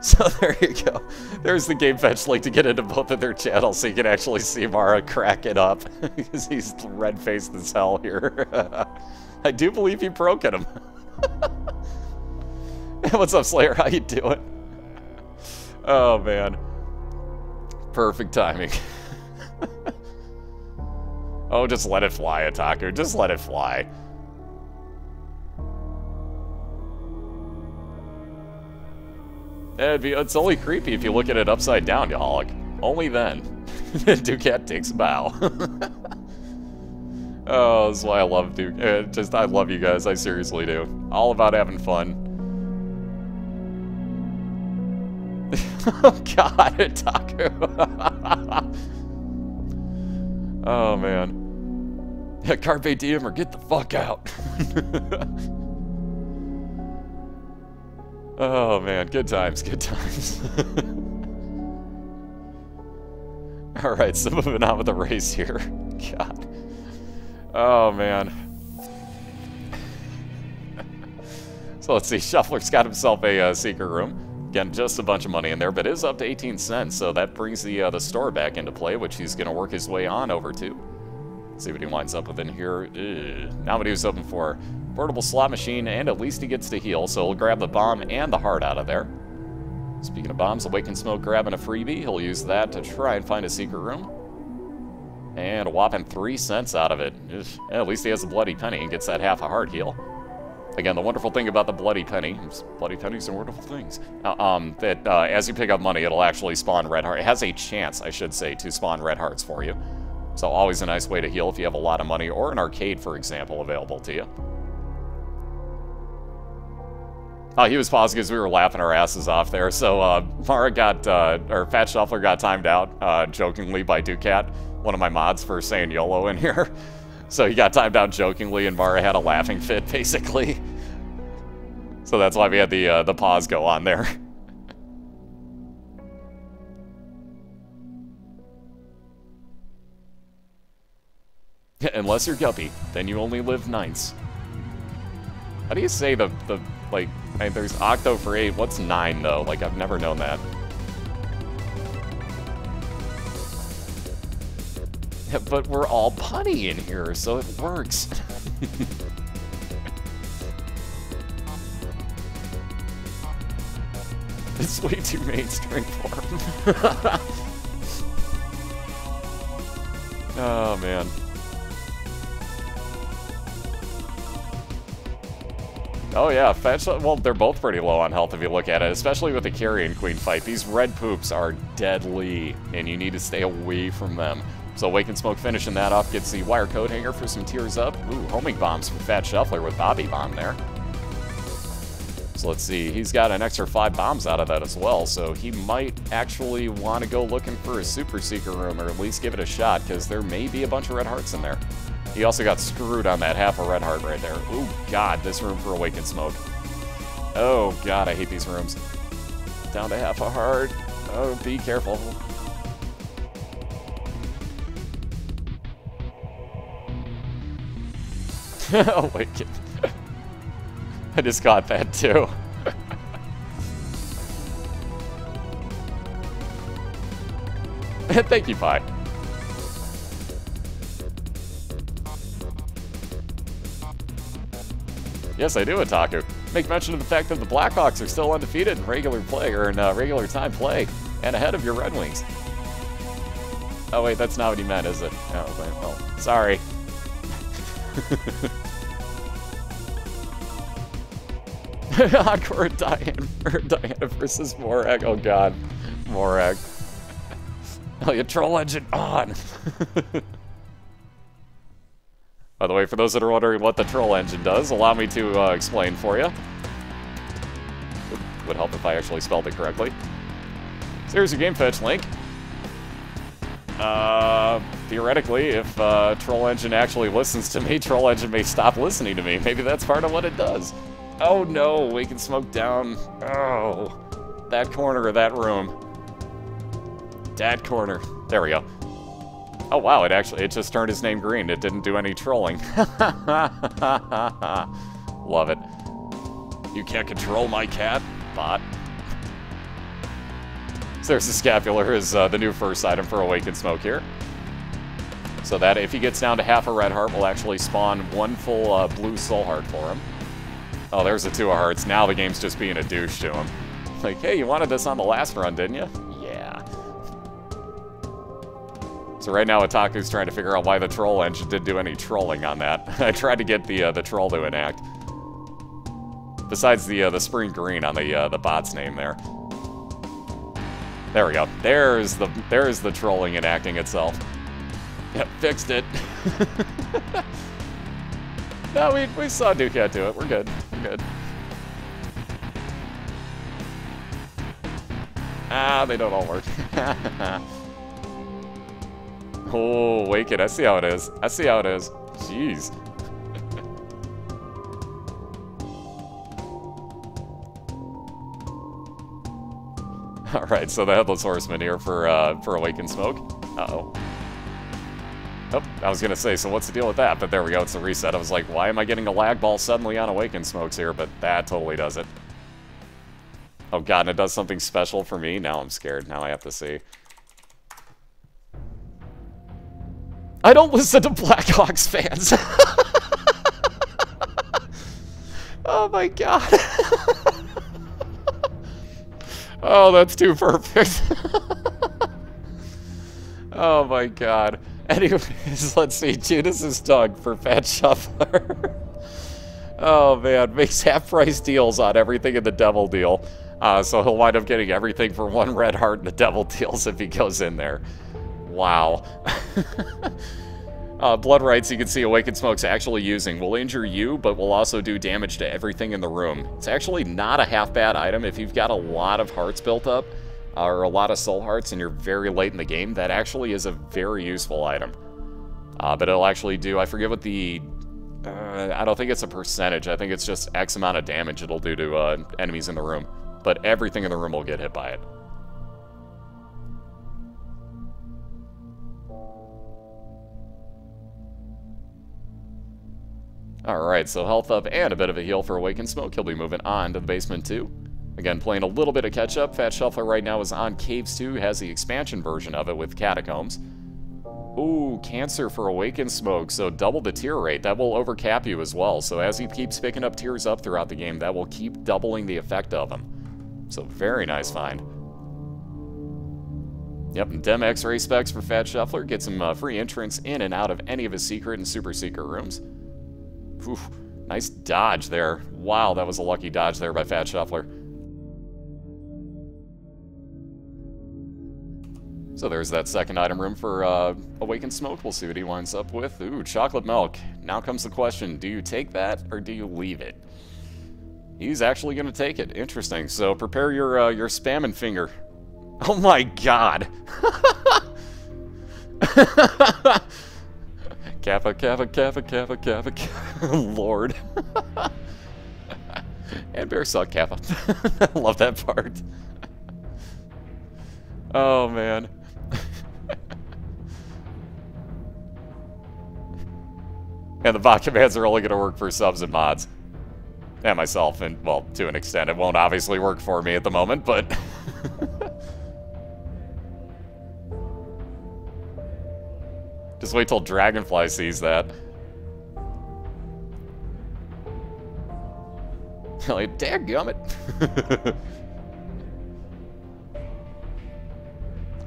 So there you go. There's the game fetch link to get into both of their channels so you can actually see Mara crack it up. Because he's red-faced as hell here. I do believe you broke at him. What's up, Slayer? How you doing? Oh, man. Perfect timing. Oh, just let it fly, Otaku. Just let it fly. It's only creepy if you look at it upside down, Yaholic. Only then. Ducat takes a bow. Oh, this is why I love Duke. I love you guys. I seriously do. All about having fun. Oh, God, Taco. Oh, man. Yeah, Carpe Diem or get the fuck out. Oh, man. Good times, good times. Alright, so moving on with the race here. God. Oh, man. So let's see. Shuffler's got himself a secret room. Again, just a bunch of money in there, but it is up to 18 cents, so that brings the store back into play, which he's going to work his way on over to. Let's see what he winds up with in here. Not what he was hoping for. Portable slot machine, and at least he gets to heal, so he'll grab the bomb and the heart out of there. Speaking of bombs, Awaken Smoke grabbing a freebie. He'll use that to try and find a secret room. And a whopping 3 cents out of it. At least he has a bloody penny and gets that half a heart heal. Again, the wonderful thing about the bloody penny, bloody pennies are wonderful things, that as you pick up money, it'll actually spawn red heart. It has a chance, I should say, to spawn red hearts for you. So always a nice way to heal if you have a lot of money, or an arcade, for example, available to you. He was paused because we were laughing our asses off there. So Mara got, or TheFatShuffler got timed out jokingly by Ducat, one of my mods, for saying YOLO in here. So he got timed out jokingly, and Mara had a laughing fit, basically. So that's why we had the pause go on there. Unless you're Guppy, then you only live nights. How do you say like, there's Octo for 8, what's 9, though? Like, I've never known that. Yeah, but we're all punny in here, so it works. It's way too mainstream for him. Oh, man. Oh, yeah. Well, they're both pretty low on health if you look at it, especially with the carry and queen fight. These red poops are deadly, and you need to stay away from them. So Wake and Smoke finishing that off, gets the wire coat hanger for some tears up. Ooh, homing bombs from TheFatShuffler with Bobby Bomb there. So let's see, he's got an extra 5 bombs out of that as well, so he might actually want to go looking for a Super Seeker room, or at least give it a shot, because there may be a bunch of red hearts in there. He also got screwed on that half a red heart right there. Ooh, God, this room for Awake and Smoke. Oh, God, I hate these rooms. Down to half a heart. Oh, be careful. Awaken. I just got that too. Thank you, Pi. Yes, I do, Otaku. Make mention of the fact that the Blackhawks are still undefeated in regular play, or in regular time play, and ahead of your Red Wings. Oh wait, that's not what he meant, is it? Oh, wait, well, sorry. Encore Diana versus Morag. Oh god. Morag. Oh, your troll engine on! By the way, for those that are wondering what the troll engine does, allow me to explain for you. Would help if I actually spelled it correctly. So here's your game fetch link. Theoretically, if troll engine actually listens to me, troll engine may stop listening to me. Maybe that's part of what it does. Oh no, Wake and Smoke down. Oh, that corner of that room. That corner. There we go. Oh wow, it just turned his name green. It didn't do any trolling. Love it. You can't control my cat, bot. So there's the scapular, is the new first item for Awake and Smoke here. So that if he gets down to half a red heart, we'll actually spawn 1 full blue soul heart for him. Oh, there's the 2 of hearts. Now the game's just being a douche to him. Like, hey, you wanted this on the last run, didn't you? Yeah. So right now, Otaku's trying to figure out why the troll engine didn't do any trolling on that. I tried to get the troll to enact. Besides the spring green on the bot's name there. There we go. There's the trolling enacting itself. Yep, fixed it. No, we saw Ducat do it. We're good. We're good. Ah, they don't all work. Oh, wake it. I see how it is. I see how it is. Jeez. Alright, so the Headless Horseman here for Awake and Smoke. Uh-oh. Oh, I was gonna say, so what's the deal with that? But there we go, it's a reset. I was like, why am I getting a lag ball suddenly on Awake and Smokes here? But that totally does it. Oh god, and it does something special for me? Now I'm scared. Now I have to see. I don't listen to Blackhawks fans! Oh my god. Oh, that's too perfect. Oh my god. Anyways, let's see. Judas is Doug for TheFatShuffler. Oh man, makes half-price deals on everything in the Devil Deal. So he'll wind up getting everything for 1 red heart in the Devil Deals if he goes in there. Wow. Blood Rights, you can see Awake and Smoke's actually using. Will injure you, but will also do damage to everything in the room. It's actually not a half-bad item if you've got a lot of hearts built up, or a lot of soul hearts, and you're very late in the game. That actually is a very useful item. But it'll actually do, I forget what the... I don't think it's a percentage. I think it's just X amount of damage it'll do to enemies in the room. But everything in the room will get hit by it. Alright, so health up and a bit of a heal for Awake and Smoke. He'll be moving on to the basement 2. Again, playing a little bit of catch-up. TheFatShuffler right now is on Caves 2, has the expansion version of it with Catacombs. Ooh, Cancer for Awake and Smoke, so double the tier rate. That will overcap you as well, so as he keeps picking up tiers up throughout the game, that will keep doubling the effect of them. So very nice find. Yep, and Dem X-ray specs for TheFatShuffler gets him free entrance in and out of any of his secret and super secret rooms. Whew, nice dodge there. Wow, that was a lucky dodge there by TheFatShuffler. So there's that second item room for Awakened Smoke. We'll see what he winds up with. Ooh, chocolate milk. Now comes the question, do you take that or do you leave it? He's actually going to take it. Interesting. So prepare your spamming finger. Oh my god. Kappa, kappa, kappa, kappa, kappa, kappa. Lord. And bear suck Kappa. I love that part. Oh man. And the bot commands are only going to work for subs and mods. And myself, and, well, to an extent. It won't obviously work for me at the moment, but... Just wait till Dragonfly sees that. Like, dadgummit.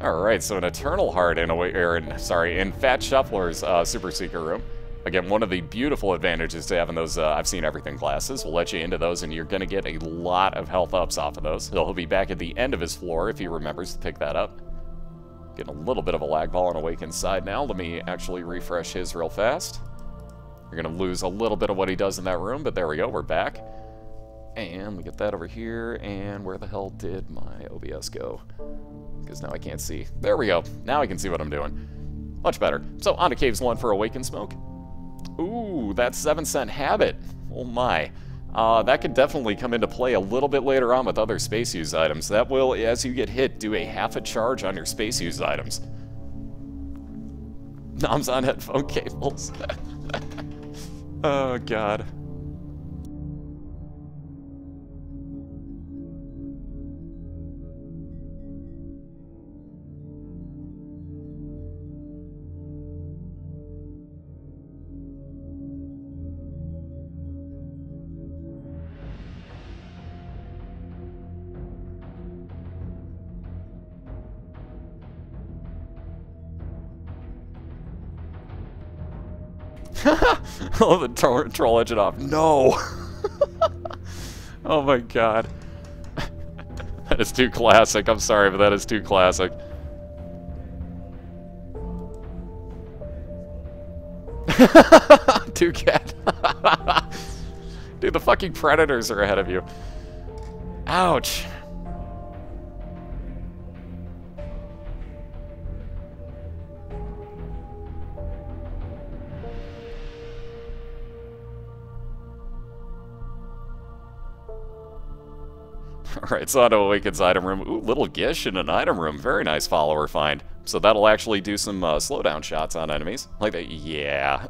Alright, so an Eternal Heart in TheFatShuffler's Super Secret Room. Again, one of the beautiful advantages to having those I've Seen Everything classes. We'll let you into those, and you're going to get a lot of health ups off of those. He'll be back at the end of his floor if he remembers to pick that up. Getting a little bit of a lag ball on Awakened side now. Let me actually refresh his real fast. You're going to lose a little bit of what he does in that room, but there we go, we're back. And we get that over here, and where the hell did my OBS go? Because now I can't see. There we go. Now I can see what I'm doing. Much better. So, on to Caves 1 for Awakened Smoke. Ooh, that 7-cent habit. Oh my. That could definitely come into play a little bit later on with other space use items. That will, as you get hit, do a half a charge on your space use items. Noms on headphone cables. Oh god. Oh, the troll engine off. No! Oh my god. That is too classic. I'm sorry, but that is too classic. Cat. Dude, the fucking predators are ahead of you. Ouch. Alright, so on to Awakened's item room. Ooh, little Gish in an item room. Very nice follower find. So that'll actually do some slowdown shots on enemies. Like that, yeah.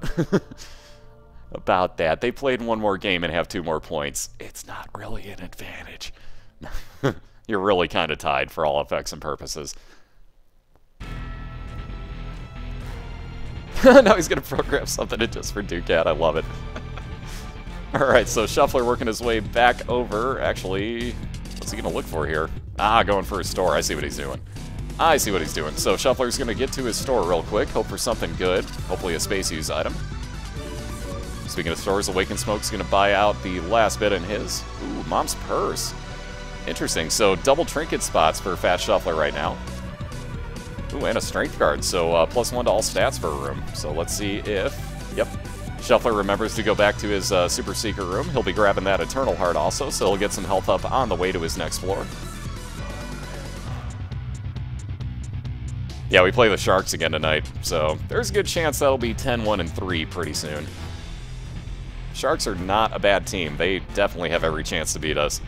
About that. They played one more game and have 2 more points. It's not really an advantage. You're really kind of tied for all effects and purposes. Now he's going to program something in just for Cat. I love it. Alright, so Shuffler working his way back over. Actually, what's he going to look for here? Ah, going for his store. I see what he's doing. I see what he's doing. So Shuffler's going to get to his store real quick. Hope for something good. Hopefully a space use item. Speaking of stores, Awakened Smoke's going to buy out the last bit in his. Ooh, Mom's Purse. Interesting. So double trinket spots for TheFatShuffler right now. Ooh, and a strength guard. So +1 to all stats for a room. So let's see if... Yep. Shuffler remembers to go back to his super secret room. He'll be grabbing that Eternal Heart also, so he'll get some health up on the way to his next floor. Yeah, we play the Sharks again tonight, so there's a good chance that'll be 10-1 and 3 pretty soon. Sharks are not a bad team. They definitely have every chance to beat us.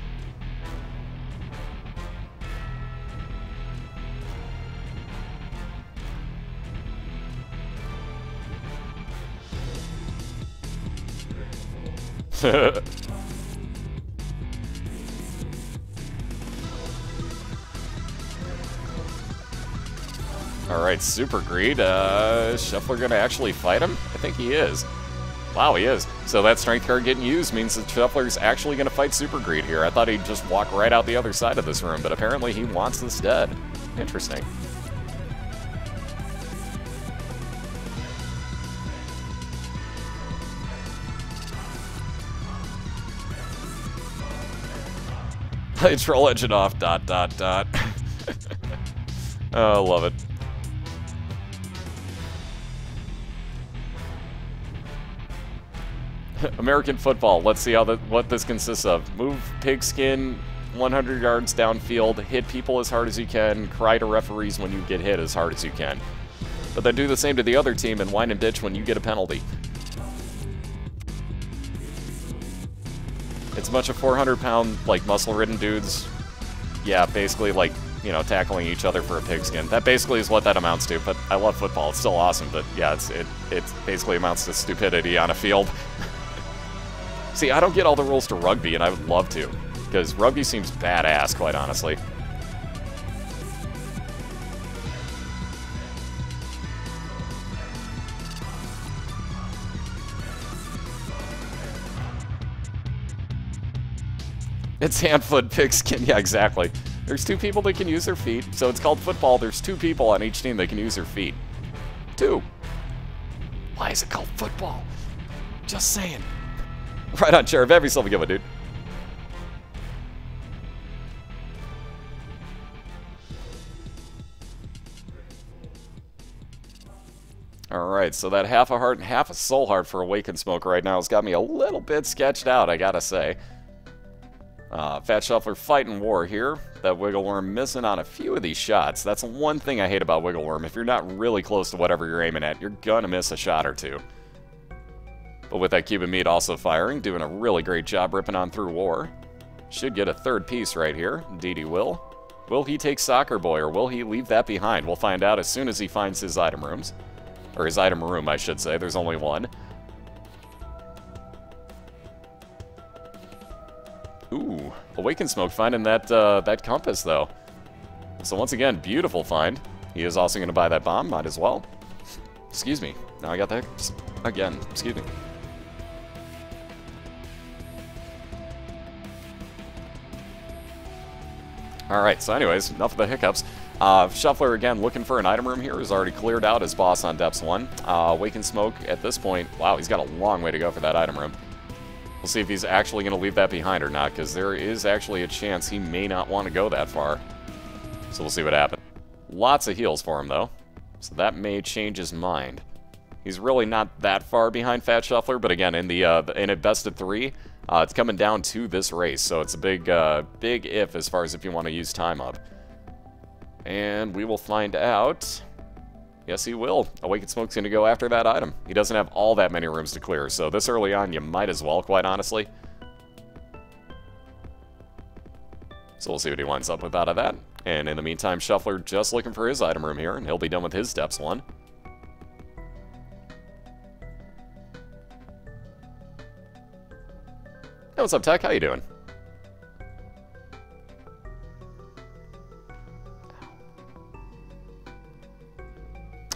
Alright, Super Greed. Shuffler gonna actually fight him? I think he is. Wow, he is. So that strength card getting used means that Shuffler's actually going to fight Super Greed here. I thought he'd just walk right out the other side of this room, but apparently he wants this dead. Interesting. Play Troll Engine off, ... Oh, I love it. American football. Let's see what this consists of. Move pigskin 100 yards downfield, hit people as hard as you can, cry to referees when you get hit as hard as you can. But then do the same to the other team and whine and bitch when you get a penalty. It's a bunch of 400-pound, like, muscle-ridden dudes. Yeah, basically, like, you know, tackling each other for a pigskin. That basically is what that amounts to, but I love football. It's still awesome, but yeah, it basically amounts to stupidity on a field. See, I don't get all the rules to rugby, and I would love to, because rugby seems badass, quite honestly. It's hand-foot pigskin. Yeah, exactly. There's two people that can use their feet, so it's called football. There's two people on each team that can use their feet. Two. Why is it called football? Just saying. Right on, Sheriff. Have yourself a good one, dude. Alright, so that half a heart and half a soul heart for Awakened Smoke right now has got me a little bit sketched out, I gotta say. Fat Shuffler fighting war here. That Wiggle Worm missing on a few of these shots. That's one thing I hate about Wiggle Worm. If you're not really close to whatever you're aiming at, you're gonna miss a shot or two. But with that Cuban Meat also firing, doing a really great job ripping on through war. Should get a third piece right here. Indeed he will. Will he take Soccer Boy, or will he leave that behind? We'll find out as soon as he finds his item rooms. Or his item room, I should say. There's only one. Ooh, Awakened Smoke finding that that compass, though. So once again, beautiful find. He is also going to buy that bomb, might as well. Excuse me. Now I got that again. Excuse me. Alright, so anyways, enough of the hiccups. Shuffler, again, looking for an item room here. Has already cleared out his boss on Depths 1. Awakened Smoke, at this point, wow, he's got a long way to go for that item room. We'll see if he's actually going to leave that behind or not, because there is actually a chance he may not want to go that far. So we'll see what happens. Lots of heals for him, though, so that may change his mind. He's really not that far behind Fat Shuffler, but again, in a best of 3, it's coming down to this race, so it's a big if as far as if you want to use time up. And we will find out. Yes, he will. Awakened Smoke's going to go after that item. He doesn't have all that many rooms to clear, so this early on, you might as well, quite honestly. So we'll see what he winds up with out of that. And in the meantime, Shuffler just looking for his item room here, and he'll be done with his Depths 1. Hey, what's up, Tech? How you doing?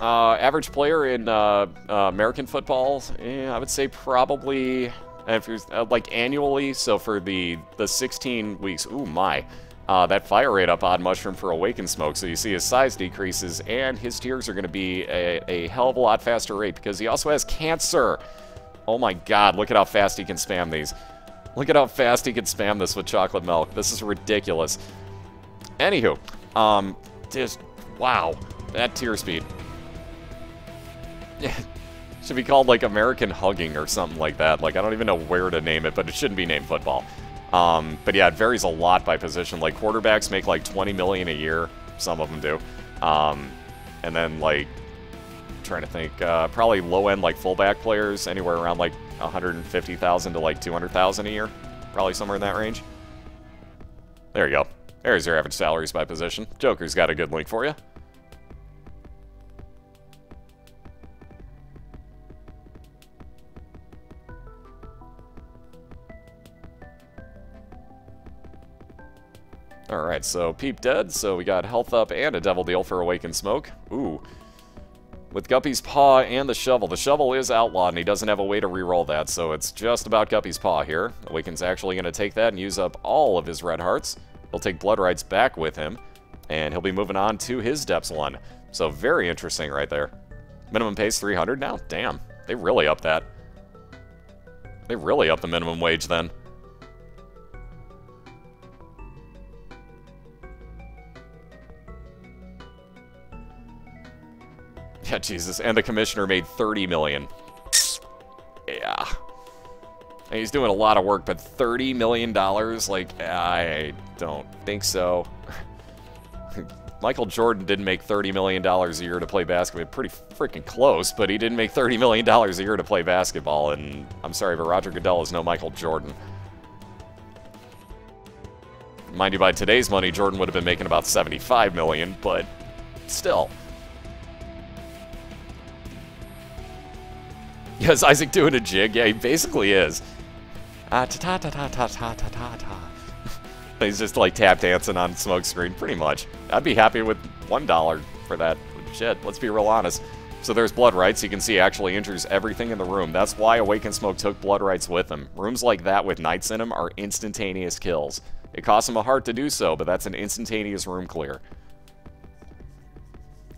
Average player in American football, I would say probably, if you're like annually, so for the 16 weeks, ooh my, that fire rate up Odd Mushroom for Awakened Smoke, so you see his size decreases, and his tears are going to be a hell of a lot faster rate, because he also has cancer. Oh my god, look at how fast he can spam these. Look at how fast he can spam this with chocolate milk. This is ridiculous. Anywho, just, wow, that tear speed. Should be called, like, American Hugging or something like that. Like, I don't even know where to name it, but it shouldn't be named football. But yeah, it varies a lot by position. Like, quarterbacks make, like, 20 million a year. Some of them do. And then, like, trying to think, probably low-end, like, fullback players, anywhere around, like, 150,000 to, like, 200,000 a year. Probably somewhere in that range. There you go. There's your average salaries by position. Joker's got a good link for you. Alright, so Peep dead, so we got health up and a devil deal for Awakened Smoke. Ooh. with Guppy's Paw and the shovel. The shovel is outlawed, and he doesn't have a way to reroll that, so it's just about Guppy's Paw here. Awaken's actually going to take that and use up all of his red hearts. He'll take Blood Rights back with him, and he'll be moving on to his Depths 1. So very interesting right there. Minimum pay's 300 now? Damn, they really upped that. They really upped the minimum wage then. Yeah, Jesus. And the commissioner made $30 million. Yeah. And he's doing a lot of work, but $30 million? Like, I don't think so. Michael Jordan didn't make $30 million a year to play basketball. Pretty freaking close, but he didn't make $30 million a year to play basketball. And I'm sorry, but Roger Goodell is no Michael Jordan. Mind you, by today's money, Jordan would have been making about $75 million, but still. Yeah, is Isaac doing a jig? Yeah, he basically is. He's just like tap dancing on smoke screen, pretty much. I'd be happy with $1 for that. Shit, let's be real honest. So there's Blood Rights. You can see actually injures everything in the room. That's why Awakened Smoke took Blood Rights with him. Rooms like that with Knights in them are instantaneous kills. It costs him a heart to do so, but that's an instantaneous room clear.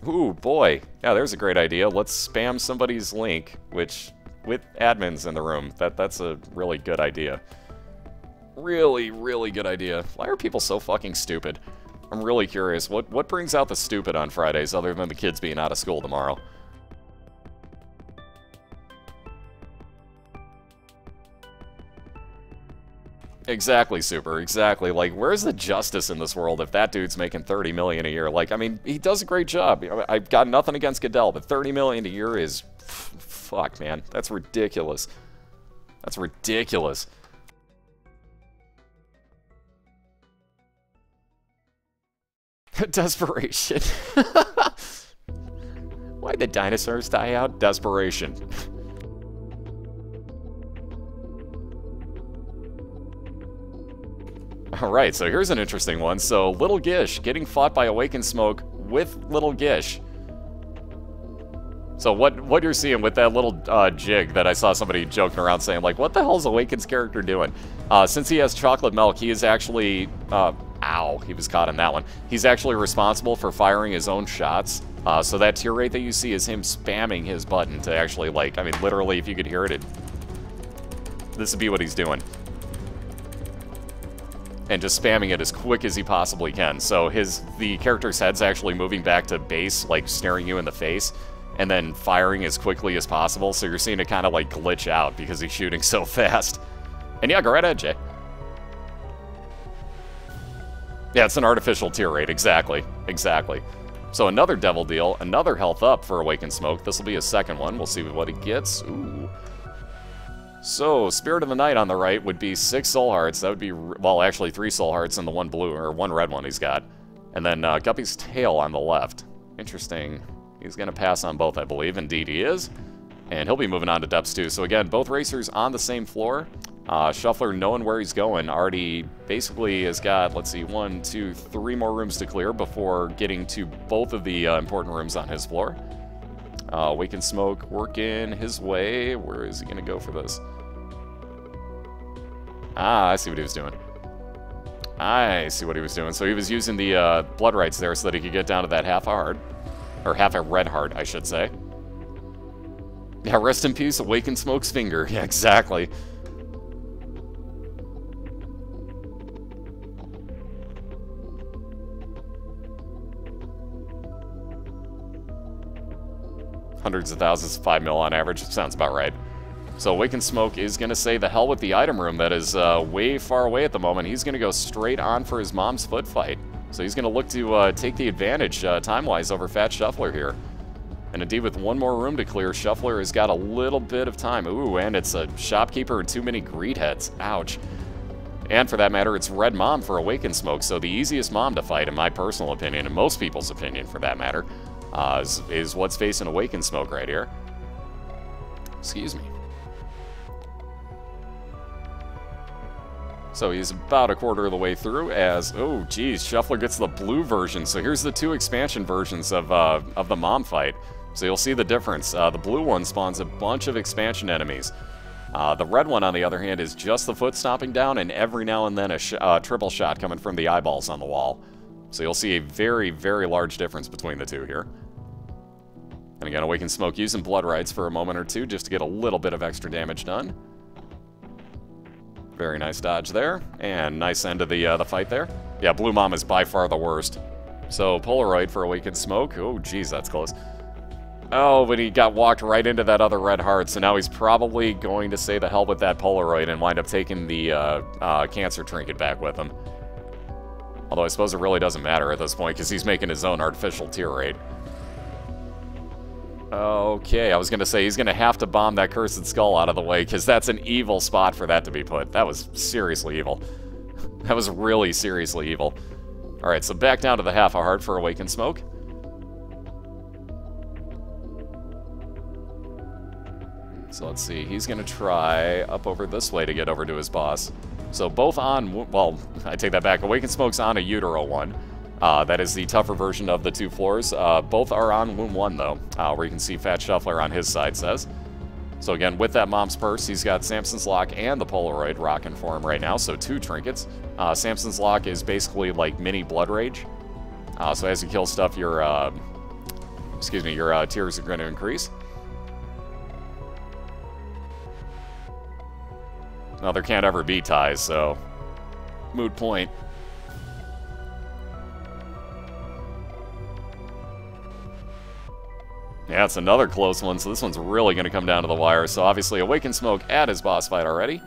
Ooh, boy. Yeah, there's a great idea. Let's spam somebody's link, which, with admins in the room, that's a really good idea. Really, really good idea. Why are people so fucking stupid? I'm really curious. What brings out the stupid on Fridays other than the kids being out of school tomorrow? Exactly, Super, exactly. Like, where's the justice in this world if that dude's making $30 million a year? Like, I mean, he does a great job. I've got nothing against Goodell, but $30 million a year is... Fuck, man. That's ridiculous. That's ridiculous. Desperation. Why'd the dinosaurs die out? Desperation. Alright, so here's an interesting one. So, Little Gish getting fought by Awakened Smoke with Little Gish. So what you're seeing with that little jig that I saw somebody joking around saying, like, what the hell is Awakened's character doing? Since he has chocolate milk, he is actually... ow, he was caught in that one. He's actually responsible for firing his own shots. So that tear rate that you see is him spamming his button to actually, like, I mean, literally, if you could hear it, this would be what he's doing. And just spamming it as quick as he possibly can. So the character's head's actually moving back to base, like staring you in the face, and then firing as quickly as possible. So you're seeing it kind of like glitch out because he's shooting so fast. And yeah, go right ahead, Jay. Yeah, it's an artificial tear rate, exactly. Exactly. So another devil deal, another health up for Awakened Smoke. This will be a second one. We'll see what he gets. Ooh. So, Spirit of the Night on the right would be 6 soul hearts. That would be, well, actually 3 soul hearts and the 1 blue, or 1 red one he's got. And then Guppy's Tail on the left. Interesting. He's going to pass on both, I believe. Indeed he is. And he'll be moving on to Depths 2. So again, both racers on the same floor. Shuffler, knowing where he's going, already basically has got, let's see, 1, 2, 3 more rooms to clear before getting to both of the important rooms on his floor. Awakened Smoke working his way. Where is he going to go for this? Ah, I see what he was doing. I see what he was doing. So he was using the blood rights there so that he could get down to that half a heart. Or half a red heart, I should say. Yeah, rest in peace, Awakened Smoke's finger. Yeah, exactly. Hundreds of thousands, 5 mil on average. Sounds about right. So Awakened Smoke is going to say the hell with the item room that is way far away at the moment. He's going to go straight on for his mom's foot fight. So he's going to look to take the advantage time-wise over TheFatShuffler here. And indeed, with 1 more room to clear, Shuffler has got a little bit of time. Ooh, and it's a shopkeeper and too many greed heads. Ouch. And for that matter, it's Red Mom for Awakened Smoke. So the easiest mom to fight, in my personal opinion, and most people's opinion for that matter, is what's facing Awakened Smoke right here. Excuse me. So he's about a quarter of the way through as, oh geez, Shuffler gets the blue version. So here's the 2 expansion versions of the mom fight. So you'll see the difference. The blue one spawns a bunch of expansion enemies. The red one, on the other hand, is just the foot stomping down, and every now and then a triple shot coming from the eyeballs on the wall. So you'll see a very, very large difference between the two here. And again, Awakened Smoke using Blood Rights for a moment or two just to get a little bit of extra damage done. Very nice dodge there, and nice end of the fight there. Yeah, Blue Mom is by far the worst. So Polaroid for Awakened Smoke. Oh, geez, that's close. Oh, but he got walked right into that other red heart, so now he's probably going to say the hell with that Polaroid and wind up taking the cancer trinket back with him. Although I suppose it really doesn't matter at this point, because he's making his own artificial tear rate. Okay, I was going to say he's going to have to bomb that Cursed Skull out of the way, because that's an evil spot for that to be put. That was seriously evil. That was really seriously evil. Alright, so back down to the half a heart for Awakened Smoke. So let's see, he's going to try up over this way to get over to his boss. So both on, well, I take that back. Awakened Smoke's on a Utero one. That is the tougher version of the two floors. Both are on Wound 1, though, where you can see TheFatShuffler on his side says. So again, with that Mom's Purse, he's got Samson's Lock and the Polaroid rocking for him right now, so 2 trinkets. Samson's Lock is basically like mini Blood Rage. So as you kill stuff, your tears are going to increase. Now, there can't ever be ties, so moot point. Yeah, it's another close one, so this one's really going to come down to the wire. So obviously, Awakened Smoke at his boss fight already.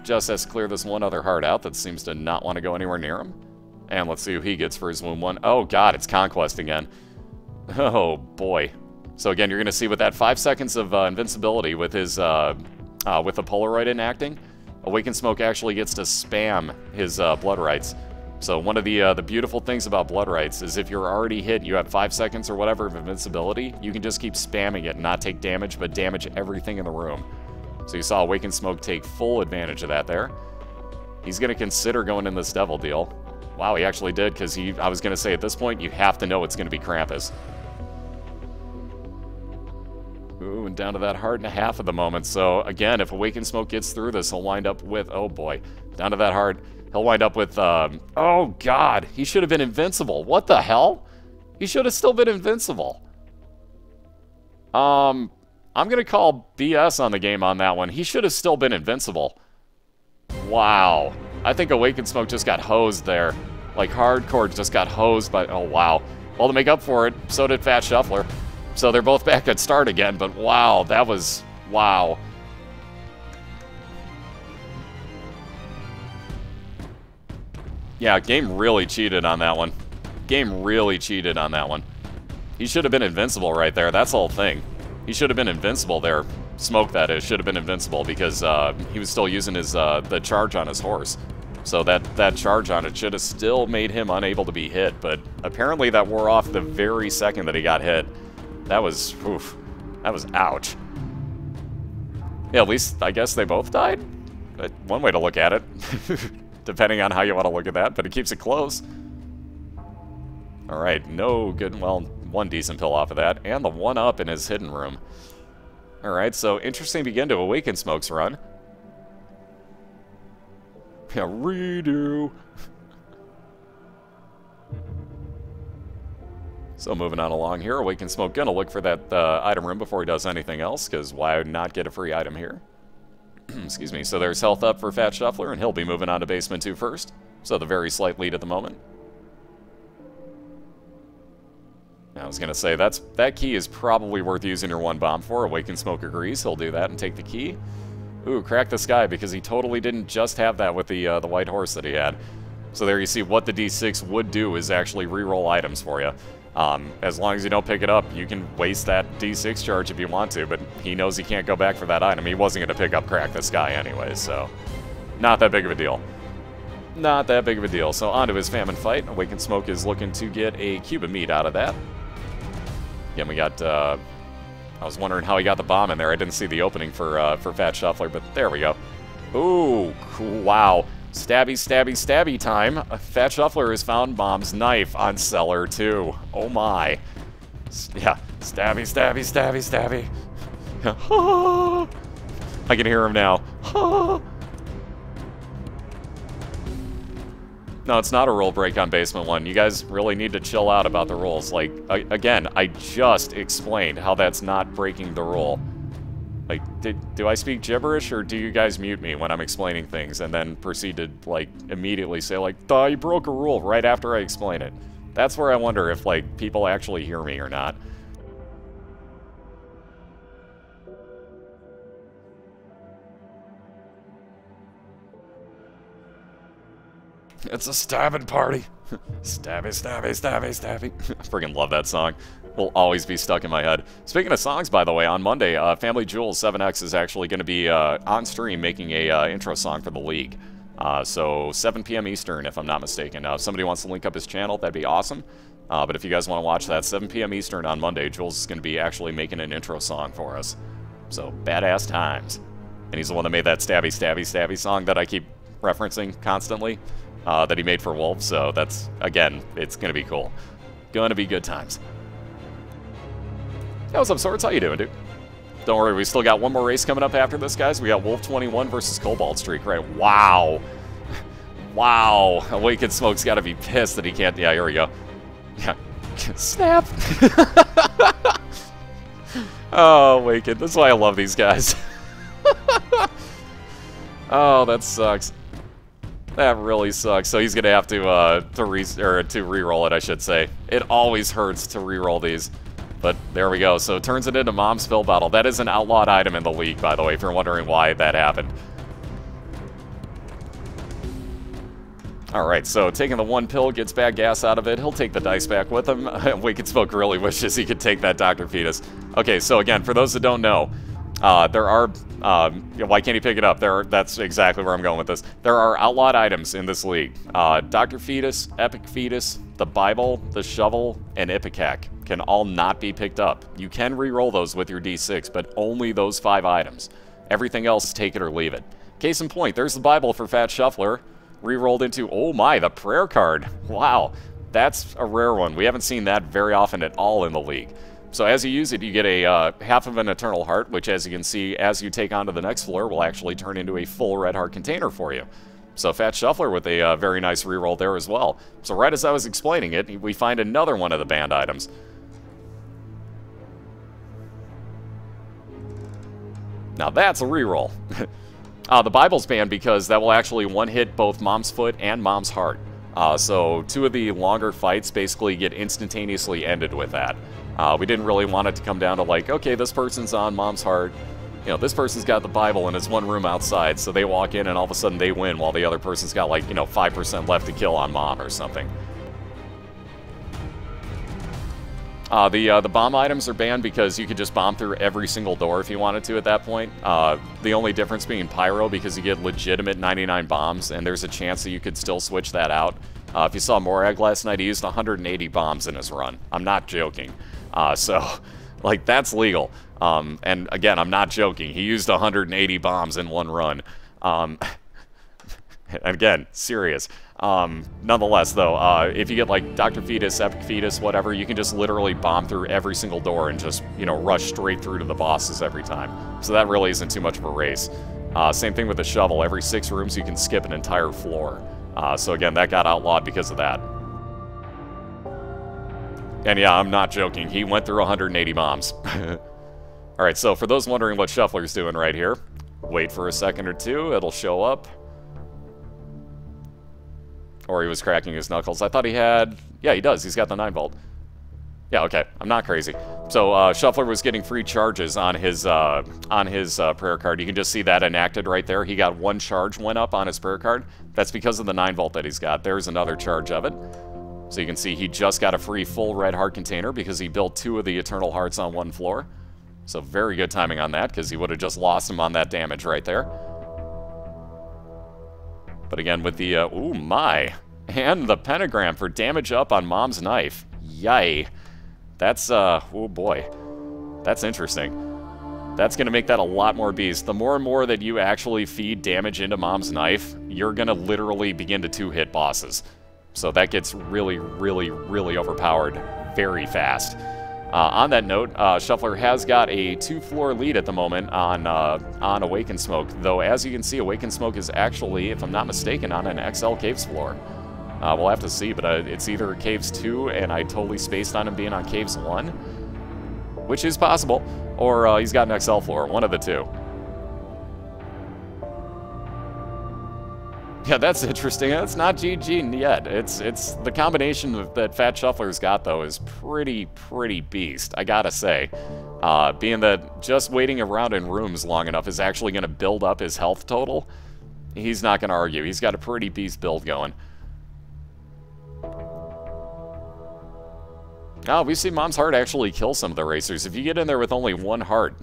Just has to clear this one other heart out that seems to not want to go anywhere near him. And let's see who he gets for his Wound 1. Oh, God, it's Conquest again. Oh, boy. So again, you're going to see with that 5 seconds of invincibility with his... with the Polaroid enacting, Awakened Smoke actually gets to spam his Blood Rights. So one of the beautiful things about Blood Rights is if you're already hit, you have 5 seconds or whatever of invincibility, you can just keep spamming it and not take damage, but damage everything in the room. So you saw Awakened Smoke take full advantage of that there. He's going to consider going in this Devil deal. Wow, he actually did, because I was going to say at this point, you have to know it's going to be Krampus. Ooh, and down to that heart and a half at the moment. So, again, if Awakened Smoke gets through this, he'll wind up with... Oh, boy. Down to that heart. He'll wind up with... oh, God. He should have been invincible. What the hell? He should have still been invincible. I'm going to call BS on the game on that one. He should have still been invincible. Wow. I think Awakened Smoke just got hosed there. Like, hardcore just got hosed by... Oh, wow. Well, to make up for it, so did TheFatShuffler. So they're both back at start again, but wow, that was... Wow. Yeah, game really cheated on that one. Game really cheated on that one. He should have been invincible right there. That's the whole thing. He should have been invincible there. Smoke, that is, should have been invincible because he was still using his the charge on his horse. So that charge on it should have still made him unable to be hit, but apparently that wore off the very second that he got hit. That was, oof, that was ouch. Yeah, at least I guess they both died? One way to look at it, depending on how you want to look at that, but it keeps it close. Alright, no good, well, one decent pill off of that, and the one up in his hidden room. Alright, so interesting begin to Awaken Smoke's run. Yeah, redo. So moving on along here, Awaken Smoke gonna look for that item room before he does anything else, because why not get a free item here? Excuse me. So there's health up for TheFatShuffler, and he'll be moving on to Basement 2 first. So the very slight lead at the moment. I was gonna say, that key is probably worth using your one bomb for. Awaken Smoke agrees, he'll do that and take the key. Ooh, crack the sky, because he totally didn't just have that with the white horse that he had. So there you see what the D6 would do is actually re-roll items for you. As long as you don't pick it up, you can waste that D6 charge if you want to, but he knows he can't go back for that item. He wasn't going to pick up Crack the Sky anyway, so not that big of a deal. Not that big of a deal. So on to his famine fight. Awakened Smoke is looking to get a cube of meat out of that. Again, we got, I was wondering how he got the bomb in there. I didn't see the opening for TheFatShuffler, but there we go. Ooh, cool, wow. Stabby, stabby, stabby time. TheFatShuffler has found Mom's knife on Cellar 2. Oh my. Yeah, stabby, stabby, stabby, stabby. I can hear him now. No, it's not a rule break on Basement 1. You guys really need to chill out about the rules. Like, again, I just explained how that's not breaking the rule. Like, do I speak gibberish, or do you guys mute me when I'm explaining things and then proceed to, like, immediately say, like, duh, you broke a rule right after I explain it? That's where I wonder if, like, people actually hear me or not. It's a stabbing party. Stabby, stabby, stabby, stabby. I friggin' love that song. Will always be stuck in my head. Speaking of songs, by the way, on Monday, Family Jewels 7X is actually going to be on stream making a intro song for the league. So 7 p.m. Eastern, if I'm not mistaken. If somebody wants to link up his channel, that'd be awesome. But if you guys want to watch that, 7 p.m. Eastern on Monday, Jules is going to be actually making an intro song for us. So, badass times. And he's the one that made that stabby, stabby, stabby song that I keep referencing constantly. That he made for Wolf, so that's, again, it's gonna be cool. Gonna be good times. Hey, what's up, Swords? How you doing, dude? Don't worry, we still got one more race coming up after this, guys. We got Wolf 21 versus Cobalt Streak, right? Wow. Wow. Awakened Smoke's gotta be pissed that he can't... Yeah, here we go. Yeah. Snap! Oh, Awakened. That's why I love these guys. Oh, that sucks. That really sucks. So he's gonna have to re-roll it, I should say. It always hurts to re-roll these, but there we go. So it turns it into Mom's Pill Bottle. That is an outlawed item in the league, by the way, if you're wondering why that happened. All right, so taking the one pill gets bad gas out of it. He'll take the dice back with him. Wicked Smoke really wishes he could take that Dr. Fetus. Okay, so again, for those that don't know, there are, why can't he pick it up? That's exactly where I'm going with this. There are outlawed items in this league. Dr. Fetus, Epic Fetus, the Bible, the Shovel, and Ipecac can all not be picked up. You can re-roll those with your D6, but only those 5 items. Everything else, take it or leave it. Case in point, there's the Bible for Fatshuffler, re-rolled into, oh my, the prayer card. Wow, that's a rare one. We haven't seen that very often at all in the league. So as you use it, you get a half of an Eternal Heart, which, as you can see, as you take onto the next floor, will actually turn into a full Red Heart container for you. So FatShuffler with a very nice reroll there as well. So right as I was explaining it, we find another one of the banned items. Now that's a reroll. The Bible's banned because that will actually one-hit both Mom's Foot and Mom's Heart. So 2 of the longer fights basically get instantaneously ended with that. We didn't really want it to come down to like, okay, this person's on Mom's Heart. You know, this person's got the Bible in his one room outside, so they walk in and all of a sudden they win while the other person's got like, you know, 5% left to kill on Mom or something. The bomb items are banned because you could just bomb through every single door if you wanted to at that point. The only difference being Pyro, because you get legitimate 99 bombs, and there's a chance that you could still switch that out. If you saw Morag last night, he used 180 bombs in his run. I'm not joking. So, like, that's legal. And again, I'm not joking. He used 180 bombs in one run. Again, serious. Nonetheless, though, if you get, like, Dr. Fetus, Epic Fetus, whatever, you can just literally bomb through every single door and just, you know, rush straight through to the bosses every time. So that really isn't too much of a race. Same thing with the Shovel. Every 6 rooms, you can skip an entire floor. So again, that got outlawed because of that. And yeah, I'm not joking. He went through 180 bombs. Alright, so for those wondering what Shuffler's doing right here, wait for a second or two, it'll show up. Or he was cracking his knuckles. I thought he had... Yeah, he does. He's got the 9-volt. Yeah, okay. I'm not crazy. So, Shuffler was getting free charges on his prayer card. You can just see that enacted right there. He got 1 charge went up on his prayer card. That's because of the 9-volt that he's got. There's another charge of it. So you can see he just got a free full Red Heart container because he built 2 of the Eternal Hearts on 1 floor. So very good timing on that, because he would have just lost him on that damage right there. But again, with the, ooh, my. And the pentagram for damage up on Mom's knife. Yay. That's, oh boy. That's interesting. That's going to make that a lot more beast. The more and more that you actually feed damage into Mom's knife, you're going to literally begin to 2-hit bosses. So that gets really, really, really overpowered very fast. On that note, Shuffler has got a 2-floor lead at the moment on Awakened Smoke, though as you can see, Awakened Smoke is actually, if I'm not mistaken, on an XL Caves floor. We'll have to see, but it's either Caves 2, and I totally spaced on him being on Caves 1, which is possible, or he's got an XL floor, one of the two. Yeah, that's interesting. It's not GG yet. It's the combination that TheFatShuffler's got, though, is pretty beast, I gotta say. Being that just waiting around in rooms long enough is actually going to build up his health total, he's not going to argue. He's got a pretty beast build going. Oh, we see Mom's Heart actually kill some of the racers. If you get in there with only 1 heart,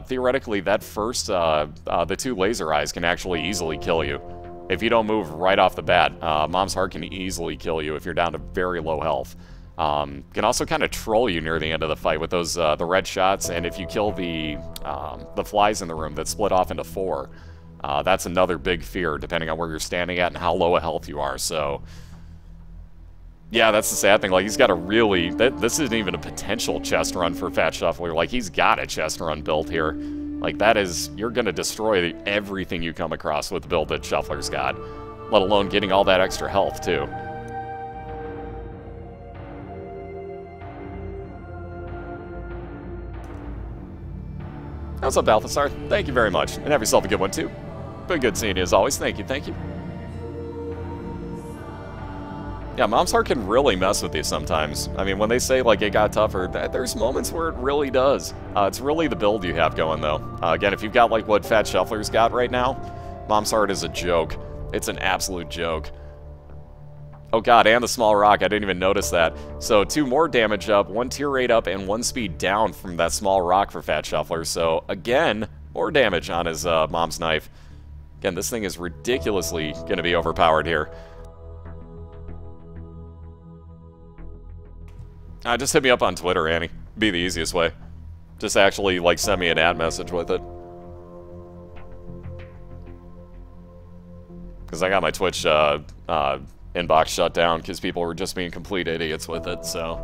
theoretically that first, the 2 laser eyes can actually easily kill you. If you don't move right off the bat, Mom's Heart can easily kill you if you're down to very low health. Can also kind of troll you near the end of the fight with those the red shots, and if you kill the flies in the room that split off into 4, that's another big fear depending on where you're standing at and how low a health you are. So yeah, that's the sad thing. Like, he's got a really this isn't even a potential chest run for TheFatShuffler. Like, he's got a chest run built here. Like, that is, you're going to destroy everything you come across with the build that Shuffler's got, let alone getting all that extra health, too. What's up, Balthasar? Thank you very much, and have yourself a good one, too. Been good seeing you, as always. Thank you, thank you. Yeah, Mom's Heart can really mess with you sometimes. I mean, when they say, like, it got tougher, there's moments where it really does. It's really the build you have going, though. Again, if you've got, like, what TheFatShuffler's got right now, Mom's Heart is a joke. It's an absolute joke. Oh, God, and the small rock. I didn't even notice that. So, 2 more damage up, 1 tier rate up, and 1 speed down from that small rock for TheFatShuffler. So, again, more damage on his mom's knife. Again, this thing is ridiculously going to be overpowered here. Just hit me up on Twitter, Annie. Be the easiest way. Just actually, like, send me an ad message with it. Because I got my Twitch inbox shut down because people were just being complete idiots with it, so.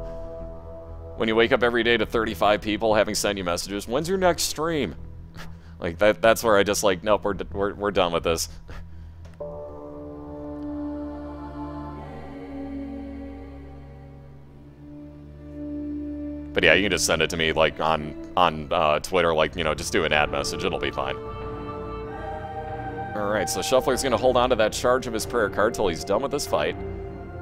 When you wake up every day to 35 people having sent you messages, when's your next stream? Like, that's where I just, like, nope, we're done with this. But yeah, you can just send it to me, like, on Twitter, like, you know, just do an ad message. It'll be fine. Alright, so Shuffler's going to hold on to that charge of his prayer card till he's done with this fight.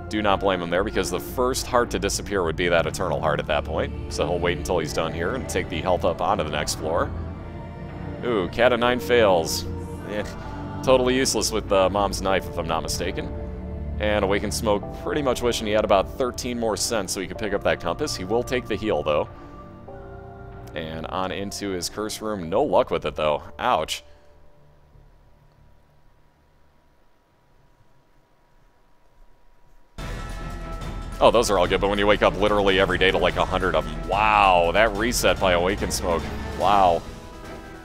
Do not blame him there, because the first heart to disappear would be that Eternal Heart at that point. So he'll wait until he's done here and take the health up onto the next floor. Ooh, Cat of 9 fails. Eh, totally useless with Mom's Knife, if I'm not mistaken. And Awakened Smoke pretty much wishing he had about 13 more cents so he could pick up that compass. He will take the heal, though. And on into his curse room. No luck with it, though. Ouch. Oh, those are all good, but when you wake up literally every day to like 100 of them. Wow, that reset by Awakened Smoke. Wow.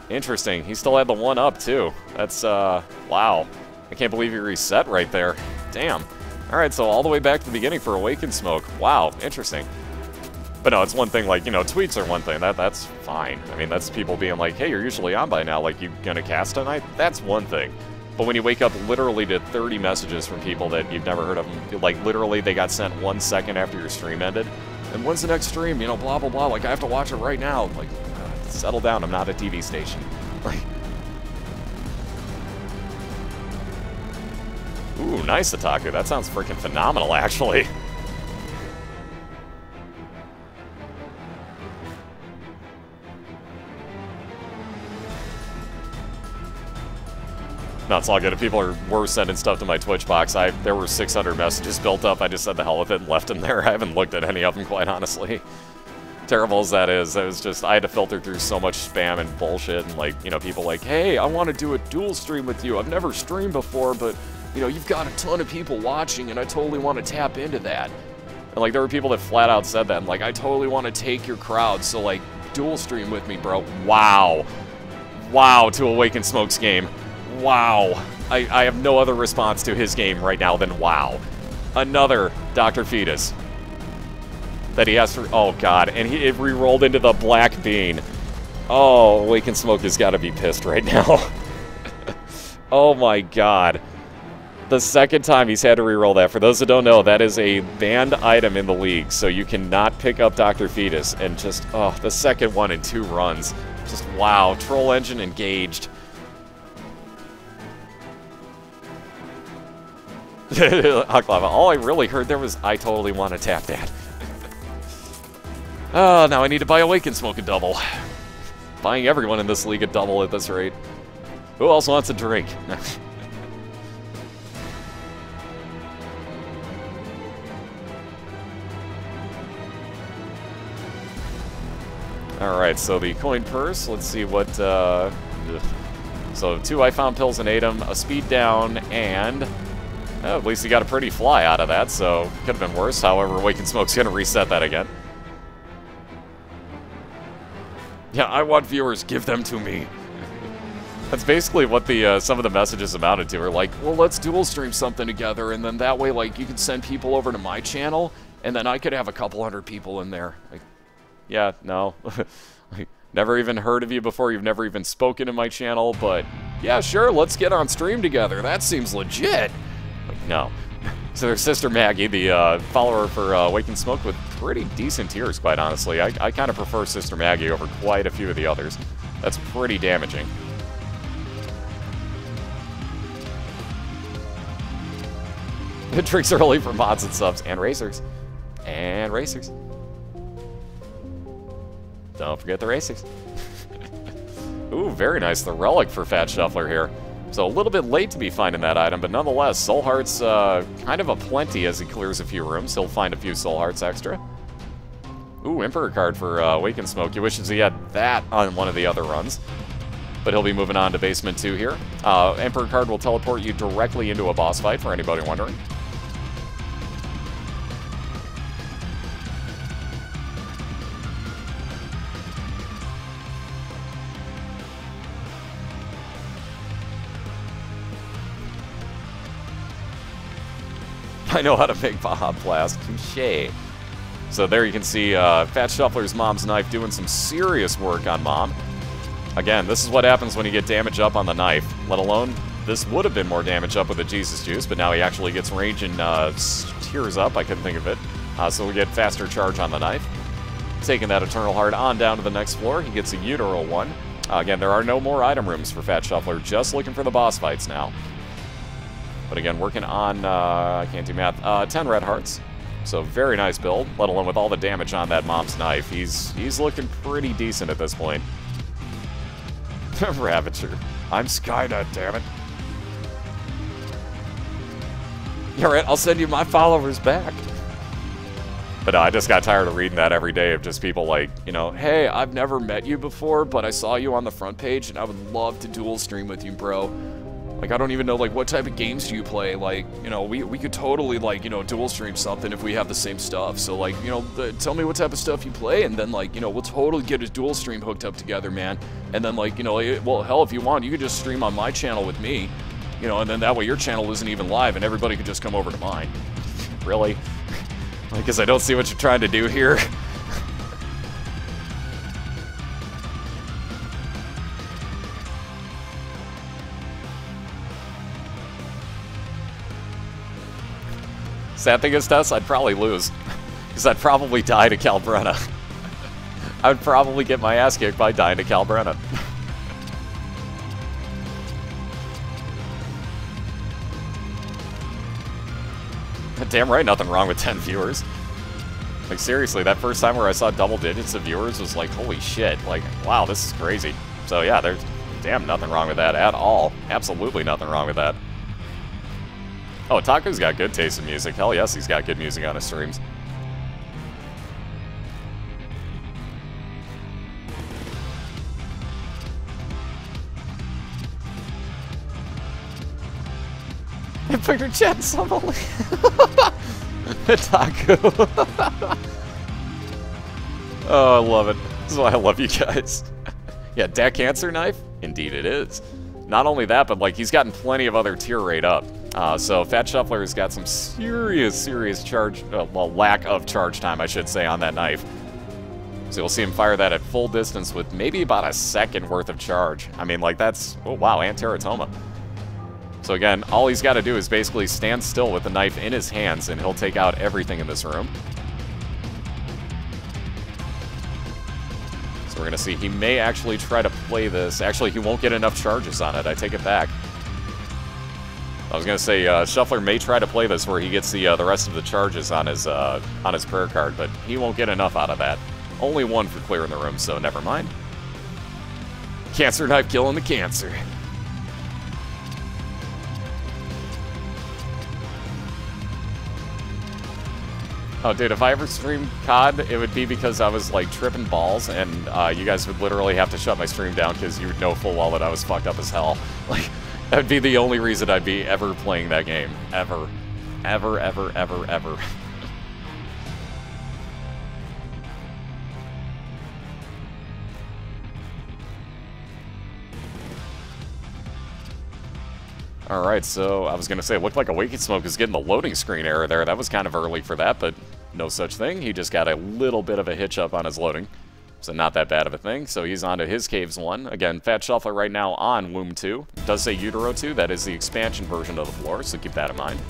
Interesting. He still had the 1 up, too. That's, wow. I can't believe he reset right there. Damn. Alright, so all the way back to the beginning for Awakened Smoke. Wow, interesting. But no, it's one thing, like, you know, tweets are one thing. That's fine. I mean, that's people being like, hey, you're usually on by now. Like, you gonna cast tonight? That's one thing. But when you wake up literally to 30 messages from people that you've never heard of, like, literally they got sent 1 second after your stream ended. And when's the next stream? You know, blah, blah, blah. Like, I have to watch it right now. Like, settle down. I'm not a TV station. Like... Ooh, nice Otaku. That sounds freaking phenomenal, actually. No, it's all good. If people were sending stuff to my Twitch box, there were 600 messages built up. I just said the hell with it and left them there. I haven't looked at any of them, quite honestly. Terrible as that is, it was just, I had to filter through so much spam and bullshit, and, like, you know, people like, hey, I want to do a dual stream with you. I've never streamed before, but... you know, you've got a ton of people watching, and I totally want to tap into that. And, like, there were people that flat out said that. And, like, I totally want to take your crowd, so, like, dual stream with me, bro. Wow. Wow, to Awakened Smoke's game. Wow. I have no other response to his game right now than wow. Another Dr. Fetus. that he has to... Oh, God. And it re-rolled into the black bean. Oh, Wake and Smoke has got to be pissed right now. Oh, my God. The second time he's had to re-roll that. For those that don't know, that is a banned item in the league, so you cannot pick up Dr. Fetus. And just, oh, the second one in 2 runs. Just, wow. Troll Engine engaged. Hucklava, all I really heard there was, I totally want to tap that. Oh, now I need to buy Awake and Smoke a double. Buying everyone in this league a double at this rate. Who else wants a drink? Alright, so the coin purse, let's see what, so 2 I found pills and ate 'em, a speed down, and at least he got a pretty fly out of that, so could have been worse. However, Wake and Smoke's gonna reset that again. Yeah, I want viewers, give them to me. That's basically what the some of the messages amounted to, are like, well, let's dual stream something together, and then that way, like, you can send people over to my channel, and then I could have a couple hundred people in there. Like, yeah, no. Never even heard of you before. You've never even spoken to my channel, but yeah, sure, let's get on stream together. That seems legit. Like, no. So there's Sister Maggie, the follower for Wake and Smoke, with pretty decent tiers, quite honestly. I kind of prefer Sister Maggie over quite a few of the others. That's pretty damaging. It drinks early for mods and subs, and racers. And racers. Don't forget the racers. Ooh, very nice. The relic for TheFatShuffler here. So a little bit late to be finding that item, but nonetheless, soul hearts kind of a plenty as he clears a few rooms. He'll find a few soul hearts extra. Ooh, Emperor card for Wake and Smoke. He wishes he had that on one of the other runs. But he'll be moving on to Basement 2 here. Emperor card will teleport you directly into a boss fight, for anybody wondering. I know how to make Baja Blast. Touché. So there you can see TheFatShuffler's Mom's Knife doing some serious work on Mom. Again, this is what happens when you get damage up on the knife. Let alone, this would have been more damage up with the Jesus Juice, but now he actually gets range and tears up. I couldn't think of it. So we get faster charge on the knife. Taking that Eternal Heart on down to the next floor. He gets a Uteral one. Again, there are no more item rooms for TheFatShuffler. Just looking for the boss fights now. But again, working on, I can't do math, 10 red hearts. So very nice build, let alone with all the damage on that Mom's Knife. He's looking pretty decent at this point. Ravager. I'm Skynet, damn it. Alright, I'll send you my followers back. But I just got tired of reading that every day of just people like, you know, hey, I've never met you before, but I saw you on the front page and I would love to dual stream with you, bro. Like, I don't even know, like, what type of games do you play? Like, you know, we could totally, like, you know, dual stream something if we have the same stuff. So, like, you know, tell me what type of stuff you play, and then, like, you know, we'll totally get a dual stream hooked up together, man. And then, like, you know, well, hell, if you want, you could just stream on my channel with me, you know, and then that way your channel isn't even live, and everybody could just come over to mine. Really? Because I don't see what you're trying to do here. Sad thing is, Tess, I'd probably lose. Because I'd probably die to Calbrenna. I would probably get my ass kicked by dying to Calbrenna. Damn right, nothing wrong with 10 viewers. Like, seriously, that first time where I saw double digits of viewers was like, holy shit. Like, wow, this is crazy. So yeah, there's damn nothing wrong with that at all. Absolutely nothing wrong with that. Oh, Taku's got good taste in music. Hell yes, he's got good music on his streams. Infector chat some only. Taku. Oh, I love it. This is why I love you guys. Yeah, deck cancer knife? Indeed it is. Not only that, but like he's gotten plenty of other tier rate up. So TheFatShuffler has got some serious charge, well, lack of charge time, I should say, on that knife. So you'll see him fire that at full distance with maybe about a second worth of charge. I mean, like, that's, oh wow, and teratoma. So again, all he's got to do is basically stand still with the knife in his hands, and he'll take out everything in this room. So we're going to see, he may actually try to play this. Actually, he won't get enough charges on it. I take it back. I was going to say, Shuffler may try to play this where he gets the rest of the charges on his prayer card, but he won't get enough out of that. Only one for clearing the room, so never mind. Cancer knife killing the cancer. Oh, dude, if I ever streamed COD, it would be because I was, like, tripping balls, and you guys would literally have to shut my stream down because you would know full well that I was fucked up as hell. Like, that would be the only reason I'd be ever playing that game. Ever. Ever, ever, ever, ever. Alright, so I was going to say, it looked like Awakened Smoke was getting the loading screen error there. That was kind of early for that, but no such thing. He just got a little bit of a hitch up on his loading, so not that bad of a thing. So he's on to his Caves 1. Again, TheFatShuffler right now on Womb 2. It does say Utero 2. That is the expansion version of the floor, so keep that in mind.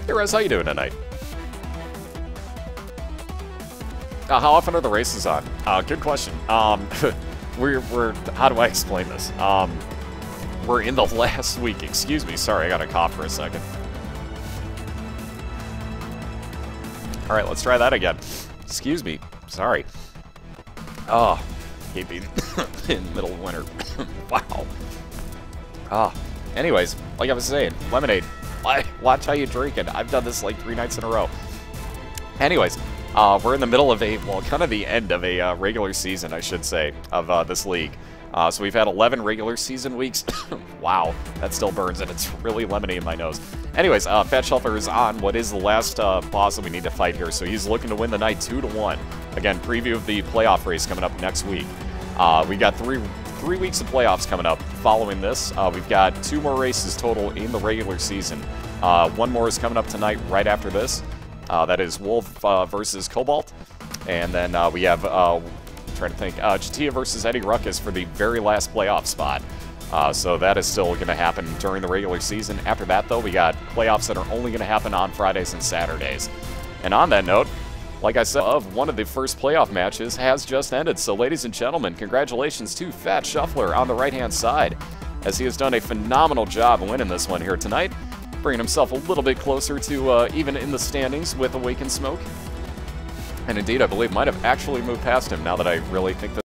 Hey Rez, how you doing tonight? How often are the races on? Good question. we're how do I explain this? We're in the last week. Excuse me, sorry, I got a cough for a second. All right, let's try that again. Excuse me, sorry. Oh, hate being in the middle of winter. Wow. Anyways, like I was saying, lemonade. Watch how you drink it. I've done this like 3 nights in a row. Anyways, we're in the middle of well, kind of the end of a regular season, I should say, of this league. So we've had 11 regular season weeks. Wow, that still burns, and it's really lemony in my nose. Anyways, TheFatShuffler is on what is the last boss that we need to fight here. So he's looking to win the night 2-1. Again, preview of the playoff race coming up next week. We got three weeks of playoffs coming up following this. We've got 2 more races total in the regular season. 1 more is coming up tonight right after this. That is Wolf versus Cobalt. And then we have, trying to think, Chatia versus Eddie Ruckus for the very last playoff spot. So that is still going to happen during the regular season. After that, though, we got playoffs that are only going to happen on Fridays and Saturdays. And on that note, like I said, one of the first playoff matches has just ended. So ladies and gentlemen, congratulations to TheFatShuffler on the right-hand side, as he has done a phenomenal job winning this one here tonight, bringing himself a little bit closer to even in the standings with Awakened Smoke. And indeed, I believe might have actually moved past him now that I really think that